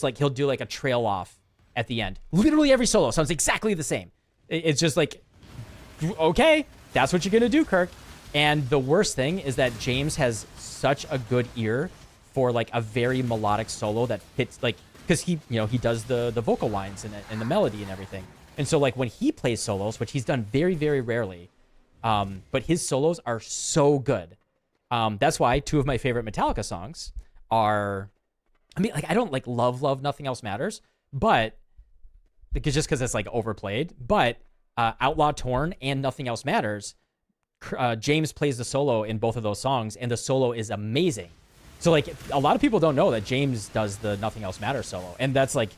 like, a trail off at the end. Literally every solo sounds exactly the same. It's just like, okay, that's what you're going to do, Kirk. And the worst thing is that James has such a good ear for, like, a very melodic solo that fits, like, because he does the vocal lines and the melody and everything. And so, like, when he plays solos, which he's done very, very rarely, but his solos are so good. That's why two of my favorite Metallica songs are, I mean, like, I don't, like, love Nothing Else Matters, but because it's, like, overplayed. But Outlaw Torn and Nothing Else Matters, James plays the solo in both of those songs, and the solo is amazing. So, like, a lot of people don't know that James does the Nothing Else Matters solo, and that's, like,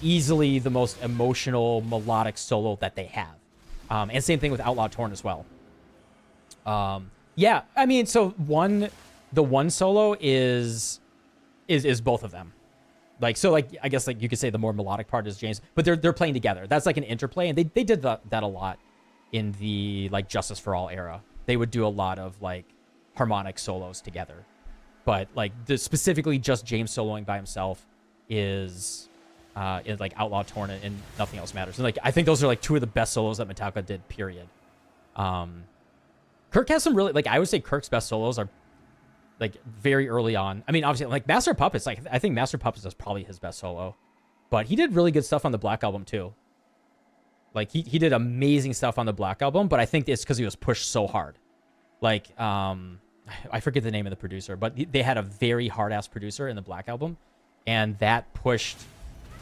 easily the most emotional, melodic solo that they have. And same thing with Outlaw Torn as well. Yeah, I mean, so the one solo is both of them. Like, so, like, I guess, like, you could say the more melodic part is James, but they're playing together. That's like an interplay, and they did that a lot in the, like, Justice for All era. They would do a lot of, like, harmonic solos together. But, like, specifically just James soloing by himself is like Outlaw Torn and Nothing Else Matters. And, like, I think those are, like, two of the best solos that Metallica did, period. Kirk has some really, like, I would say Kirk's best solos are, like, very early on. I mean, obviously, like, Master of Puppets, like, I think Master of Puppets is probably his best solo. But he did really good stuff on the Black Album, too. Like, he did amazing stuff on the Black Album, but I think it's because he was pushed so hard. Like, I forget the name of the producer, but they had a very hard-ass producer in the Black Album, and that pushed,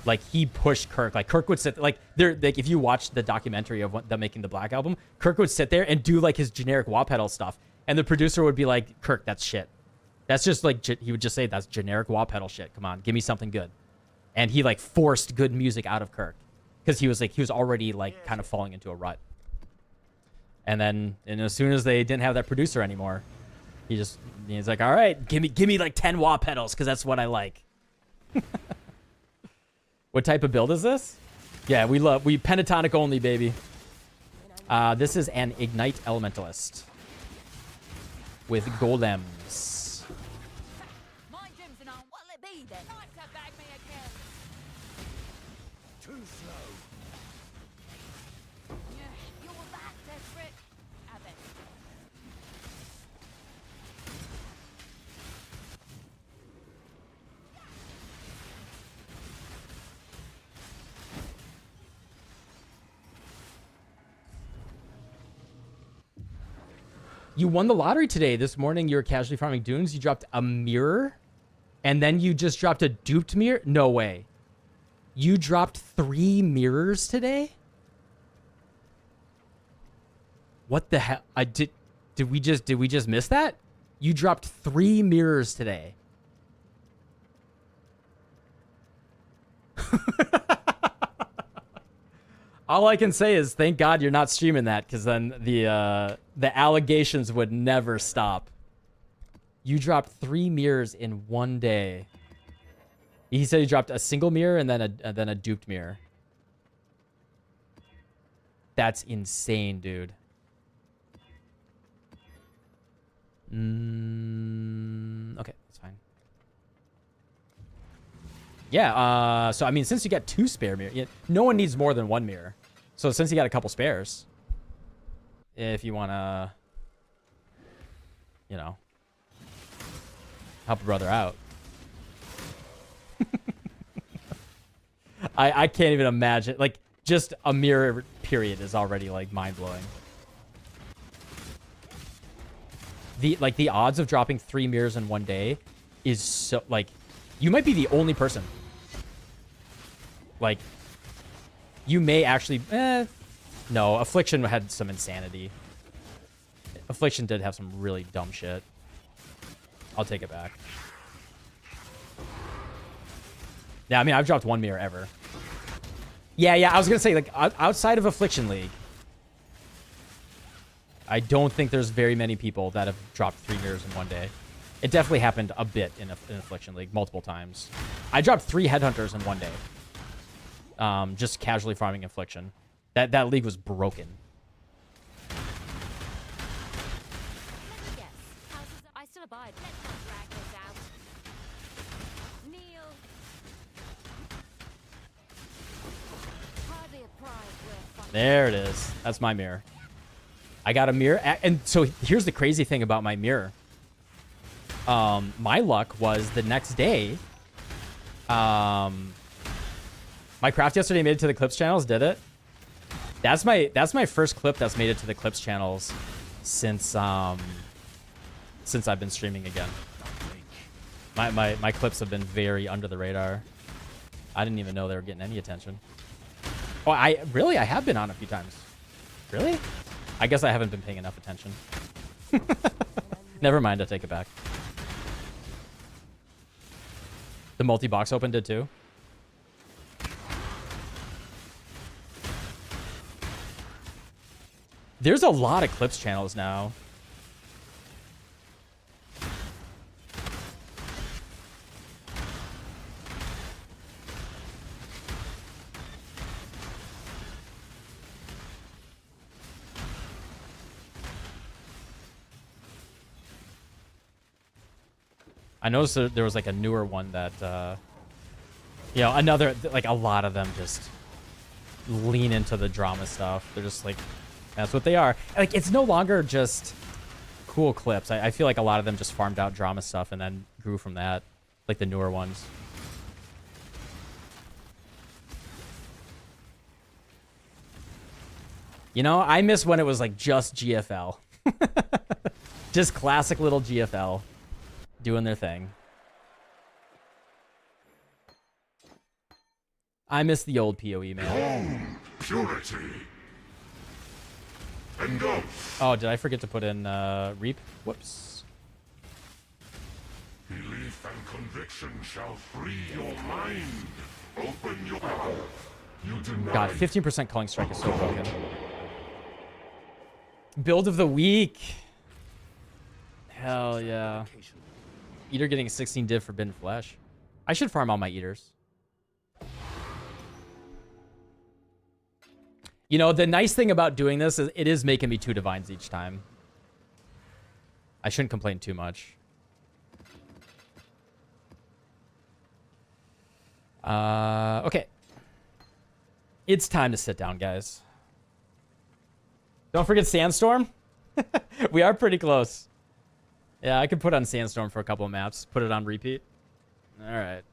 like, he pushed Kirk. Like, Kirk would sit, like, if you watch the documentary of them making the Black Album, Kirk would sit there and do, like, his generic wah pedal stuff, and the producer would be like, Kirk, that's shit. That's just, like, he would just say, that's generic wah pedal shit. Come on, give me something good. And he, like, forced good music out of Kirk because he was already, like, kind of falling into a rut. And as soon as they didn't have that producer anymore, he's like, all right, give me like 10 wah pedals because that's what I like. What type of build is this? Yeah, we pentatonic only, baby. This is an Ignite Elementalist with golems. My gym's and on. What'll it be then? Time to bag me a kill. Too slow. Yeah, you're that desperate. Have it. You won the lottery today. This morning you were casually farming dunes. You dropped a mirror. And then you just dropped a duped mirror? No way. You dropped 3 mirrors today? What the hell? Did we just miss that? You dropped 3 mirrors today. All I can say is thank God you're not streaming that, because then the allegations would never stop. You dropped 3 mirrors in one day. He said he dropped a single mirror and then a duped mirror. That's insane, dude. Okay, that's fine. Yeah, so I mean, since you got 2 spare mirrors, no one needs more than 1 mirror. So since you got a couple spares, if you want to, you know, help a brother out. I can't even imagine. Like, just a mirror period is already, like, mind-blowing. The odds of dropping 3 mirrors in one day is so, like, you might be the only person. Like, you may actually, no, Affliction had some insanity. Affliction did have some really dumb shit. I'll take it back. Yeah, I mean, I've dropped 1 mirror ever. Yeah, I was gonna say, like, outside of Affliction League, I don't think there's very many people that have dropped 3 mirrors in one day. It definitely happened a bit in Affliction League, multiple times. I dropped 3 Headhunters in one day. Just casually farming Affliction. That league was broken. Let me guess. Houses, I still abide. Let's not drag this out. Kneel. Hardly a prize worth fighting. There it is. That's my mirror. I got a mirror. And so here's the crazy thing about my mirror. My luck was the next day. My craft yesterday made it to the Clips channels, did it? That's my first clip that's made it to the Clips channels since I've been streaming again. My clips have been very under the radar. I didn't even know they were getting any attention. Oh, I have been on a few times. Really? I guess I haven't been paying enough attention. Never mind, I take it back. The multi-box open did too. There's a lot of Clips channels now. I noticed that there was like a newer one that, you know, another, like a lot of them just lean into the drama stuff. They're just like, that's what they are. Like, it's no longer just cool clips. I feel like a lot of them just farmed out drama stuff and then grew from that, like the newer ones. You know, I miss when it was like just GFL. Just classic little GFL. Doing their thing. I miss the old PoE, man. Purity. And go. Oh, did I forget to put in Reap? Whoops. Belief and conviction shall free your mind. Open your You deny. God, 15% Culling Strike is so broken. Build of the week. Hell yeah. Eater getting a 16 div Forbidden Flesh. I should farm all my Eaters. You know, the nice thing about doing this is it is making me 2 Divines each time. I shouldn't complain too much. Okay. It's time to sit down, guys. Don't forget Sandstorm. We are pretty close. Yeah, I could put on Sandstorm for a couple of maps. Put it on repeat. All right.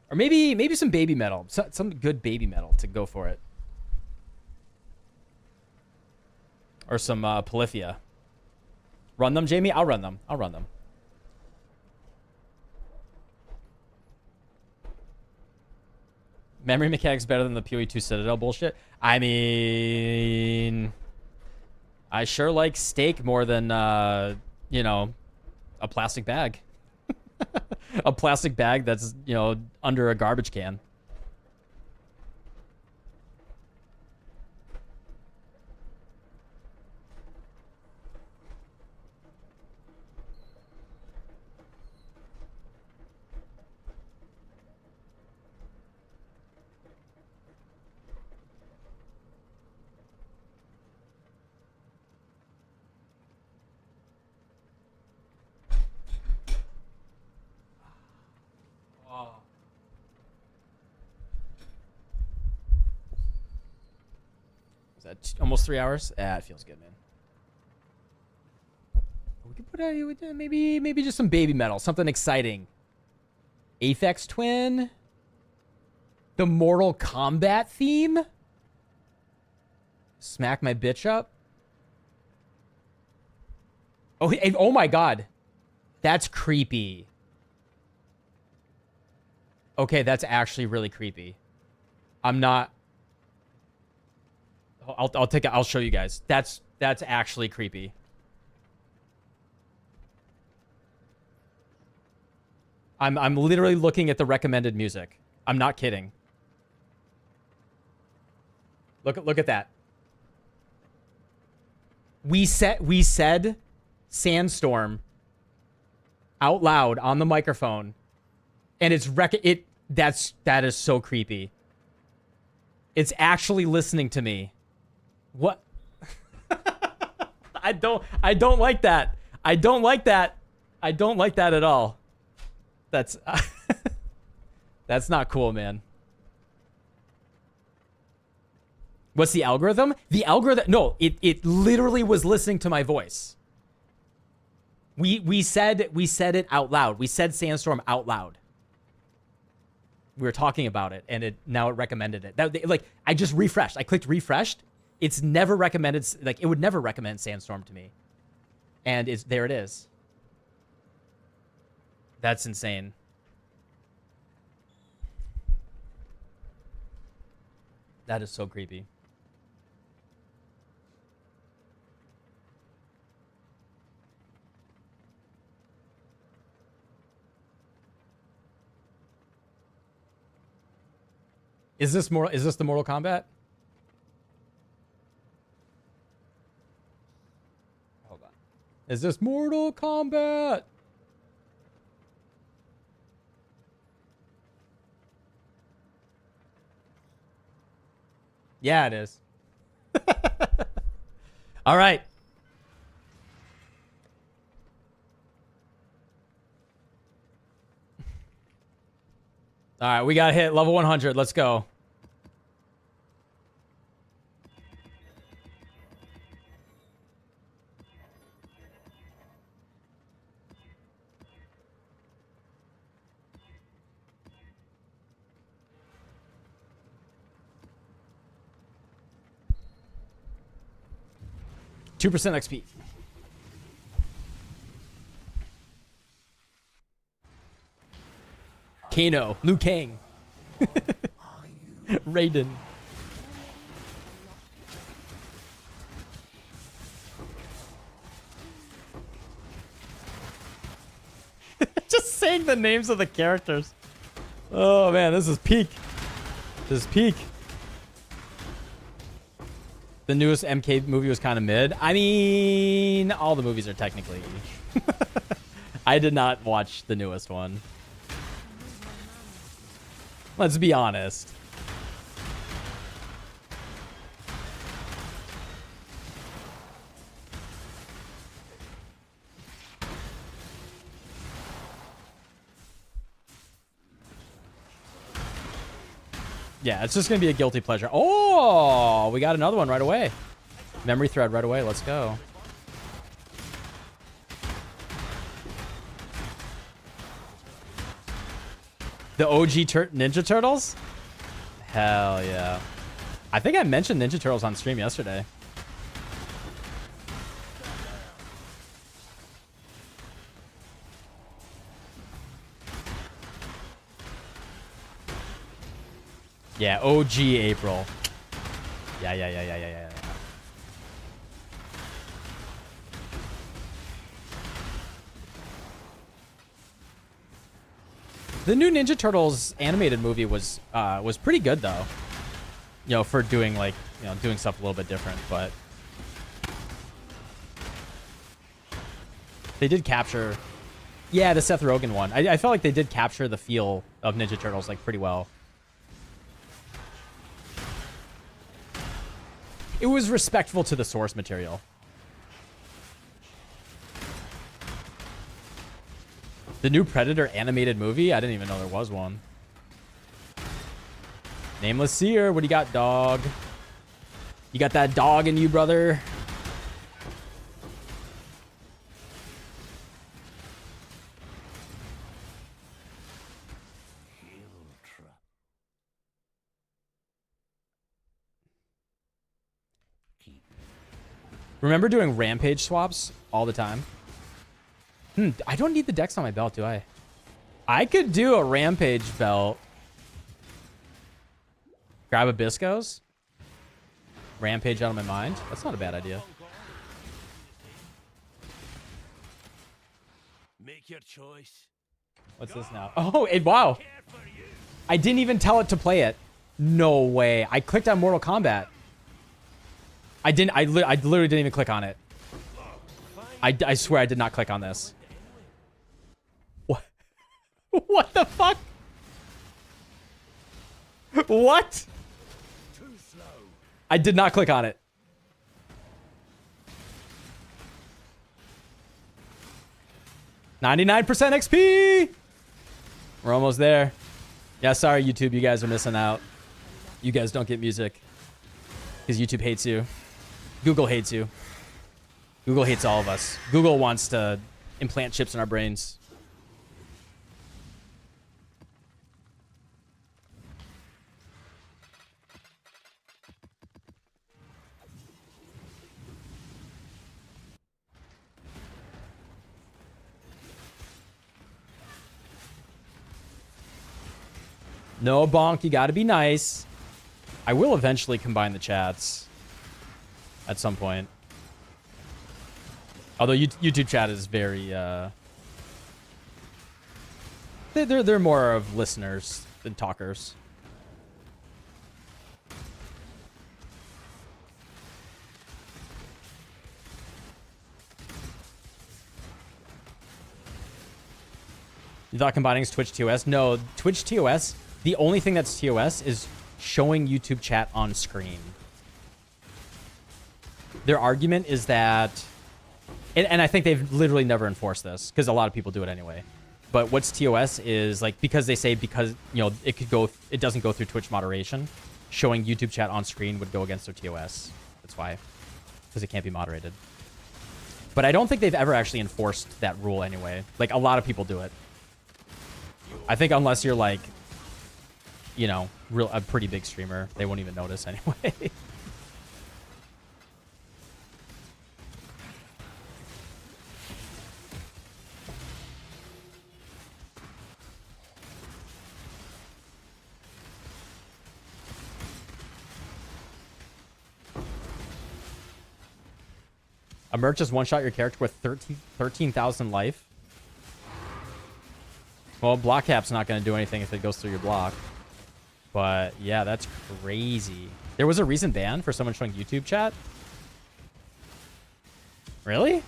Or maybe some baby metal. Some good baby metal to go for it. Or some Polyphia. Run them, Jamie? I'll run them. I'll run them. Memory mechanics better than the PoE2 Citadel bullshit? I mean... I sure like steak more than, you know, a plastic bag. A plastic bag that's, you know, under a garbage can. Is that almost 3 hours? Ah, it feels good, man. We could put maybe just some baby metal, something exciting. Aphex Twin, the Mortal Kombat theme. Smack my bitch up. Oh my god, that's creepy. Okay, that's actually really creepy. I'm not. I'll take it. I'll show you guys. That's actually creepy. I'm literally looking at the recommended music. I'm not kidding. Look at that. We said Sandstorm out loud on the microphone, and that is so creepy. It's actually listening to me. What? I don't like that. I don't like that. I don't like that at all. That's that's not cool, man. What's the algorithm? The algorithm, no, it literally was listening to my voice. We said it out loud. We said Sandstorm out loud. We were talking about it, and now it recommended it. Like, I just refreshed. I clicked refreshed. It's never recommended. Like, it would never recommend Sandstorm to me. And there it is. That's insane. That is so creepy. Is this the Mortal Kombat? Hold on. Is this Mortal Kombat? Yeah, it is. All right. All right, we got to hit level 100. Let's go. Two percent XP. Kano, Liu Kang, Raiden. Just saying the names of the characters. Oh man, this is peak. This is peak. The newest MK movie was kind of mid. I mean, all the movies are technically. I did not watch the newest one. Let's be honest. Yeah, it's just going to be a guilty pleasure. Oh, we got another one right away. Memory thread right away. Let's go. The OG Ninja Turtles? Hell yeah. I think I mentioned Ninja Turtles on stream yesterday. Yeah, OG April. Yeah. The new Ninja Turtles animated movie was pretty good though. You know, for doing like, you know, doing stuff a little bit different, but they did capture, yeah, the Seth Rogen one. I felt like they did capture the feel of Ninja Turtles like pretty well. It was respectful to the source material. The new Predator animated movie? I didn't even know there was one. Nameless Seer, what do you got, dog? You got that dog in you, brother? Remember doing rampage swaps all the time? I don't need the dex on my belt, do I? I could do a rampage belt. Grab Abiscos. Rampage out of my mind. That's not a bad idea. Make your choice. What's this now? Oh, wow. I didn't even tell it to play it. No way. I clicked on Mortal Kombat. I literally didn't even click on it. I swear I did not click on this. What? What the fuck? What? I did not click on it. $99% XP. We're almost there. Yeah, sorry, YouTube. You guys are missing out. You guys don't get music because YouTube hates you. Google hates you. Google hates all of us. Google wants to implant chips in our brains. No, Bonk, you gotta be nice. I will eventually combine the chats at some point. Although YouTube chat is very, they're more of listeners than talkers. You thought combining is Twitch TOS? No, Twitch TOS, the only thing that's TOS is showing YouTube chat on screen. Their argument is that, and I think they've literally never enforced this because a lot of people do it anyway. But what's TOS is like, because they say, because, you know, it doesn't go through Twitch moderation, showing YouTube chat on screen would go against their TOS. That's why, because it can't be moderated. But I don't think they've ever actually enforced that rule anyway. Like, a lot of people do it. I think unless you're like, you know, a pretty big streamer, they won't even notice anyway. A merc just one-shot your character with 13,000 life. Well, block cap's not going to do anything if it goes through your block. But, yeah, that's crazy. There was a recent ban for someone showing YouTube chat? Really?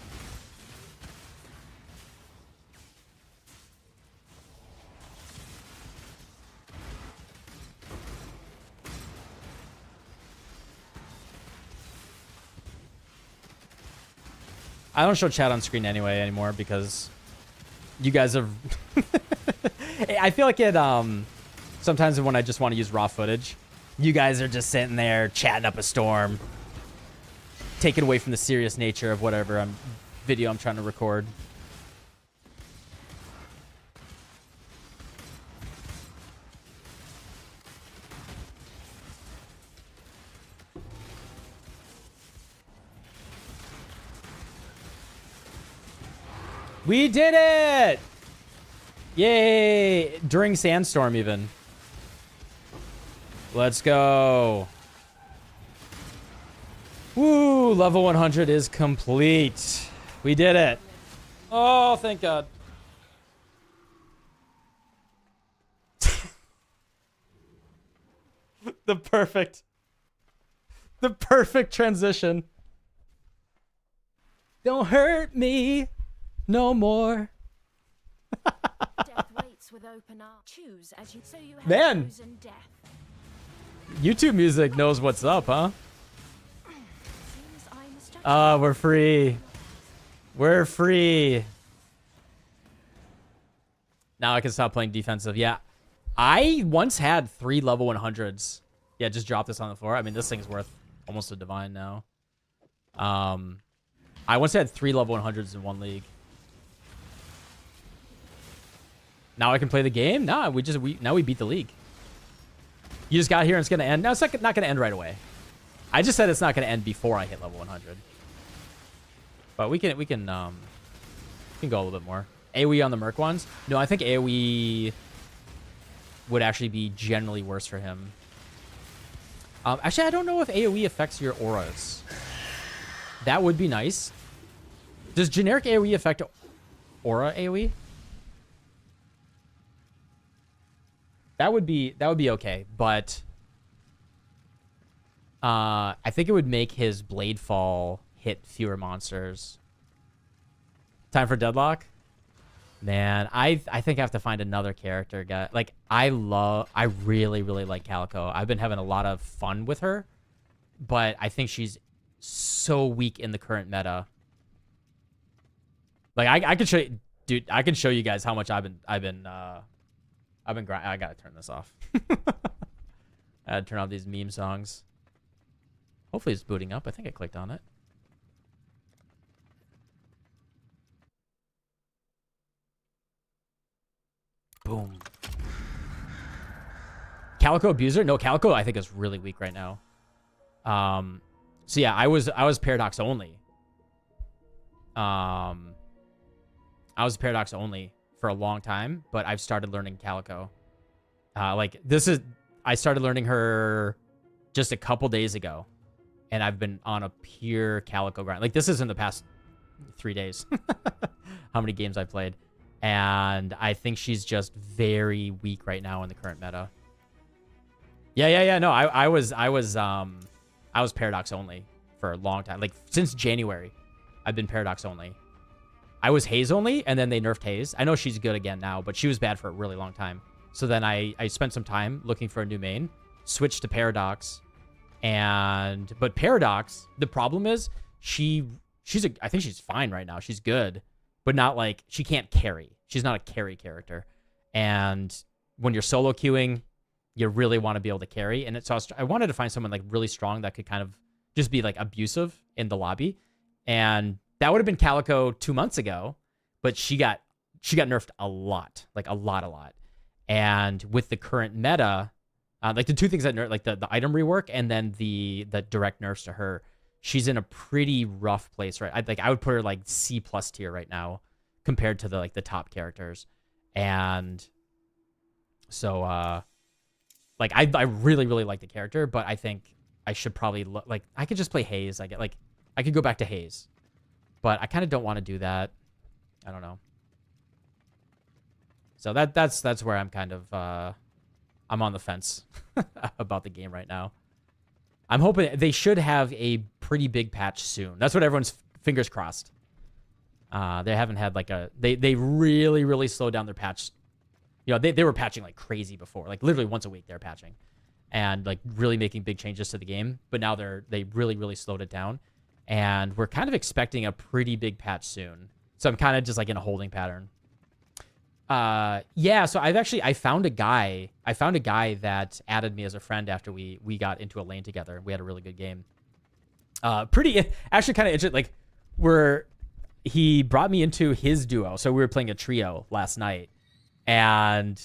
I don't show chat on screen anyway anymore because you guys have... I feel like it, sometimes when I just want to use raw footage, you guys are just sitting there chatting up a storm, taken away from the serious nature of whatever video I'm trying to record. We did it! Yay! During Sandstorm, even. Let's go. Woo, level 100 is complete. We did it. Oh, thank God. The perfect transition. Don't hurt me no more. Death waits with open arms. Choose as you so you have Man. chosen death. YouTube music knows what's up, huh? Seems I misjudged. We're free. We're free. Now I can stop playing defensive. Yeah. I once had 3 level 100s. Yeah, just drop this on the floor. I mean, this thing's worth almost a divine now. I once had 3 level 100s in one league. Now I can play the game? Nah, now we beat the league. You just got here and it's gonna end. No, it's not gonna end right away. I just said it's not gonna end before I hit level 100. But we can go a little bit more. AoE on the Merc ones? No, I think AoE would actually be generally worse for him. Actually, I don't know if AoE affects your auras. That would be nice. Does generic AoE affect aura AoE? That would be okay, but I think it would make his blade fall hit fewer monsters. Time for deadlock? Man, I think I have to find another character, guy. Like I really like Calico. I've been having a lot of fun with her, but I think she's so weak in the current meta. Like I could show you, dude. I can show you guys how much I've been grinding. I gotta turn this off. I had to turn off these meme songs. Hopefully it's booting up. I think I clicked on it. Boom. Calico abuser? No, Calico I think is really weak right now. So yeah, I was Paradox only. I was Paradox only for a long time, but I've started learning Calico. I started learning her just a couple days ago, and I've been on a pure Calico grind. Like this is in the past 3 days. How many games I've played. And I think she's just very weak right now in the current meta. Yeah. No, I was Paradox only for a long time. Like since January, I've been Paradox only. I was Haze only, and then they nerfed Haze. I know she's good again now, but she was bad for a really long time. So then I spent some time looking for a new main, switched to Paradox, but Paradox, the problem is I think she's fine right now. She's good, but not like she can't carry. She's not a carry character, and when you're solo queuing, you really want to be able to carry. And so I wanted to find someone like really strong that could kind of just be like abusive in the lobby, and that would have been Calico 2 months ago, but she got nerfed a lot, like a lot. And with the current meta, like the two things that nerf, like the item rework and then the direct nerfs to her, she's in a pretty rough place, right? I would put her like C+ tier right now compared to the top characters. And so like I really like the character, but I think I should probably I could just play Haze. I could go back to Haze. But I kind of don't want to do that. I don't know. So that's where I'm kind of I'm on the fence about the game right now. I'm hoping they should have a pretty big patch soon. That's what everyone's fingers crossed. They haven't had like they really slowed down their patch. You know, they were patching like crazy before. Like literally once a week they're patching and like really making big changes to the game. But now they really slowed it down. And we're kind of expecting a pretty big patch soon. So I'm kind of just like in a holding pattern. Yeah, so I found a guy that added me as a friend after we got into a lane together. We had a really good game. Actually kind of interesting. Like he brought me into his duo. So we were playing a trio last night, and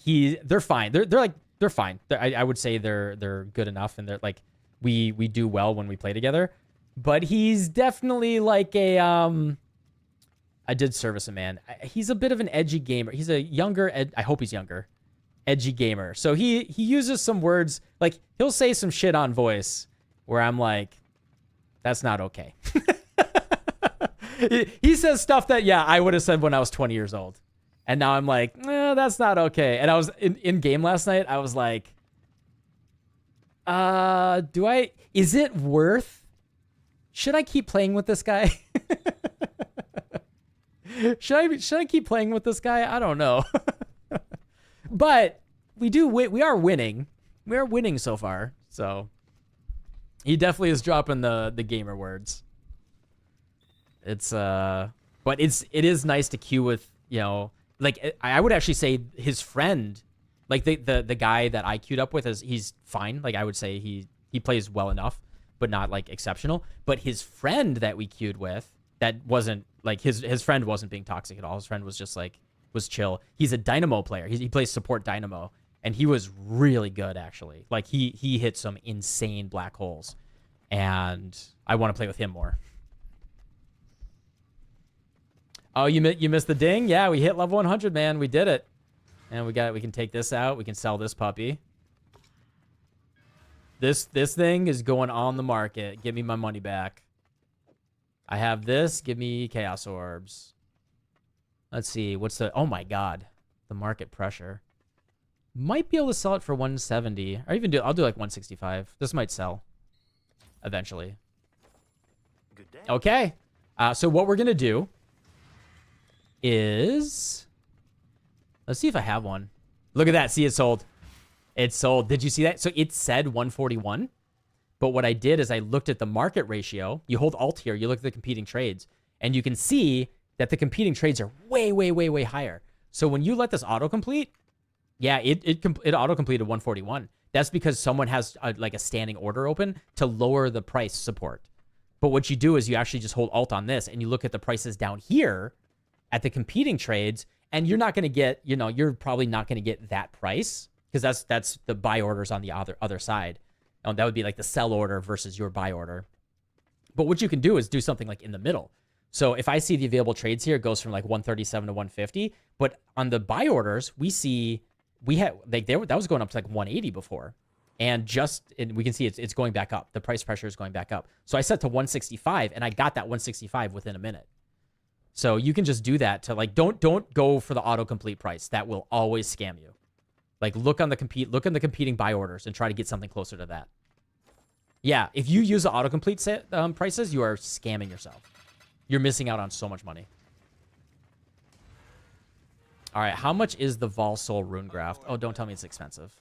they're fine. They're fine. I would say they're good enough, and they're like we do well when we play together. But he's definitely like I did service a man. He's a bit of an edgy gamer. He's a younger I hope he's younger. edgy gamer. So he uses some words, like he'll say some shit on voice where I'm like, that's not okay. He says stuff that, yeah, I would have said when I was 20 years old. And now I'm like, that's not okay. And I was in game last night. I was like, is it worth, should I keep playing with this guy? Should I keep playing with this guy? I don't know. But we are winning. We are winning so far. So he definitely is dropping the gamer words. It's but it is nice to queue with, you know, like I would actually say his friend, like the guy that I queued up with, he's fine. Like I would say he plays well enough, but not like exceptional. But his friend that we queued with, that wasn't like his friend wasn't being toxic at all. His friend was just like was chill. He's a Dynamo player. He plays support Dynamo, and he was really good actually. Like he hit some insane black holes, and I want to play with him more. Oh, you missed the ding? Yeah, we hit level 100, man. We did it. And we can take this out. We can sell this puppy. This thing is going on the market. Give me my money back. I have this. Give me chaos orbs. Let's see. What's the... Oh, my God. The market pressure. Might be able to sell it for 170. Or even I'll do like 165. This might sell. Eventually. Good day. Okay. So what we're going to do is... Let's see if I have one. Look at that. See, it sold. It sold. Did you see that? So it said 141. But what I did is I looked at the market ratio. You hold Alt here. You look at the competing trades. And you can see that the competing trades are way, way, way, way higher. So when you let this autocomplete, yeah, it auto-completed 141. That's because someone has like a standing order open to lower the price support. But what you do is you actually just hold Alt on this and you look at the prices down here at the competing trades, and you're not going to get, you know, you're probably not going to get that price because that's the buy orders on the other side. That would be like the sell order versus your buy order. But what you can do is do something like in the middle. So if I see the available trades here, it goes from like 137 to 150. But on the buy orders, we had like that was going up to like 180 before. And we can see it's going back up. The price pressure is going back up. So I set to 165 and I got that 165 within a minute. So you can just do that to like, don't go for the autocomplete price. That will always scam you. Like look on the competing buy orders and try to get something closer to that. Yeah, if you use the autocomplete prices, you are scamming yourself. You're missing out on so much money. All right, how much is the Vol Soul Rune Graft? Oh, don't tell me it's expensive.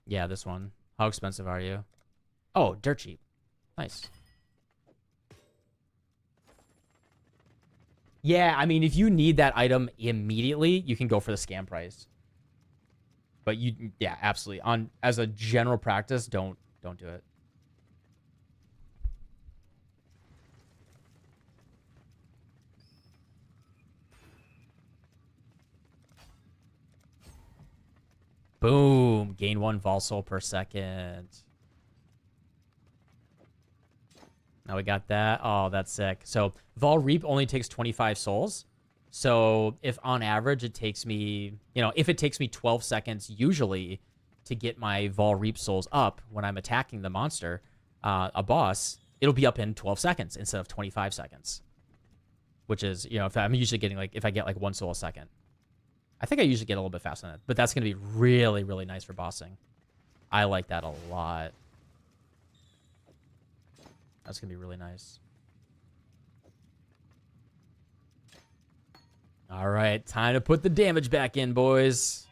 Yeah, this one. How expensive are you? Oh, dirt cheap. Nice. Yeah, I mean, if you need that item immediately, you can go for the scam price. But yeah, absolutely. As a general practice, don't do it. Boom. Gain 1 Vol Soul per second. Now we got that. Oh, that's sick. So Vol Reap only takes 25 souls. So if on average it takes me, if it takes me 12 seconds usually to get my Vol Reap souls up when I'm attacking the monster, a boss, it'll be up in 12 seconds instead of 25 seconds. Which is, if I'm usually getting if I get 1 soul a second. I think I usually get a little bit faster than that, but that's going to be really, really nice for bossing. I like that a lot. That's going to be really nice. All right, time to put the damage back in, boys.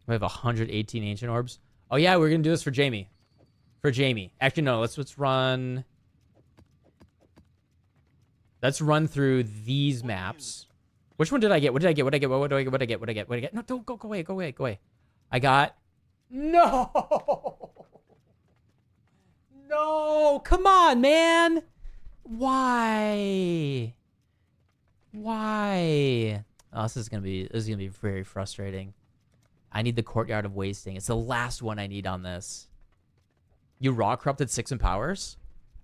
We have 118 ancient orbs. Oh yeah, we're gonna do this for Jamie. For Jamie. Actually, no. Let's run. Let's run through these maps. Which one did I get? What did I get? What did I get? What do I get? What did I get? What did I get? What did I get? No, don't go away. Go away. Go away. I got. No. No. Come on, man. Why? Why? Oh, this is gonna be very frustrating. I need the Courtyard of Wasting. It's the last one I need on this. You raw corrupted 6 empowers?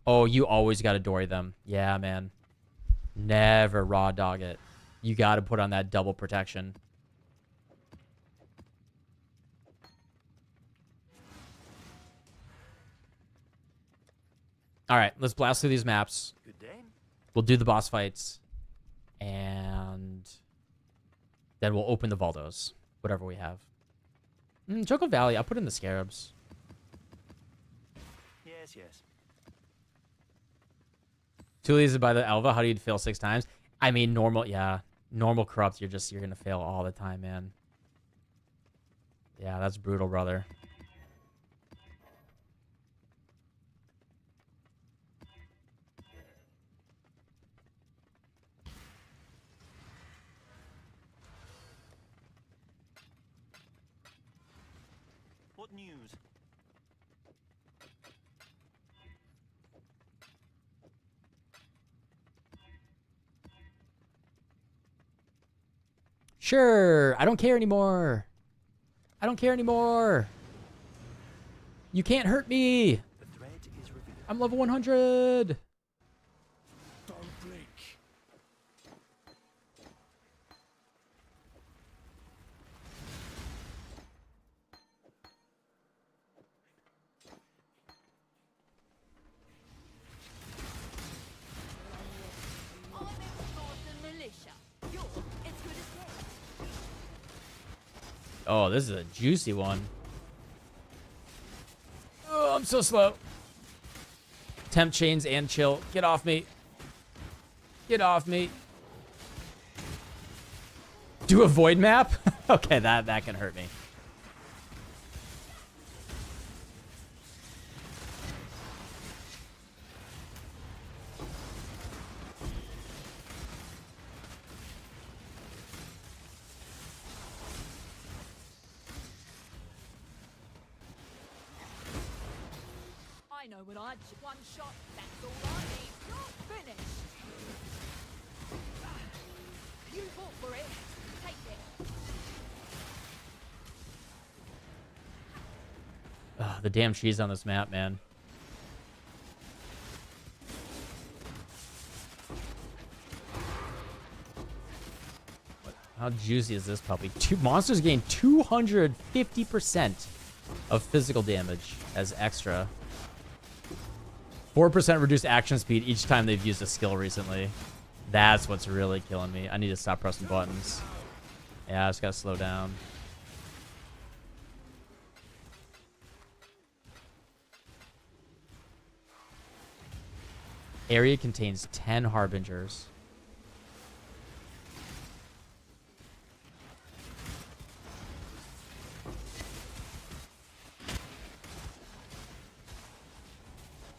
Oh, you always gotta dory them. Yeah, man. Never raw dog it. You gotta put on that double protection. Alright, let's blast through these maps. Good day. We'll do the boss fights. And then we'll open the Valdos. Whatever we have. Joko Valley, I'll put in the Scarabs. Yes, yes. Two leads by the Elva. How do you fail 6 times? I mean, normal, yeah. Normal corrupt, you're gonna fail all the time, man. Yeah, that's brutal, brother. What news? Sure, I don't care anymore. I don't care anymore. You can't hurt me. The threat is revealed. I'm level 100. Don't blink. I'm in the militia. You're as good as dead. Oh, this is a juicy one. Oh, I'm so slow. Temp chains and chill. Get off me. Get off me. Do a void map? Okay, that can hurt me. I know when I one shot, that's all I need. You're finished. You fought for it. Take it. Ugh, the damn cheese on this map, man. How juicy is this puppy? Monsters gain 250% of physical damage as extra. 4% reduced action speed each time they've used a skill recently. That's what's really killing me. I need to stop pressing buttons. Yeah, I just gotta slow down. Area contains 10 harbingers.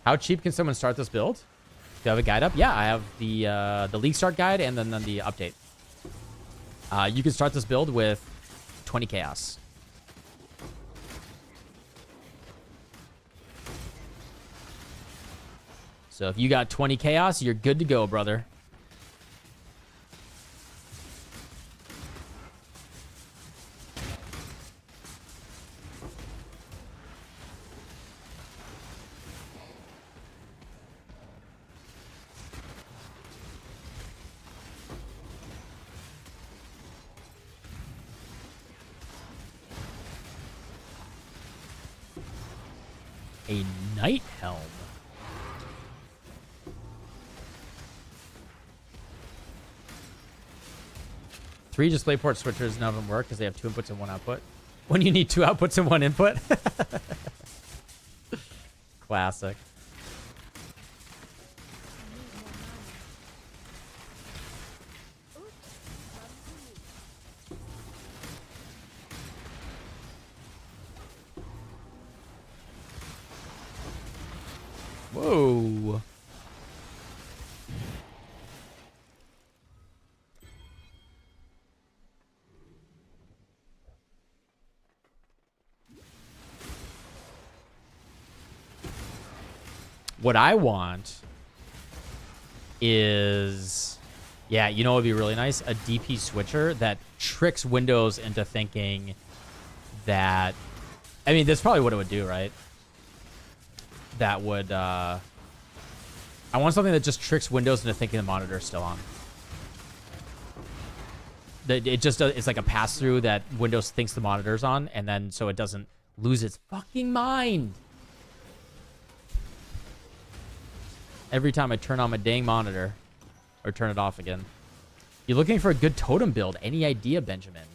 How cheap can someone start this build? Do you have a guide up? Yeah, I have the league start guide and then the update. You can start this build with 20 chaos. So if you got 20 chaos, you're good to go, brother. A night helm. Three DisplayPort switchers, none of them work because they have 2 inputs and 1 output. When you need 2 outputs and 1 input. Classic. Whoa. What I want is, yeah, you know what would be really nice? A DP switcher that tricks Windows into thinking that, I mean, that's probably what it would do, right? That would, I want something that just tricks Windows into thinking the monitor is still on. That it just does, it's like a pass-through that Windows thinks the monitor's on, and then so it doesn't lose its fucking mind. Every time I turn on my dang monitor or turn it off again. You're looking for a good totem build. Any idea, Benjamin?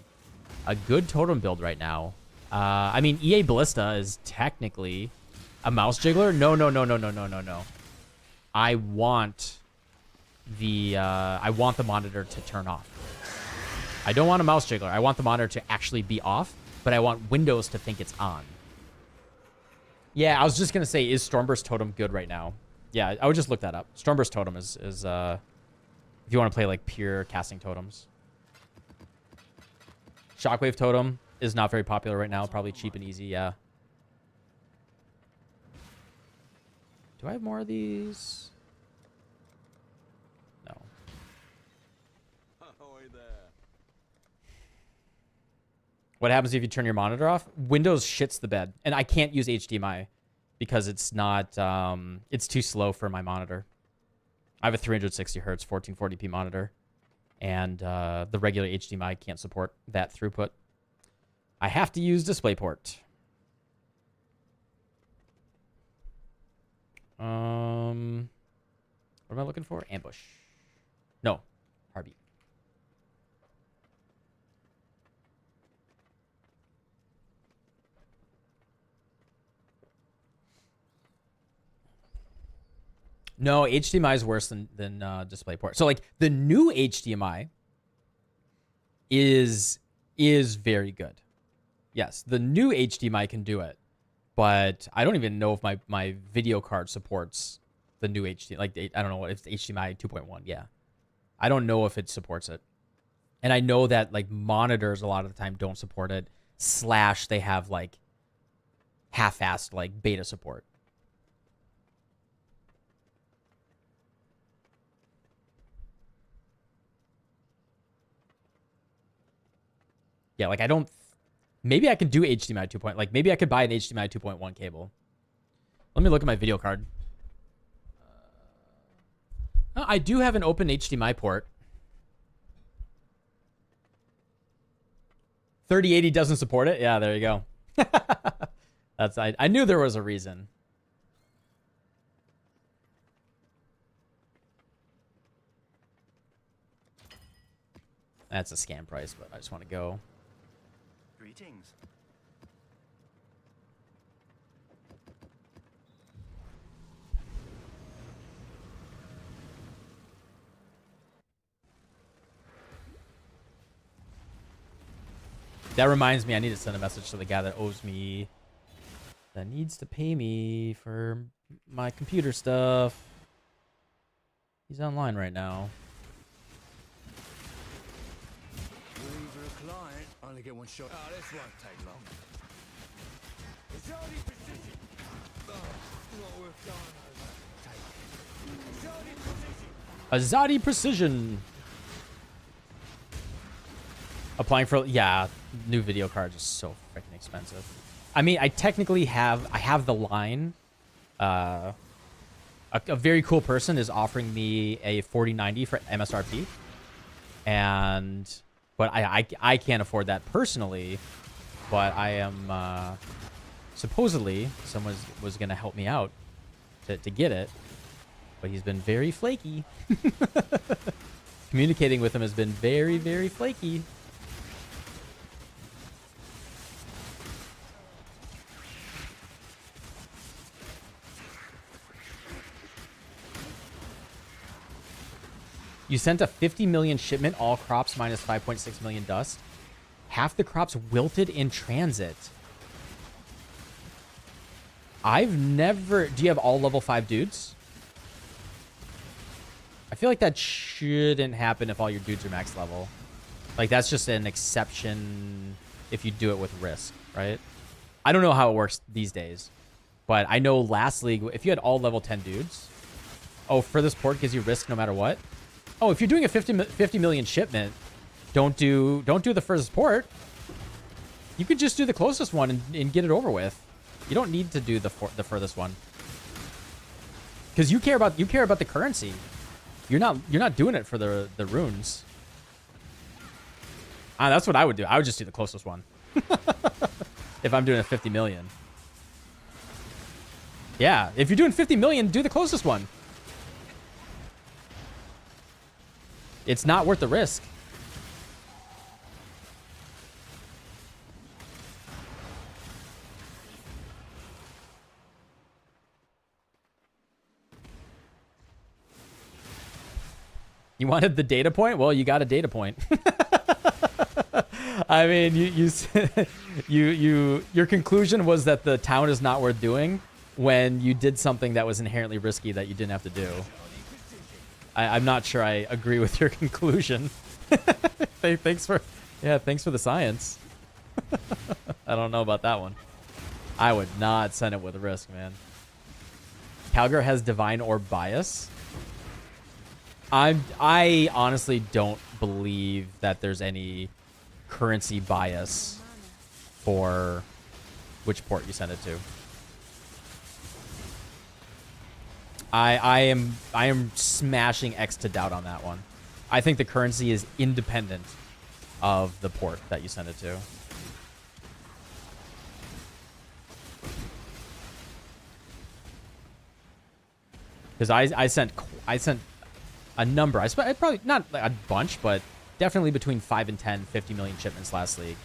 A good totem build right now. I mean, EA Ballista is technically a mouse jiggler. No. I want the monitor to turn off. I don't want a mouse jiggler. I want the monitor to actually be off, but I want Windows to think it's on. Yeah, I was just gonna say, is Stormburst Totem good right now? Yeah, I would just look that up. Stormburst Totem is if you want to play like pure casting totems. Shockwave Totem is not very popular right now. Probably cheap and easy, yeah. Do I have more of these? No. What happens if you turn your monitor off? Windows shits the bed. And I can't use HDMI because it's not, it's too slow for my monitor. I have a 360 hertz 1440p monitor, and the regular HDMI can't support that throughput. I have to use DisplayPort. What am I looking for? Ambush. No, Heartbeat. No, HDMI is worse than DisplayPort. So like the new HDMI is very good. Yes, the new HDMI can do it, but I don't even know if my video card supports the new HDMI. Like I don't know what it's HDMI 2.1. Yeah, I don't know if it supports it, and I know that like monitors a lot of the time don't support it. / they have like half-assed like beta support. Yeah, like I don't. Maybe I could do HDMI 2.0. Like maybe I could buy an HDMI 2.1 cable. Let me look at my video card. Oh, I do have an open HDMI port. 3080 doesn't support it. Yeah, there you go. That's I knew there was a reason. That's a scam price, but I just want to go. Greetings. That reminds me, I need to send a message to the guy that owes me, that needs to pay me for my computer stuff. He's online right now. For a client, only get one shot. Oh, this won't take long. It's already position. Oh, not worth going over. Take it. It's already position. Azadi Precision. Applying for, yeah, new video cards is so freaking expensive. I mean, I technically have the line. A very cool person is offering me a 4090 for MSRP, but I can't afford that personally. But I am supposedly someone was gonna help me out to get it, but he's been very flaky. Communicating with him has been very, very flaky. You sent a 50 million shipment, all crops minus 5.6 million dust. Half the crops wilted in transit. I've never... Do you have all level 5 dudes? I feel like that shouldn't happen if all your dudes are max level. Like, that's just an exception if you do it with risk, right? I don't know how it works these days. But I know last league, if you had all level 10 dudes... Oh, for this port gives you risk no matter what? Oh, if you're doing a 50 million shipment, don't do the furthest port. You could just do the closest one and get it over with. You don't need to do the furthest one. Because you care about the currency. You're not doing it for the runes. That's what I would do. I would just do the closest one. If I'm doing a 50 million. Yeah, if you're doing 50 million, do the closest one. It's not worth the risk. You wanted the data point? Well, you got a data point. I mean, your conclusion was that the town is not worth doing when you did something that was inherently risky that you didn't have to do. I'm not sure I agree with your conclusion. Thanks for the science. I don't know about that one. I would not send it with risk, man. Calgar has divine orb bias. I honestly don't believe that there's any currency bias for which port you send it to. I am smashing X to doubt on that one. I think the currency is independent of the port that you send it to. Because I sent a number. I probably not a bunch, but definitely between 5 and 10, 50 million shipments last league.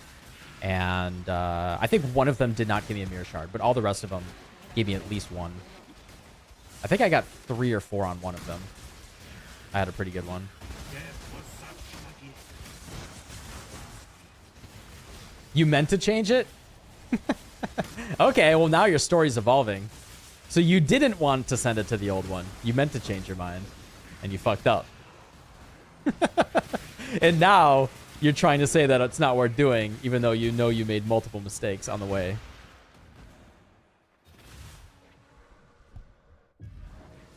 And I think one of them did not give me a mirror shard, but all the rest of them gave me at least one. I think I got 3 or 4 on one of them. I had a pretty good one. You meant to change it? Okay, well now your story's evolving. So you didn't want to send it to the old one. You meant to change your mind. And you fucked up. And now you're trying to say that it's not worth doing, even though you know you made multiple mistakes on the way.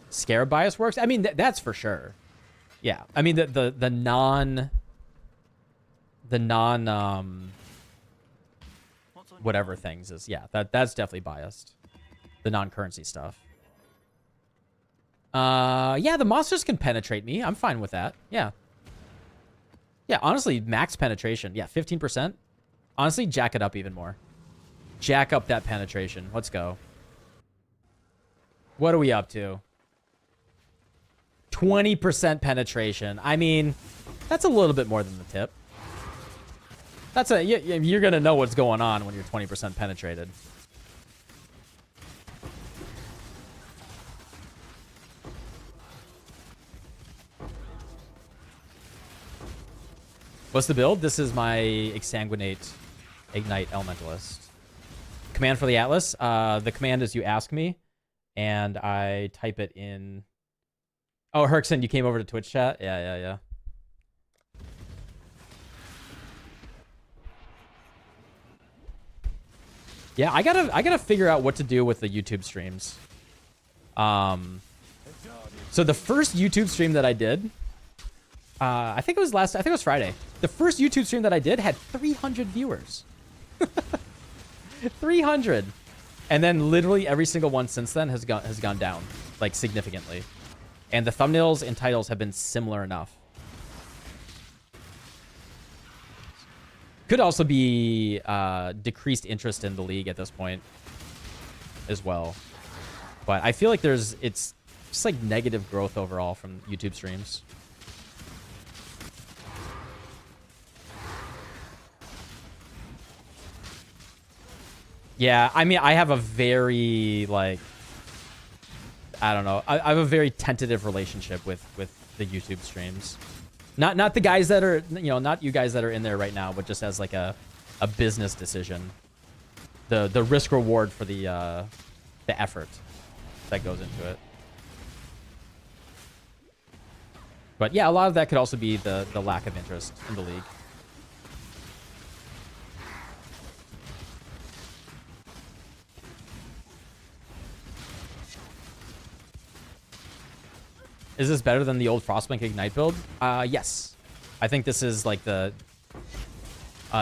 Scarab bias works? I mean, that's for sure. Yeah. I mean, the non whatever things is, yeah, that's definitely biased. The non-currency stuff. Yeah, the monsters can penetrate me. I'm fine with that. Yeah. Yeah, honestly, max penetration. Yeah, 15%. Honestly, jack it up even more. Jack up that penetration. Let's go. What are we up to? 20% penetration. I mean, that's a little bit more than the tip. You're going to know what's going on when you're 20% penetrated. What's the build? This is my Exsanguinate Ignite Elementalist. Command for the Atlas. The command is you ask me, and I type it in. Oh, Herkson, you came over to Twitch chat? Yeah. Yeah, I gotta figure out what to do with the YouTube streams. So the first YouTube stream that I did, I think it was Friday. The first YouTube stream that I did had 300 viewers. 300. And then literally every single one since then has gone down, like, significantly. And the thumbnails and titles have been similar enough. Could also be decreased interest in the league at this point as well. But I feel like it's just like negative growth overall from YouTube streams. Yeah, I mean, I have a very, like, I don't know. I have a very tentative relationship with the YouTube streams. Not the guys that are, not you guys that are in there right now, but just as like a business decision. The risk reward for the the effort that goes into it. But yeah, a lot of that could also be the lack of interest in the league. Is this better than the old Frostbank Ignite build? Yes. I think this is like the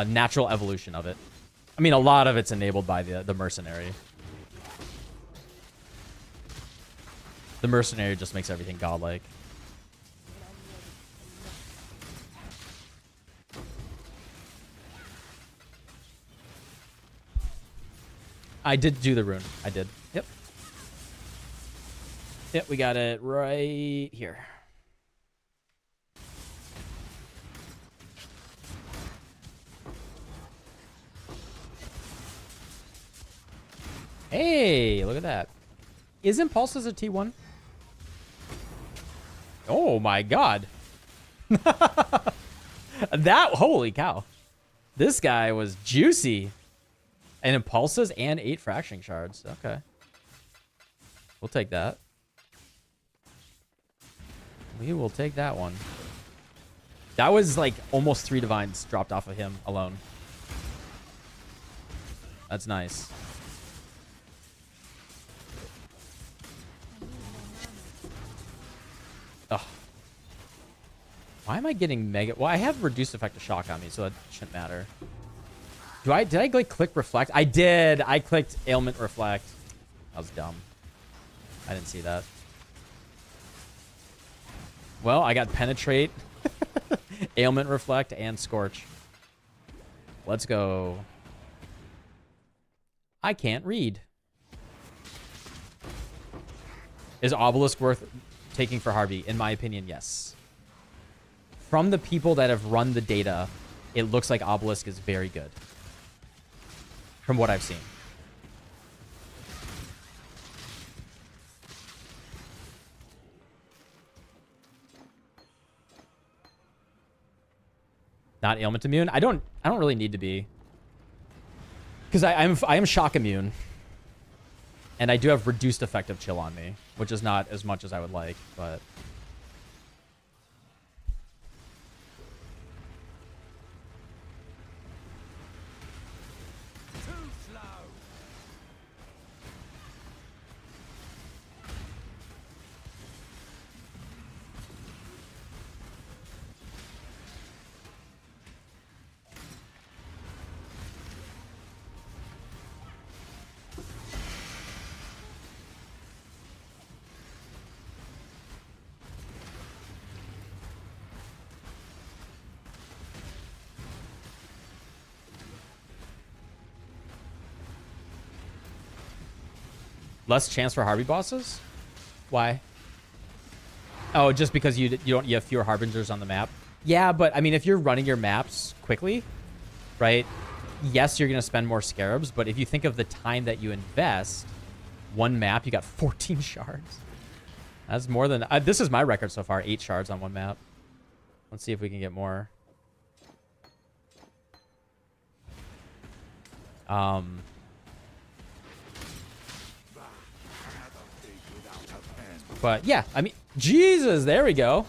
natural evolution of it. I mean, a lot of it's enabled by the Mercenary. The Mercenary just makes everything godlike. I did do the rune. I did. Yep. Yep, we got it right here. Hey, look at that. Is Impulses a T1? Oh my god. That, holy cow. This guy was juicy. And Impulses and 8 Fracturing Shards. Okay. We'll take that. We will take that one. That was like almost 3 Divines dropped off of him alone. That's nice. Ugh. Why am I getting mega? Well, I have reduced effect of shock on me, so that shouldn't matter. Did I like click reflect? I did. I clicked ailment reflect. That was dumb. I didn't see that. Well, I got penetrate, ailment reflect, and scorch. Let's go. I can't read. Is Obelisk worth taking for Harvey? In my opinion, yes. From the people that have run the data, it looks like Obelisk is very good. From what I've seen. Not ailment immune? I don't really need to be. Because I am shock immune. And I do have reduced effective chill on me, which is not as much as I would like, but less chance for Harvey bosses? Why? Oh, just because you have fewer harbingers on the map? Yeah, but I mean, if you're running your maps quickly, right? Yes, you're gonna spend more scarabs, but if you think of the time that you invest, one map, you got 14 shards. That's more than this is my record so far. 8 shards on one map. Let's see if we can get more. But yeah, I mean, Jesus, there we go.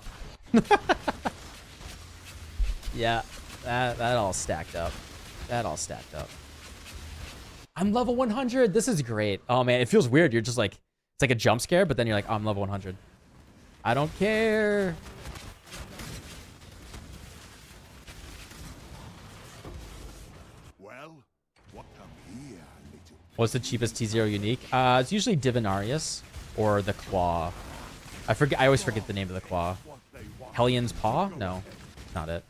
Yeah, that all stacked up. That all stacked up. I'm level 100. This is great. Oh man, it feels weird. You're just like, it's like a jump scare, but then you're like, oh, I'm level 100. I don't care. Well, what come here, little? What's the cheapest T0 unique? It's usually Divinarius or the Claw. I forget. I always forget the name of the Claw. Hellion's Paw? No, not it.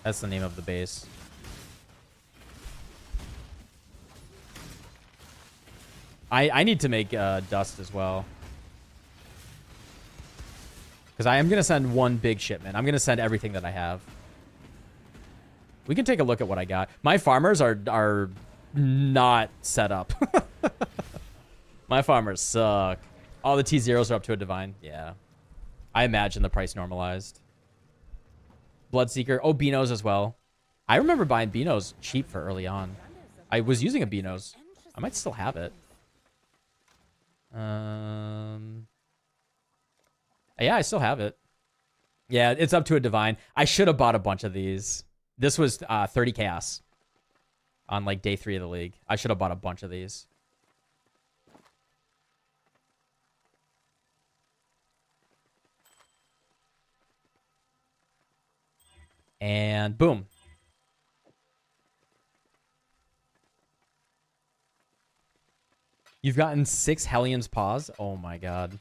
That's the name of the base. I need to make dust as well. Because I am going to send one big shipment. I'm going to send everything that I have. We can take a look at what I got. My farmers are not set up. My farmers suck. All the T0s are up to a divine. Yeah. I imagine the price normalized. Bloodseeker. Oh, Beanos as well. I remember buying Beanos cheap for early on. I was using a Beanos. I might still have it. Yeah, I still have it. Yeah, it's up to a divine. I should have bought a bunch of these. This was 30 chaos on like day 3 of the league. I should have bought a bunch of these. And boom. You've gotten 6 Hellion's Paws. Oh my god.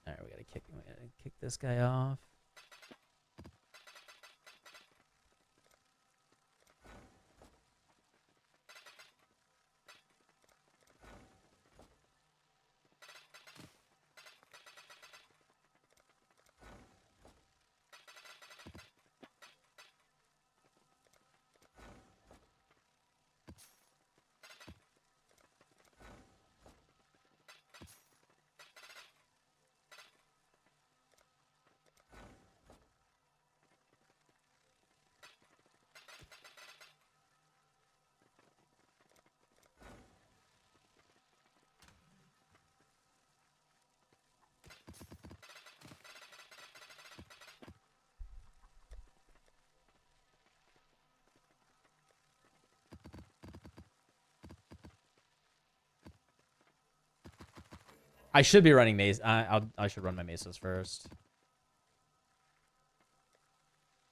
All right, we gotta kick this guy off. I should be running maze. I should run my mesas first.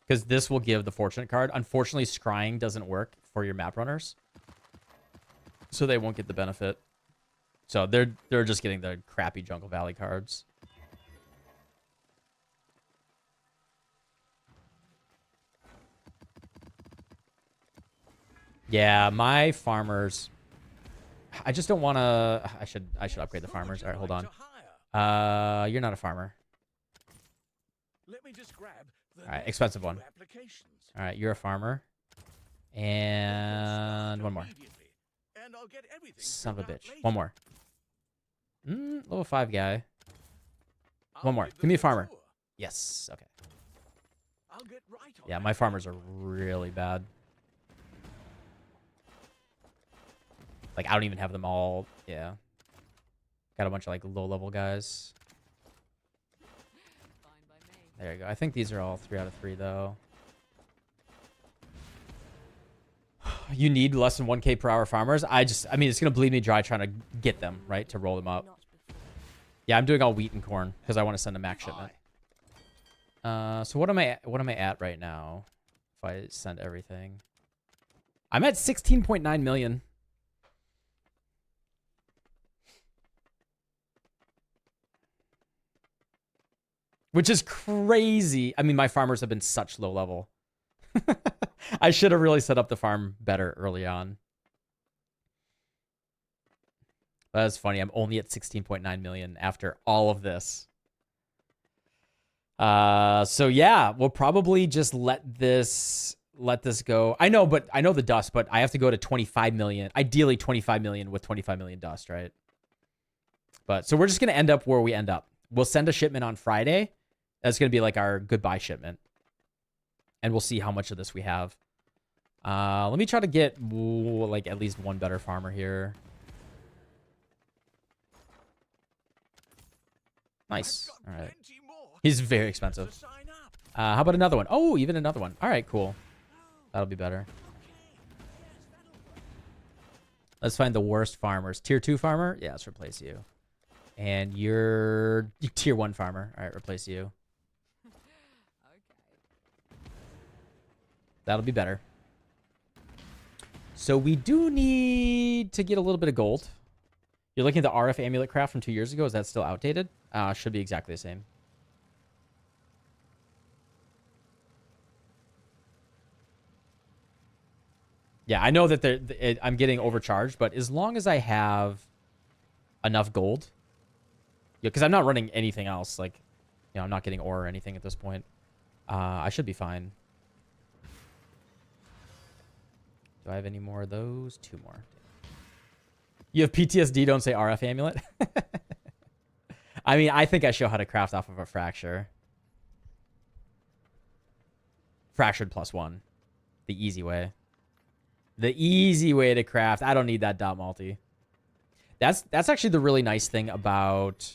Because this will give the fortunate card. Unfortunately, scrying doesn't work for your map runners. So they won't get the benefit. So they're just getting the crappy Jungle Valley cards. Yeah, my farmers. I just don't want to. I should upgrade the farmers. All right, hold on. You're not a farmer. Let me just grab the All right, expensive one. applications. All right, you're a farmer. And one more. And I'll get everything Son of a filled out bitch. later. One more. Level 5 guy. I'll One more. give Give me a them farmer. tour. Yes. Okay. I'll get right on Yeah, that. my farmers are really bad. Like, I don't even have them all. Yeah. Got a bunch of, like, low-level guys. Fine by me. There you go. I think these are all 3 out of 3, though. You need less than 1k per hour farmers. I mean, it's going to bleed me dry trying to get them, right, to roll them up. Not before. Yeah, I'm doing all wheat and corn because I want to send a max shipment. So what am I at right now? If I send everything, I'm at 16.9 million. Which is crazy. I mean, my farmers have been such low level. I should have really set up the farm better early on. That's funny. I'm only at 16.9 million after all of this. So yeah, we'll probably just let this go. I know the dust, but I have to go to 25 million. Ideally 25 million with 25 million dust, right? But so we're just going to end up where we end up. We'll send a shipment on Friday. That's going to be like our goodbye shipment. And we'll see how much of this we have. Let me try to get like at least one better farmer here. Nice. All right. He's very expensive. How about another one? Oh, even another one. All right, cool. That'll be better. Let's find the worst farmers. Tier 2 farmer? Yeah, let's replace you. And you're tier 1 farmer. All right, replace you. That'll be better. So we do need to get a little bit of gold. You're looking at the RF amulet craft from 2 years ago. Is that still outdated? Should be exactly the same. Yeah, I know that I'm getting overcharged, but as long as I have enough gold, yeah, because I'm not running anything else. Like, you know, I'm not getting ore or anything at this point. I should be fine. Do I have any more of those? 2 more. You have PTSD, don't say RF amulet. I mean, I think I show how to craft off of a fracture. Fractured +1. The easy way. The easy way to craft. I don't need that dot multi. That's actually the really nice thing about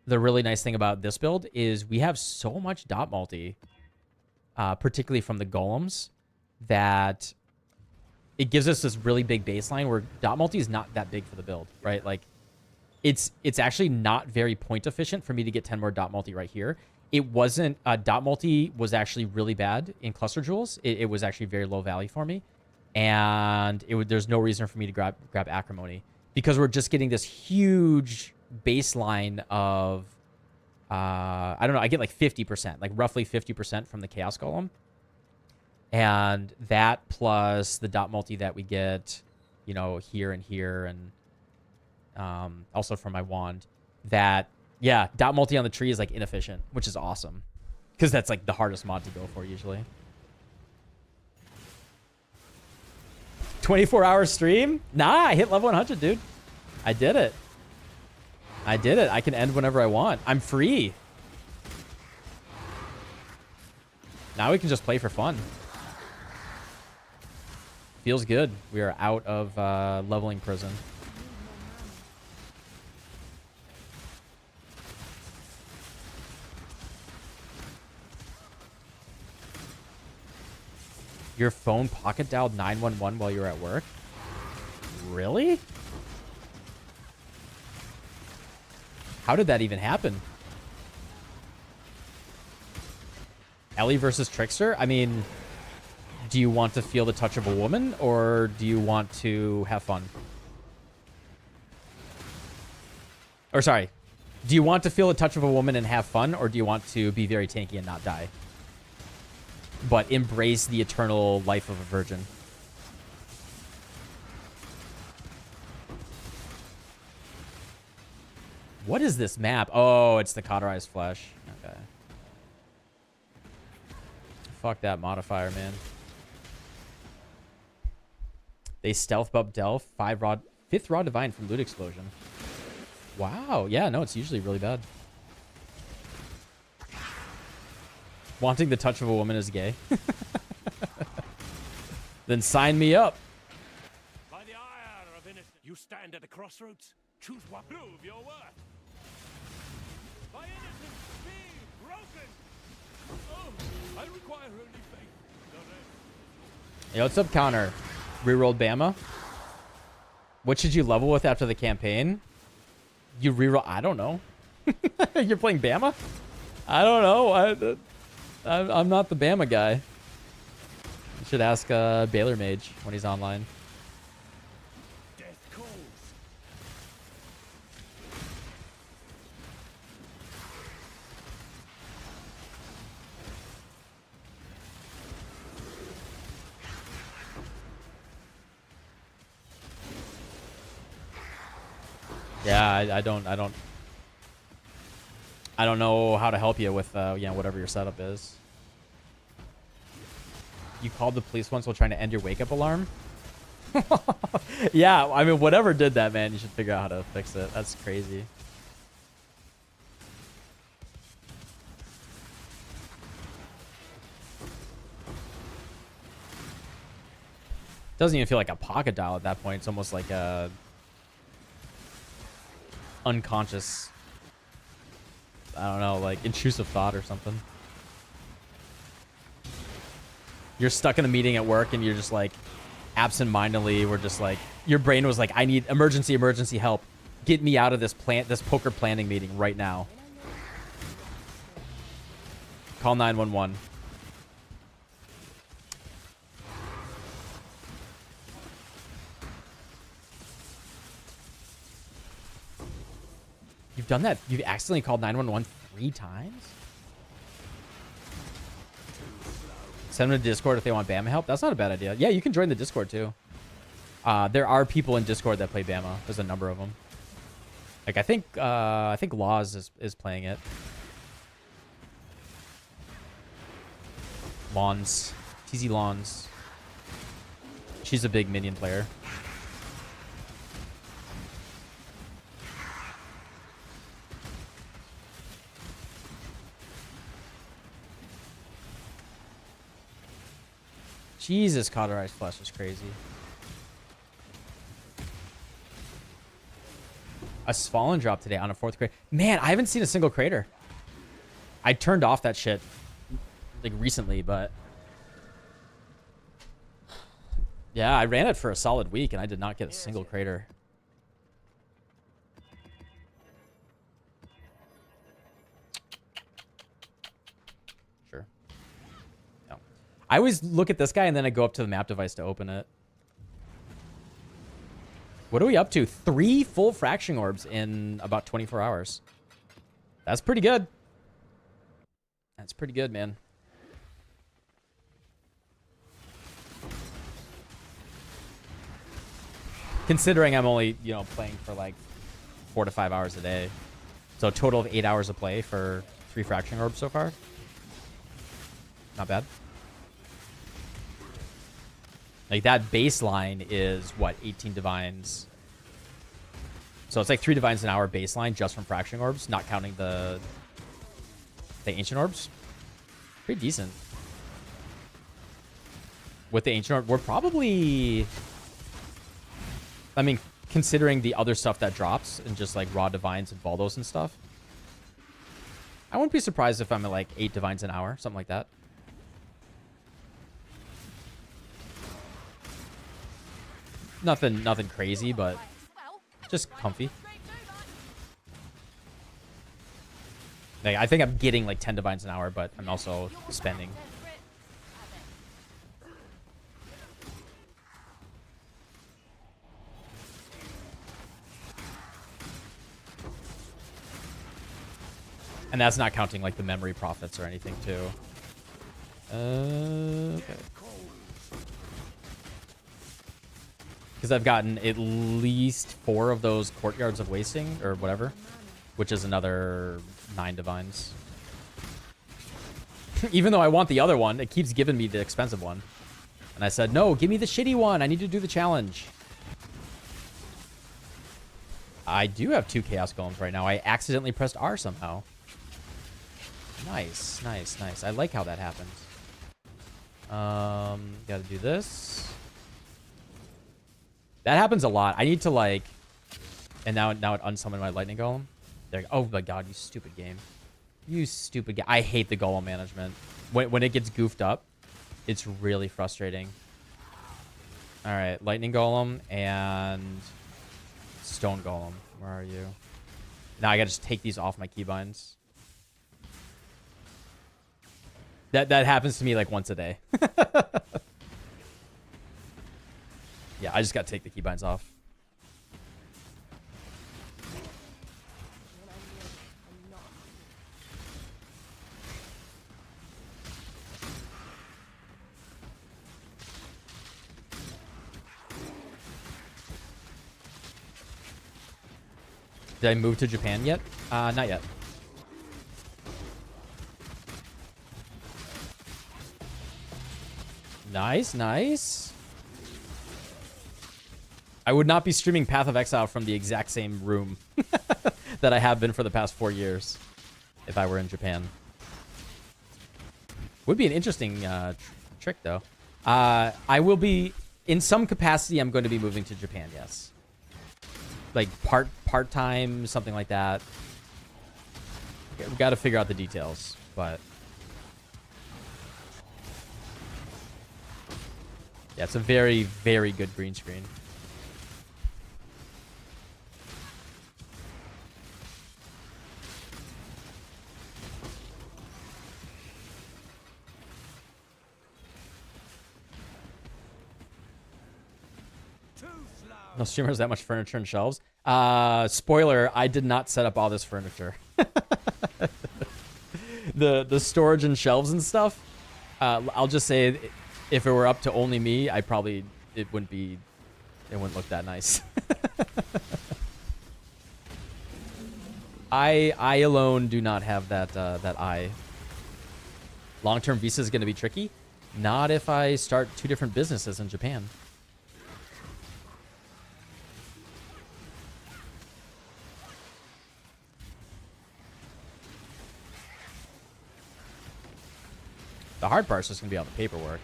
this build is we have so much dot multi, particularly from the golems, that it gives us this really big baseline where dot multi is not that big for the build, right? Like it's actually not very point efficient for me to get 10 more dot multi right here. It wasn't dot multi was actually really bad in cluster jewels. It was actually very low value for me, and there's no reason for me to grab acrimony because we're just getting this huge baseline of I don't know. I get like 50%, like roughly 50% from the chaos golem, and that plus the dot multi that we get, you know, here and here, and also from my wand that. Yeah, dot multi on the tree is like inefficient, which is awesome. Because that's like the hardest mod to go for usually. 24-hour stream? Nah, I hit level 100, dude. I did it. I did it. I can end whenever I want. I'm free. Now we can just play for fun. Feels good. We are out of leveling prison. Your phone pocket dialed 911 while you were at work? Really? How did that even happen? Ellie versus Trickster? I mean, do you want to feel the touch of a woman or do you want to have fun? Or sorry, do you want to feel the touch of a woman and have fun or do you want to be very tanky and not die? But embrace the eternal life of a virgin. What is this map? Oh, it's the cauterized flesh. Okay. Fuck that modifier, man. They stealth bump Delph. 5th raw divine from loot explosion. Wow. Yeah, no, it's usually really bad. Wanting the touch of a woman is gay. Then sign me up. By the ire of innocence, you stand at a crossroads. Choose what. Prove your worth. By innocence, be broken. Oh, I require only faith. Yo, what's up, Connor? Rerolled Bama. What should you level with after the campaign? You reroll. I don't know. You're playing Bama? I don't know. I'm not the Bama guy. You should ask Baylor Mage when he's online. Death calls. Yeah, I don't know how to help you with whatever your setup is. You called the police once while trying to end your wake up alarm? Yeah, I mean, whatever did that, man, you should figure out how to fix it. That's crazy. Doesn't even feel like a pocket dial at that point. It's almost like a unconscious, I don't know, like intrusive thought or something. You're stuck in a meeting at work and you're just like absentmindedly, we're just like, your brain was like, I need emergency help. Get me out of this poker planning meeting right now. Call 911. You've done that? You've accidentally called 911 3 times? Send them to Discord if they want Bama help. That's not a bad idea. Yeah, you can join the Discord too. There are people in Discord that play Bama. There's a number of them. Like I think Laws is playing it. Lawns, TZ Lawns. She's a big minion player. Jesus, cauterized flesh is crazy. A Fallen drop today on a 4th crate. Man, I haven't seen a single crater. I turned off that shit like recently, but yeah, I ran it for a solid week and I did not get a single crater. Sure. No. I always look at this guy and then I go up to the map device to open it. What are we up to? 3 full fracturing orbs in about 24 hours. That's pretty good. That's pretty good, man. Considering I'm only, you know, playing for like 4 to 5 hours a day. So a total of 8 hours of play for 3 fracturing orbs so far. Not bad. Like that baseline is what, 18 divines. So it's like 3 divines an hour baseline just from fracturing orbs, not counting the ancient orbs. Pretty decent. With the ancient orb, we're probably, I mean, considering the other stuff that drops and just like raw divines and Baldos and stuff, I wouldn't be surprised if I'm at like 8 divines an hour, something like that. Nothing crazy, but just comfy. Like, I think I'm getting like 10 divines an hour, but I'm also spending. And that's not counting like the memory profits or anything too. Okay. Because I've gotten at least 4 of those courtyards of wasting or whatever, which is another 9 divines. Even though I want the other one, it keeps giving me the expensive one. And I said, no, give me the shitty one. I need to do the challenge. I do have 2 Chaos Golems right now. I accidentally pressed R somehow. Nice, nice, nice. I like how that happens. Gotta do this. That happens a lot. I need to like... And now it unsummoned my lightning golem. There. Oh my god, you stupid game. You stupid game. I hate the golem management. When it gets goofed up, it's really frustrating. Alright, lightning golem and stone golem. Where are you? Now I gotta just take these off my keybinds. That happens to me like once a day. Yeah, I just gotta take the keybinds off. Did I move to Japan yet? Not yet. Nice, nice. I would not be streaming Path of Exile from the exact same room that I have been for the past 4 years if I were in Japan. Would be an interesting trick, though. I will be, in some capacity, I'm going to be moving to Japan, yes. Like part-time, something like that. Okay, we got to figure out the details, but... Yeah, it's a very, very good green screen. No streamers that much furniture and shelves. Spoiler, I did not set up all this furniture. the storage and shelves and stuff. I'll just say, if it were up to only me, it wouldn't look that nice. I alone do not have that eye. Long-term visa is going to be tricky. Not if I start 2 different businesses in Japan. The hard part is just going to be all the paperwork.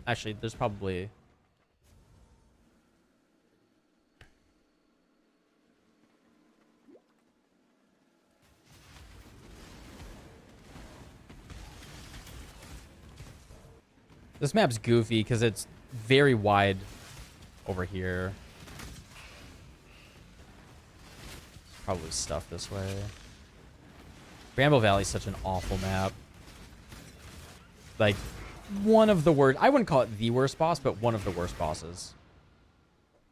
Actually, there's probably... This map's goofy because it's very wide over here. Probably stuff this way. Bramble Valley's such an awful map. Like, one of the worst... I wouldn't call it the worst boss, but one of the worst bosses.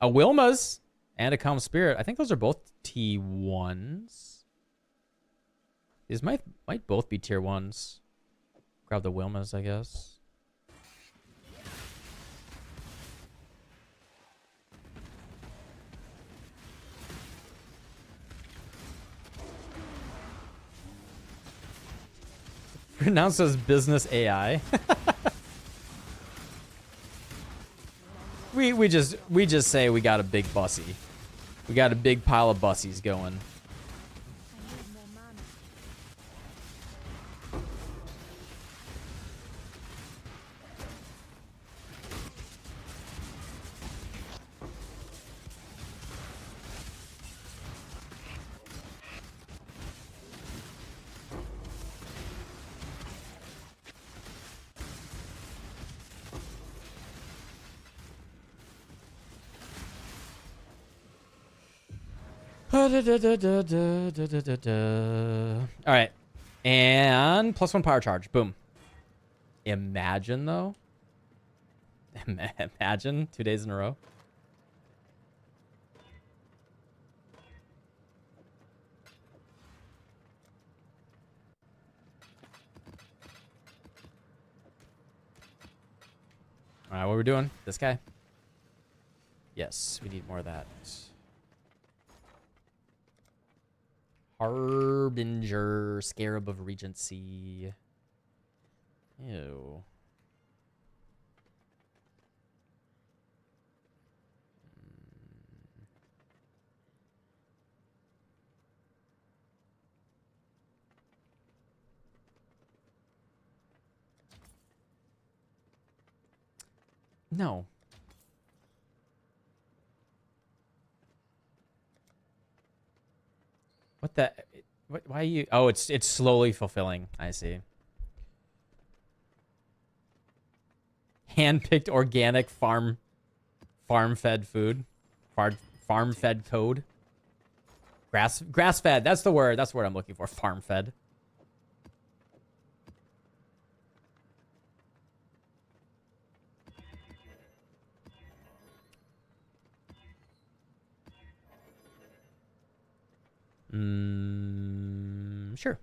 A Wilma's and a Calm Spirit. I think those are both T1s. These might both be tier 1s. Grab the Wilma's, I guess. Pronounced as business AI. we just say we got a big bussy. We got a big pile of bussies going. All right, and +1 power charge. Boom. Imagine though. Imagine 2 days in a row. All right, what are we doing? This guy. Yes, we need more of that. Harbinger, Scarab of Regency. Ew. No. What the? Why are you? Oh, it's slowly fulfilling. I see. Hand-picked organic farm-fed food, farm-fed code. Grass-fed. That's the word. That's the word I'm looking for. Farm-fed. Sure.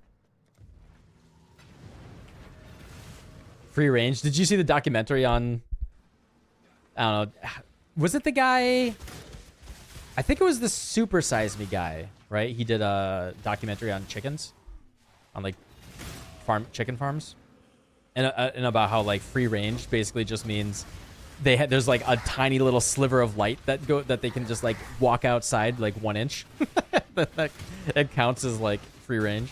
Free range. Did you see the documentary on... I don't know. Was it the guy... I think it was the Super Size Me guy, right? He did a documentary on chickens. On, like, chicken farms. And about how, like, free range basically just means... there's, like, a tiny little sliver of light that they can just, like, walk outside, like, 1 inch. That counts as, like, free range.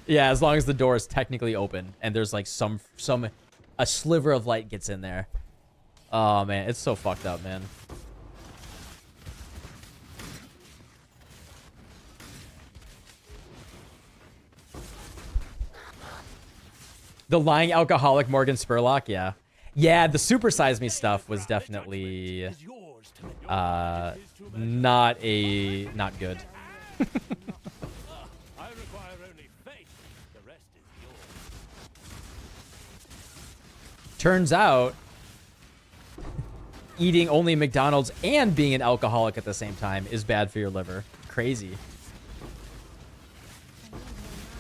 Yeah, as long as the door is technically open and there's like a sliver of light gets in there. Oh man, it's so fucked up, man. The lying alcoholic Morgan Spurlock, yeah. Yeah, the Super Size Me stuff was definitely not good. Turns out, eating only McDonald's and being an alcoholic at the same time is bad for your liver. Crazy.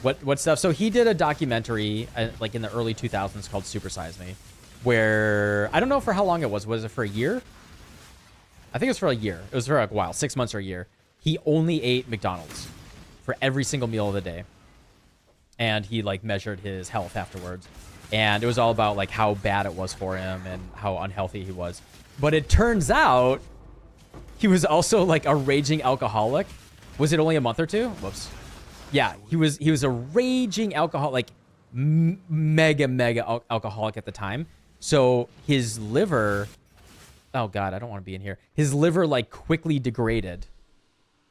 What stuff? So he did a documentary like in the early 2000s called Super Size Me, where I don't know for how long it was. Was it for a year? I think it was for a year. It was for a while, 6 months or a year. He only ate McDonald's for every single meal of the day, and he like measured his health afterwards. And it was all about like how bad it was for him and how unhealthy he was. But it turns out he was also like a raging alcoholic. Was it only a month or two? Whoops. Yeah, he was a raging alcoholic, like mega alcoholic at the time. So his liver, oh God, I don't want to be in here. His liver like quickly degraded,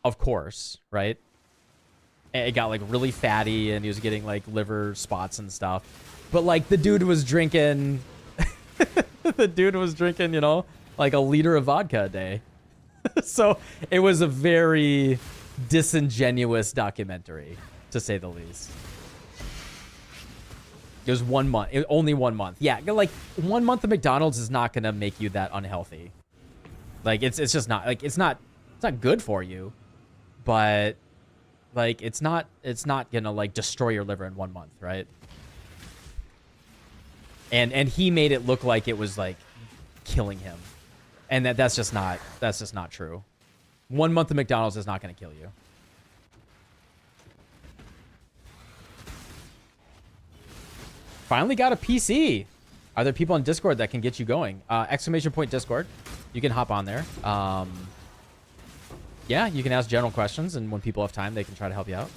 of course, right? And it got like really fatty and he was getting like liver spots and stuff. But like the dude was drinking, you know, like a liter of vodka a day. So it was a very disingenuous documentary, to say the least. It was 1 month. Only 1 month. Yeah, like 1 month of McDonald's is not gonna make you that unhealthy. Like it's just not. Like it's not good for you, but like it's not gonna like destroy your liver in 1 month, right? And he made it look like it was like killing him, and that's just not true. 1 month of McDonald's is not gonna kill you. Finally got a PC. Are there people on Discord that can get you going? Exclamation point Discord. You can hop on there. Yeah, you can ask general questions, and when people have time, they can try to help you out.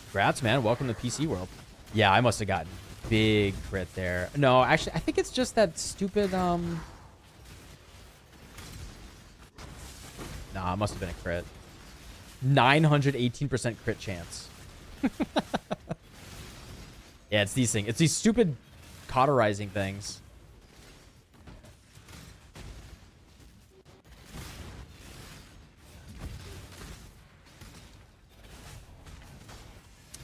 Congrats, man. Welcome to PC world. Yeah, I must have gotten big crit there. No, actually, I think it's just that stupid, Nah, it must have been a crit. 918% crit chance. Yeah, it's these things. It's these stupid cauterizing things.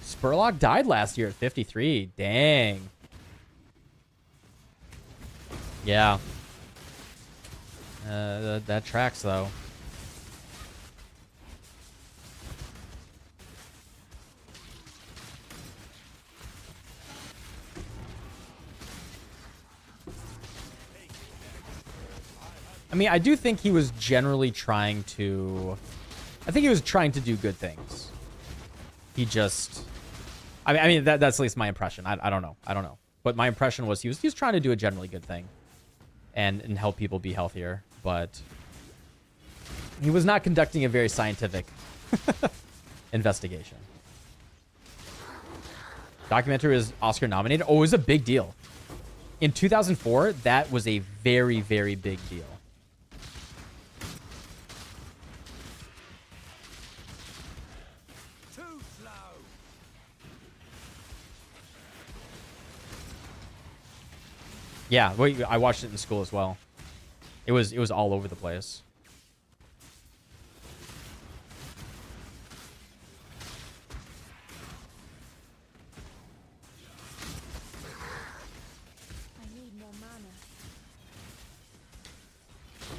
Spurlock died last year at 53. Dang. Yeah. That tracks, though. I mean, I do think he was generally trying to... I think he was trying to do good things. He just... I mean that's at least my impression. I don't know. I don't know. But my impression was he was trying to do a generally good thing. And help people be healthier. But... he was not conducting a very scientific investigation. Documentary was Oscar nominated. Oh, it was a big deal. In 2004, that was a very, very big deal. Yeah, I watched it in school as well. It was all over the place. I need more mana.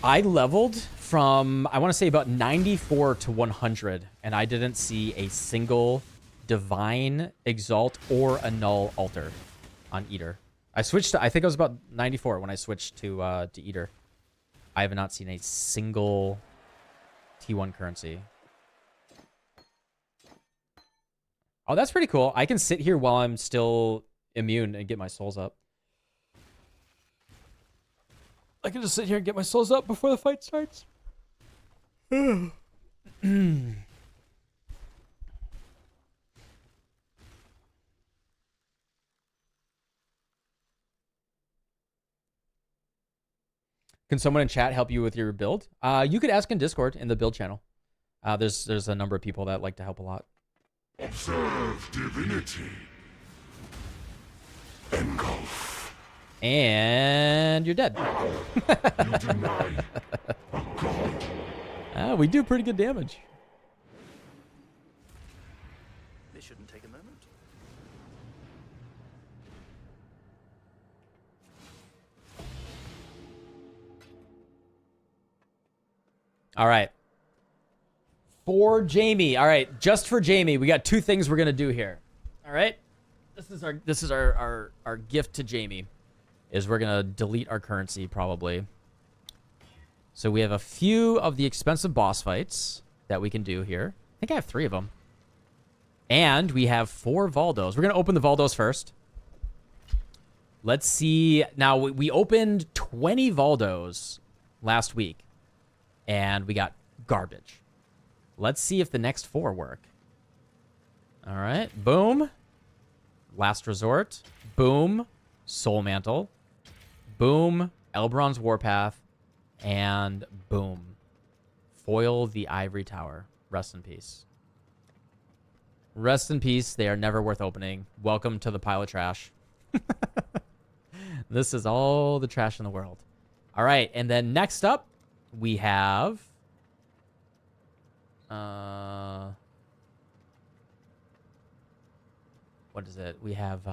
I leveled from, I want to say, about 94 to 100, and I didn't see a single divine, exalt, or annul altar on Eater. I switched to, I think I was about 94 when I switched to Eater. I have not seen a single T1 currency. Oh, that's pretty cool. I can sit here while I'm still immune and get my souls up. I can just sit here and get my souls up before the fight starts. Can someone in chat help you with your build? You could ask in Discord in the build channel. There's a number of people that like to help a lot. Observe divinity. Engulf. And you're dead. You deny a god. We do pretty good damage. This shouldn't take a moment. All right. For Jamie. All right, just for Jamie, we got two things we're gonna do here. All right. This is our gift to Jamie. Is we're gonna delete our currency probably. So we have a few of the expensive boss fights that we can do here. I think I have 3 of them. And we have 4 Valdos. We're gonna open the Valdos first. Let's see. Now we opened 20 Valdos last week. And we got garbage. Let's see if the next 4 work. All right. Boom. Last Resort. Boom. Soul Mantle. Boom. Elbron's Warpath. And boom. Foil the Ivory Tower. Rest in peace. Rest in peace. They are never worth opening. Welcome to the pile of trash. This is all the trash in the world. All right. And then next up, we have... what is it? We have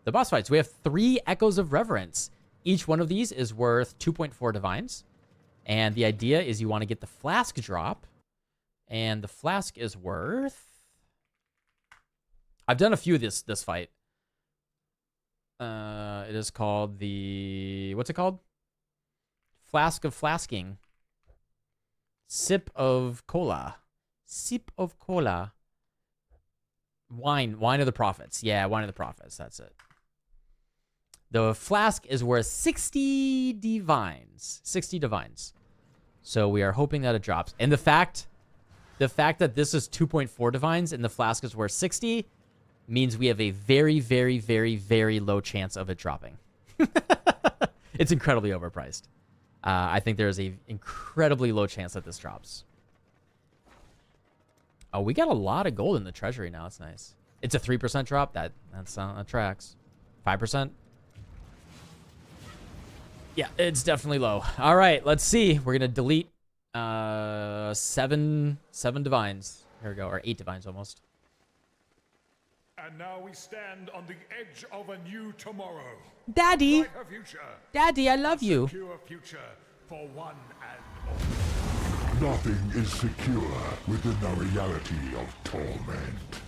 the boss fights. We have 3 Echoes of Reverence. Each one of these is worth 2.4 divines. And the idea is you want to get the flask drop. And the flask is worth... I've done a few of this fight. It is called the... What's it called? Flask of Flasking. Sip of Cola. Sip of Cola. Wine of the Prophets. Yeah, Wine of the Prophets. That's it. The flask is worth 60 divines. 60 divines. So we are hoping that it drops. And the fact that this is 2.4 divines and the flask is worth 60 means we have a very, very, very, very low chance of it dropping. It's incredibly overpriced. I think there is a incredibly low chance that this drops. Oh, we got a lot of gold in the treasury now. That's nice. It's a 3% drop. That tracks. 5%. Yeah, it's definitely low. All right, let's see. We're gonna delete 7 divines. Here we go, or 8 divines almost. And now we stand on the edge of a new tomorrow. Daddy, Like a future, Daddy, I love you. secure future for one and all. Nothing is secure within the reality of torment.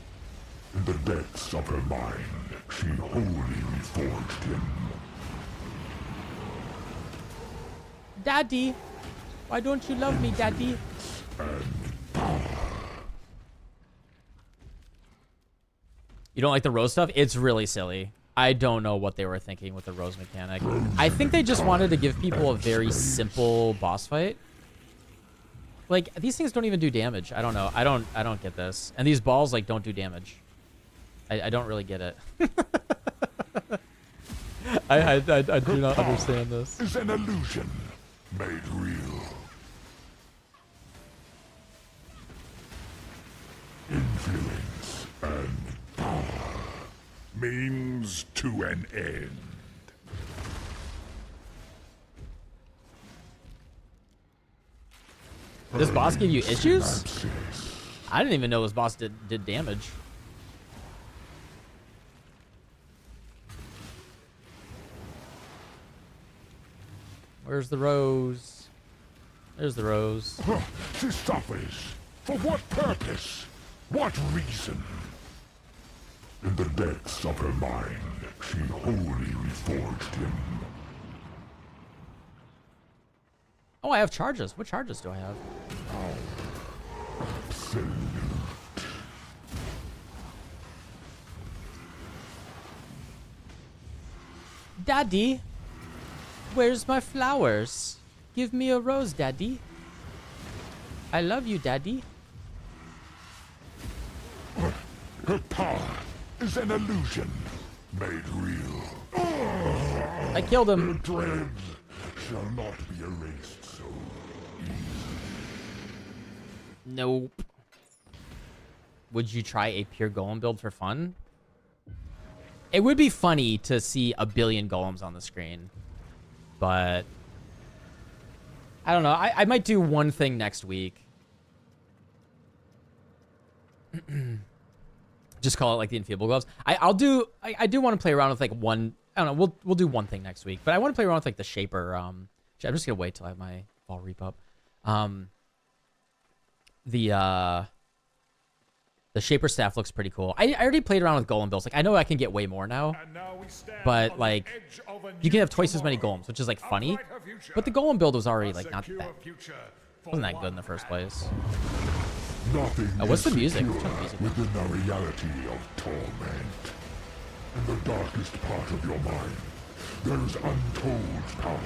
In the depths of her mind, she wholly reforged him. Daddy, why don't you love me, Daddy? You don't like the rose stuff? It's really silly. I don't know what they were thinking with the rose mechanic. I think they just wanted to give people a very simple boss fight. Like, these things don't even do damage. I don't know. I don't get this. And these balls, like, don't do damage. I don't really get it. I do not understand this. Is an illusion made real. Influence and power means to an end. This boss give you issues? Synopsis. I didn't even know this boss did damage. Where's the rose? There's the rose. This stuff is. For what purpose? What reason? In the depths of her mind, she wholly reforged him. Oh, I have charges. What charges do I have? Absolute. Daddy, where's my flowers? Give me a rose, Daddy. I love you, Daddy. Her power is an illusion made real. I killed him. Her dreams shall not be erased so easily. Nope. Would you try a pure golem build for fun? It would be funny to see a billion golems on the screen, but I don't know. I might do one thing next week. Just call it like the Enfeeble Gloves. I do want to play around with like one. I don't know. We'll do one thing next week, but I want to play around with like the Shaper. I'm just gonna wait till I have my Fall Reap up. The Shaper staff looks pretty cool. I already played around with golem builds. Like, I know I can get way more now, but like, you can have twice as many golems, which is like funny. But the golem build was already like not that. Wasn't that good in the first place. Nothing what's is the music? secure What's the music? within the reality of torment. In the darkest part of your mind, there is untold power.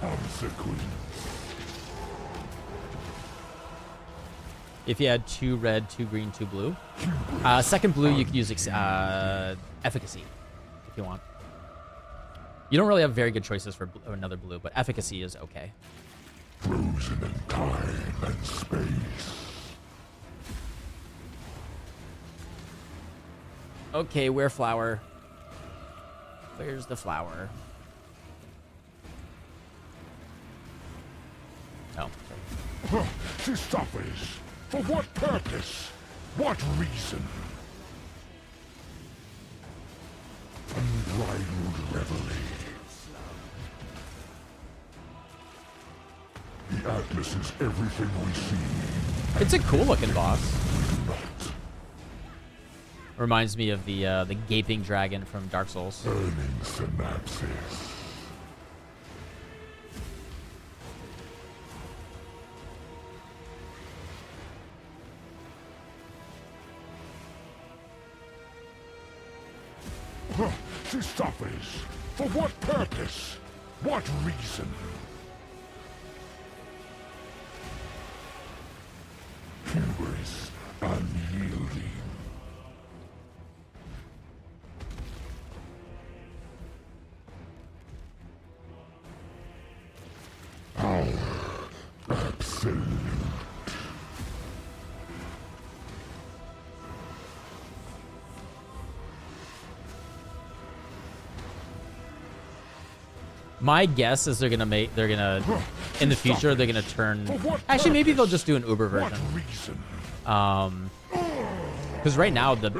Consequence. If you had 2 red, 2 green, 2 blue. Second blue, you could use efficacy if you want. You don't really have very good choices for another blue, but efficacy is okay. Frozen in time and space. Okay, where flower? Where's the flower? Oh, sorry. She suffers. For what purpose? What reason? Unbridled reverie. The Atlas is everything we see. It's a cool looking boss. Not Reminds me of the gaping dragon from Dark Souls. burning synapses. She suffers. For what purpose? What reason? Hubris, unyielding. Power, absolute. My guess is they're gonna in the future they're gonna turn. Actually, maybe they'll just do an Uber What version. reason? Because right now the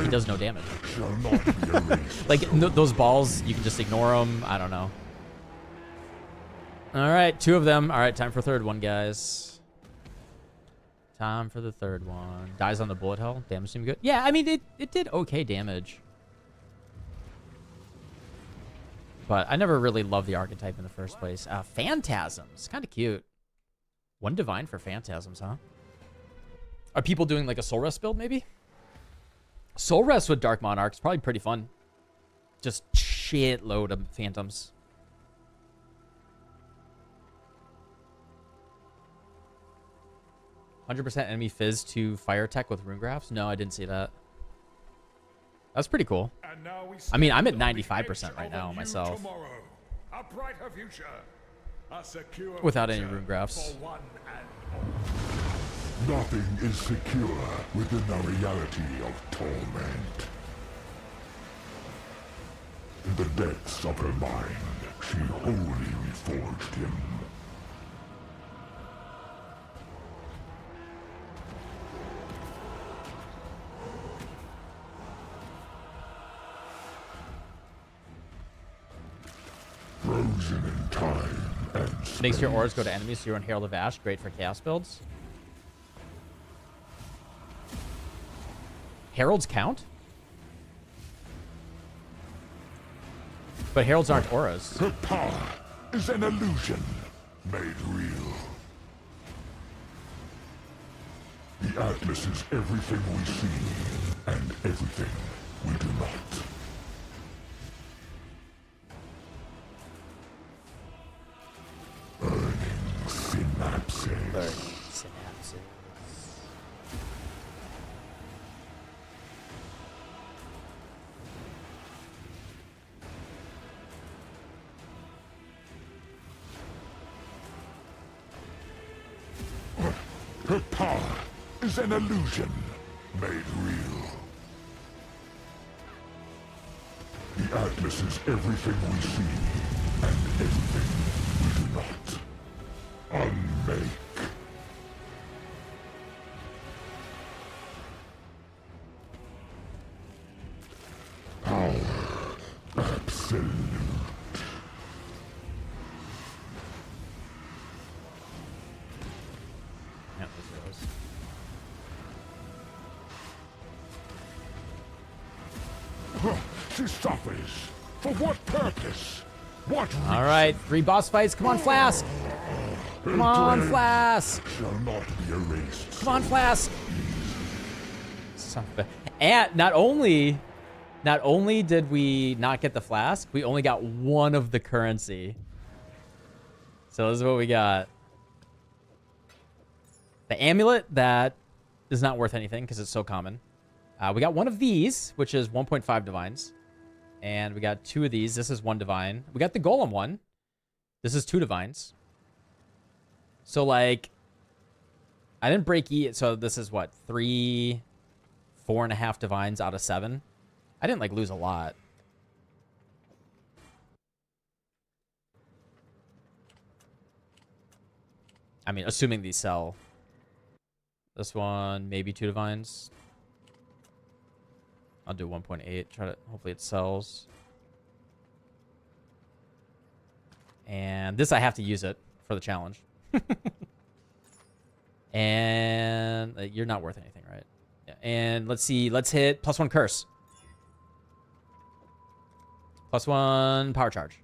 he does no damage. Shall not be erased. Like those balls, you can just ignore them. I don't know. All right, 2 of them. All right, time for third one, guys. Time for the third one. Dies on the bullet hell. Damage seemed good. Yeah, I mean it did okay damage. But I never really loved the archetype in the first place. Phantasms. Kind of cute. 1 divine for Phantasms, huh? Are people doing like a Soul Rest build, maybe? Soul Rest with Dark Monarchs. Probably pretty fun. Just shitload of Phantoms. "100% enemy fizz to fire tech with rune graphs." No, I didn't see that. That's pretty cool. And now we I mean, I'm at stand on the 95% edge right of now a new myself. tomorrow, a brighter future, a secure Without any future rune graphs. for one and all. Nothing is secure within the reality of torment. In the depths of her mind, she wholly reforged him. Frozen in time and space. Makes your auras go to enemies, so you run Herald of Ash. Great for chaos builds. Heralds count? But heralds aren't auras. Her power is an illusion made real. The Atlas is everything we see and everything we do not. Burning synapses. Her power is an illusion made real. The Atlas is everything we see and everything we do not. Unmake. Power absolute. Yeah, those are those. She suffers. For what purpose? What reason? All right, 3 boss fights. Come on, Flask. Come on, Flask. Shall not be erased. Come on, Flask. Son of a... And not only did we not get the Flask, we only got 1 of the currency. So this is what we got. The amulet, that is not worth anything because it's so common. We got one of these, which is 1.5 divines. And we got 2 of these. This is 1 divine. We got the golem one. This is 2 divines. So, like, I didn't break E. So this is what? 3, 4.5 divines out of 7. I didn't, like, lose a lot. I mean, assuming these sell. This one, maybe 2 divines. I'll do 1.8. Try to, hopefully it sells. And this, I have to use it for the challenge. And you're not worth anything, right? Yeah. And let's see. Let's hit +1 curse. +1 power charge.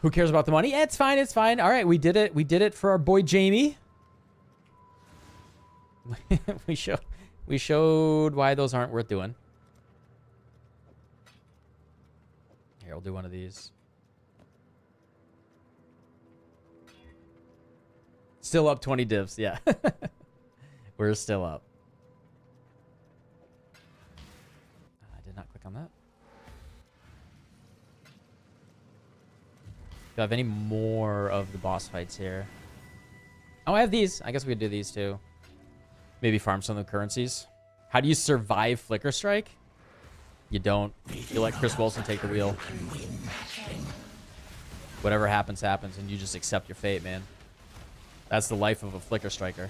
Who cares about the money? Yeah, it's fine. It's fine. All right, we did it. We did it for our boy Jamie. we showed why those aren't worth doing. Here, we'll do one of these. Still up 20 divs. Yeah. We're still up. I did not click on that. Do I have any more of the boss fights here? Oh, I have these. I guess we could do these too. Maybe farm some of the currencies. How do you survive Flicker Strike? You don't. You let Chris Wilson take the wheel. Whatever happens, happens, and you just accept your fate, man. That's the life of a Flicker Striker.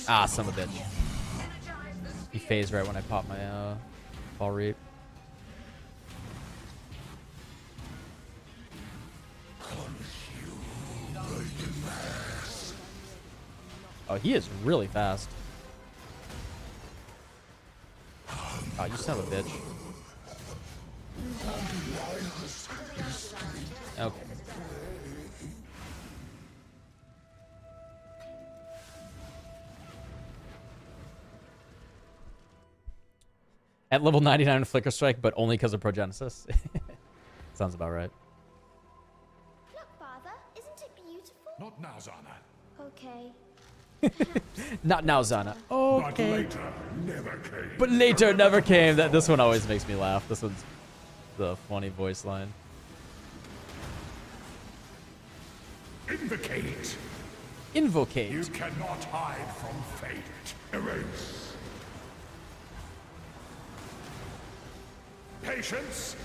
Ah, son of a bitch. He phased right when I popped my ball reap. Oh, he is really fast. Oh, you son of a bitch. Okay. At level 99 Flicker Strike, but only because of Progenesis. Sounds about right. Look, Father, isn't it beautiful? Not now, Zana. Okay. Not now, Zana. Okay. But later never came. But later never came. This one always makes me laugh. This one's the funny voice line. Invocate. Invocate. You cannot hide from fate. Erase. Patience.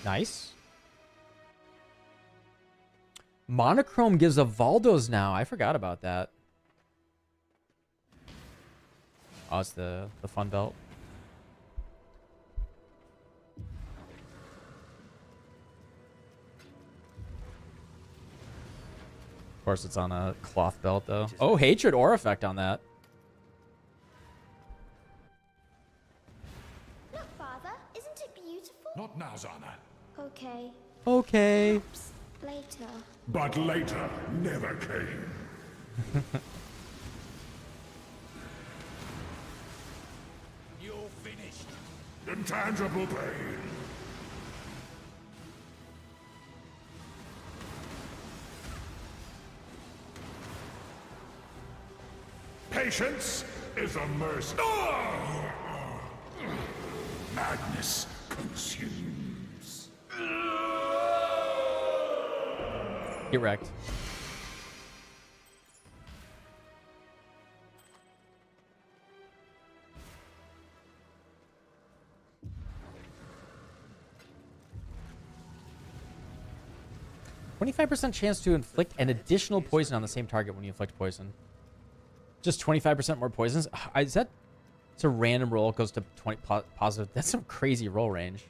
Nice. Monochrome gives Evaldos now. I forgot about that. Oh, it's the fun belt. Of course, it's on a cloth belt, though. Oh, Hatred Aura effect on that. Look, Father, isn't it beautiful? Not now, Zana. Okay. Okay. Perhaps later. But later never came. You're finished. Intangible pain. Patience is a mercy. Madness consumes. Get wrecked. %25 chance to inflict an additional poison on the same target when you inflict poison. Just 25% more poisons? Is that... It's a random roll. It goes to 20 positive. That's some crazy roll range.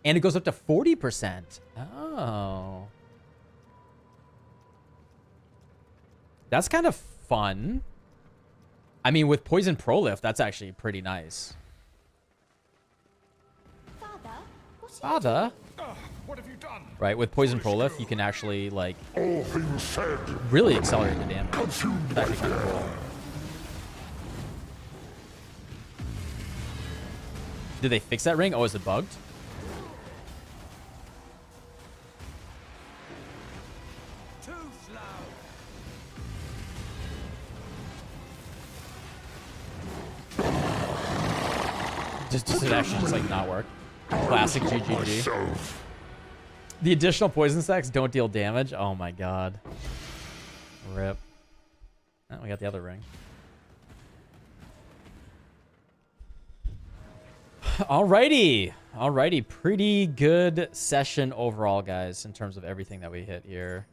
And it goes up to 40%. Oh. That's kind of fun. I mean, with Poison Prolift, that's actually pretty nice. Father, what are Father? What have you done? Right, with Poison Prolif, you can actually, like, All things said, really accelerate the damage. consumed by That's actually kind of fear. cool. Did they fix that ring? Oh, is it bugged? Too slow. Does it actually just, like, not work? Classic GGG. Myself. The additional poison stacks don't deal damage? Oh my god. Rip. Oh, we got the other ring. Alrighty. Alrighty. Pretty good session overall, guys, in terms of everything that we hit here.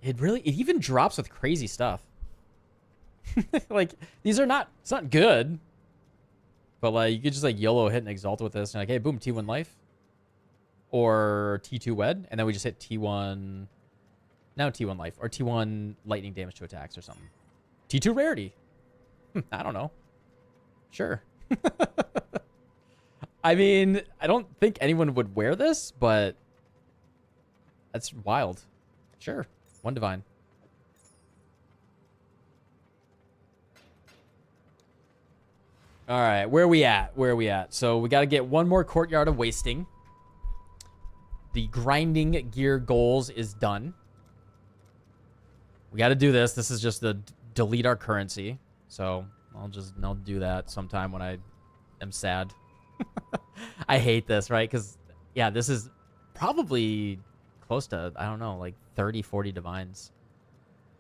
It even drops with crazy stuff. Like, these are not, it's not good. But, like, you could just, like, YOLO hit and Exalt with this. And, like, hey, boom, T1 life. Or T2 wed. And then we just hit T1... Now T1 life. Or T1 lightning damage to attacks or something. T2 rarity. I don't know. Sure. I mean, I don't think anyone would wear this, but... That's wild. Sure. One divine. All right, where are we at? Where are we at? So we got to get one more Courtyard of Wasting. The grinding gear goals is done. We got to do this. This is just the delete our currency. So I'll do that sometime when I am sad. I hate this, right? Because, yeah, this is probably close to, I don't know, like 30, 40 divines.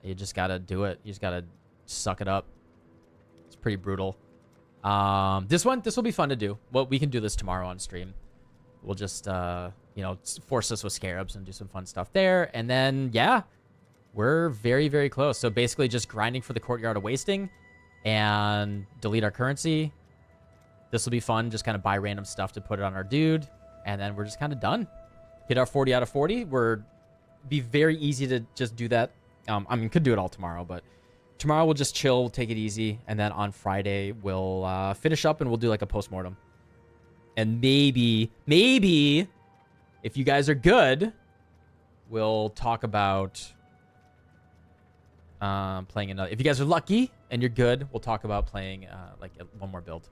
You just got to do it. You just got to suck it up. It's pretty brutal. This will be fun to do. Well, we can do this tomorrow on stream. We'll just, you know, force us with scarabs and do some fun stuff there. And then, yeah, we're very, very close. So basically just grinding for the Courtyard of Wasting and delete our currency. This will be fun. Just kind of buy random stuff to put it on our dude. And then we're just kind of done. Hit our 40 out of 40. Be very easy to just do that. I mean, could do it all tomorrow, but tomorrow we'll just chill, we'll take it easy, and then on Friday we'll finish up and we'll do like a postmortem. And maybe, if you guys are good, we'll talk about playing another. If you guys are lucky and you're good, we'll talk about playing like one more build.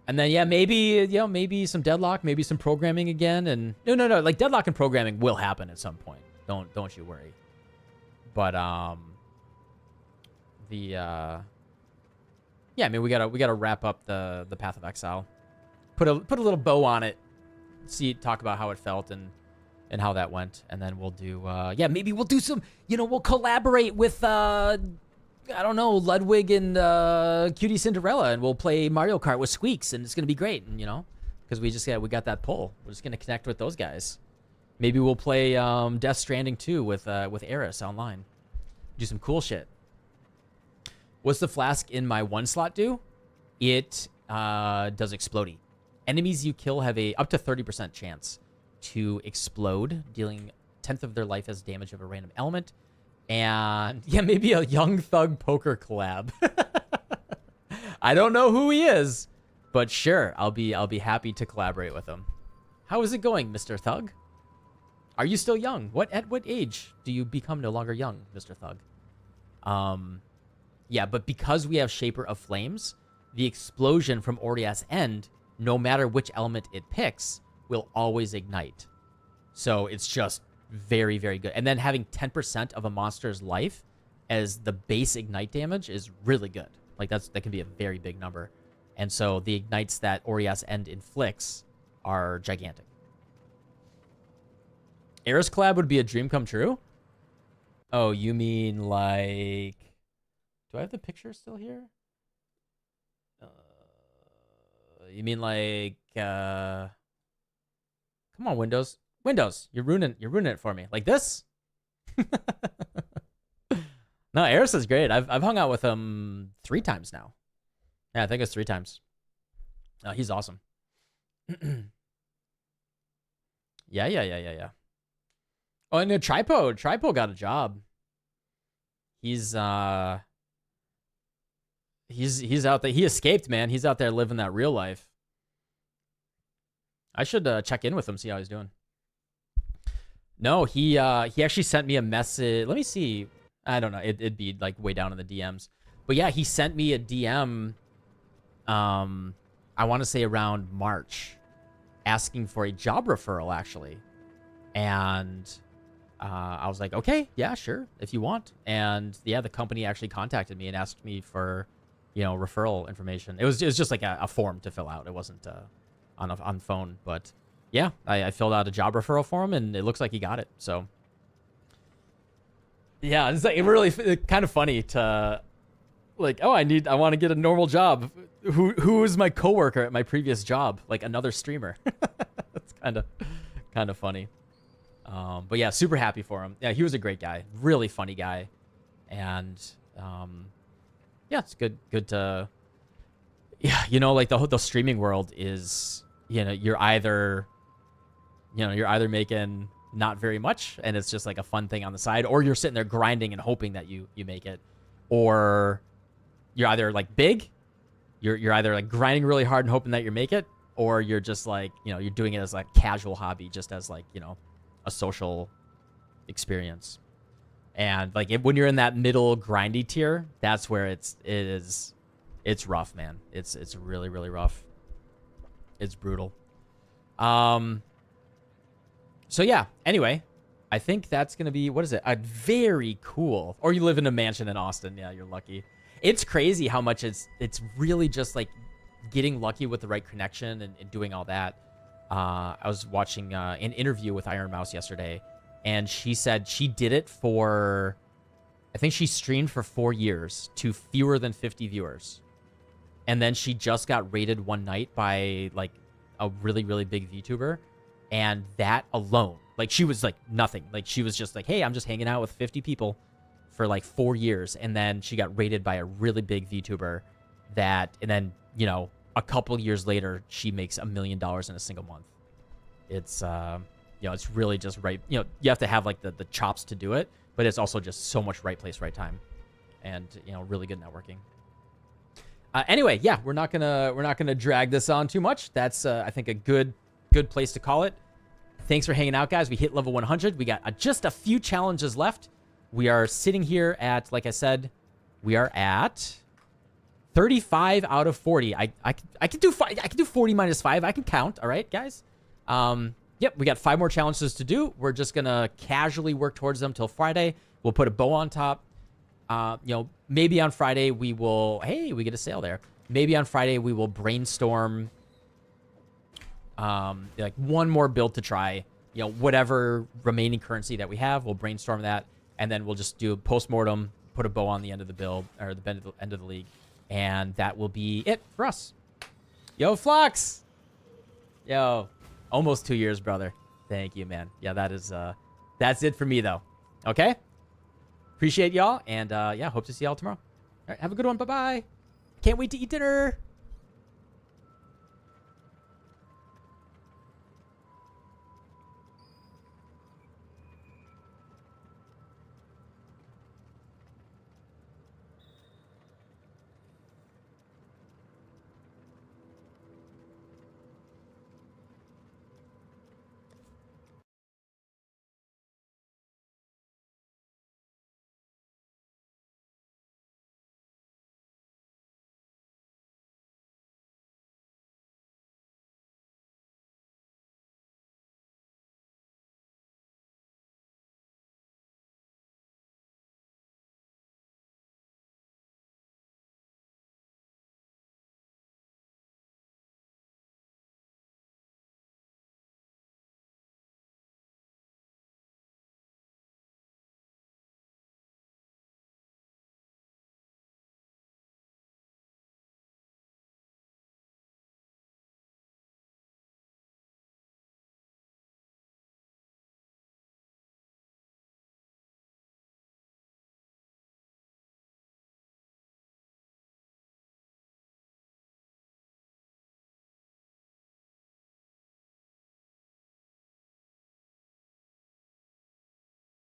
And then, yeah, maybe some Deadlock, maybe some programming again. And no, like Deadlock and programming will happen at some point. Don't you worry. But yeah, I mean, we gotta wrap up the Path of Exile, put a little bow on it, talk about how it felt and how that went, and then we'll do yeah, maybe we'll do some, we'll collaborate with I don't know, Ludwig and Cutie Cinderella, and we'll play Mario Kart with Squeaks, and it's gonna be great, and because we got that pull, we're just gonna connect with those guys. Maybe we'll play Death Stranding 2 with Eris online, do some cool shit. What's the flask in my one slot do? It does explodey. Enemies you kill have a up to 30% chance to explode, dealing 1/10 of their life as damage of a random element. And yeah, maybe a Young Thug poker collab. I don't know who he is, but sure, I'll be happy to collaborate with him. How is it going, Mr. Thug? Are you still young? At what age do you become no longer young, Mr. Thug? Yeah, but because we have Shaper of Flames, the explosion from Oria's End, no matter which element it picks, will always ignite. So it's just very, very good. And then having 10% of a monster's life as the base ignite damage is really good. Like that can be a very big number. And so the ignites that Oria's End inflicts are gigantic. Eris collab would be a dream come true? Oh, you mean like... Do I have the picture still here? You mean like... Come on, Windows. Windows, you're ruining it for me. Like this? No, Eris is great. I've hung out with him 3 times now. Yeah, I think it's 3 times. He's awesome. Yeah. Oh, and Tripo got a job. He's out there. He escaped, man. He's out there living that real life. I should check in with him, see how he's doing. No, he actually sent me a message. Let me see. I don't know. It'd be like way down in the DMs. But yeah, he sent me a DM. I want to say around March, asking for a job referral actually, and I was like, okay, yeah, sure, if you want. And yeah, the company actually contacted me and asked me for, referral information. It was just like a form to fill out. It wasn't on phone, but yeah, I filled out a job referral form and it looks like he got it. So yeah, it's like really kind of funny to like, oh, I want to get a normal job. Who is my coworker at my previous job? Like another streamer. That's kind of funny. But yeah, super happy for him. Yeah, he was a great guy, really funny guy, and yeah, it's good to, yeah, like the streaming world is, you're either making not very much and it's just like a fun thing on the side, or you're sitting there grinding and hoping that you make it, or you're either like big, you're either like grinding really hard and hoping that you make it, or you're just like, you're doing it as like casual hobby, just as like, a social experience. And like when you're in that middle grindy tier, that's where it's rough, man. It's really, really rough. It's brutal. So yeah, anyway, I think that's going to be, what is it? A very cool, or you live in a mansion in Austin. Yeah, you're lucky. It's crazy how much it's really just like getting lucky with the right connection and doing all that. I was watching an interview with Iron Mouse yesterday, and she said she did it for, I think she streamed for 4 years to fewer than 50 viewers. And then she just got raided one night by like a really, really big VTuber. And that alone, like she was like nothing. Like she was just like, hey, I'm just hanging out with 50 people for like 4 years. And then she got raided by a really big VTuber and then, a couple years later, she makes $1 million in a single month. It's, it's really just right. You have to have like the chops to do it, but it's also just so much right place, right time, and really good networking. Anyway, yeah, we're not gonna drag this on too much. That's I think a good place to call it. Thanks for hanging out, guys. We hit level 100. We got just a few challenges left. We are sitting here at, like I said, we are at 35 out of 40. I can do 40 minus 5. I can count. All right, guys. Yep, we got 5 more challenges to do. We're just gonna casually work towards them till Friday. We'll put a bow on top. Maybe on Friday we will. Hey, we get a sale there. Maybe on Friday we will brainstorm. Like one more build to try. Whatever remaining currency that we have, we'll brainstorm that, and then we'll just do a post-mortem, put a bow on the end of the build, or the end of the league. And that will be it for us. Yo, Flox! Yo, almost 2 years, brother. Thank you, man. Yeah, that's it for me, though. Okay? Appreciate y'all, and yeah, hope to see y'all tomorrow. All right, have a good one. Bye-bye. Can't wait to eat dinner.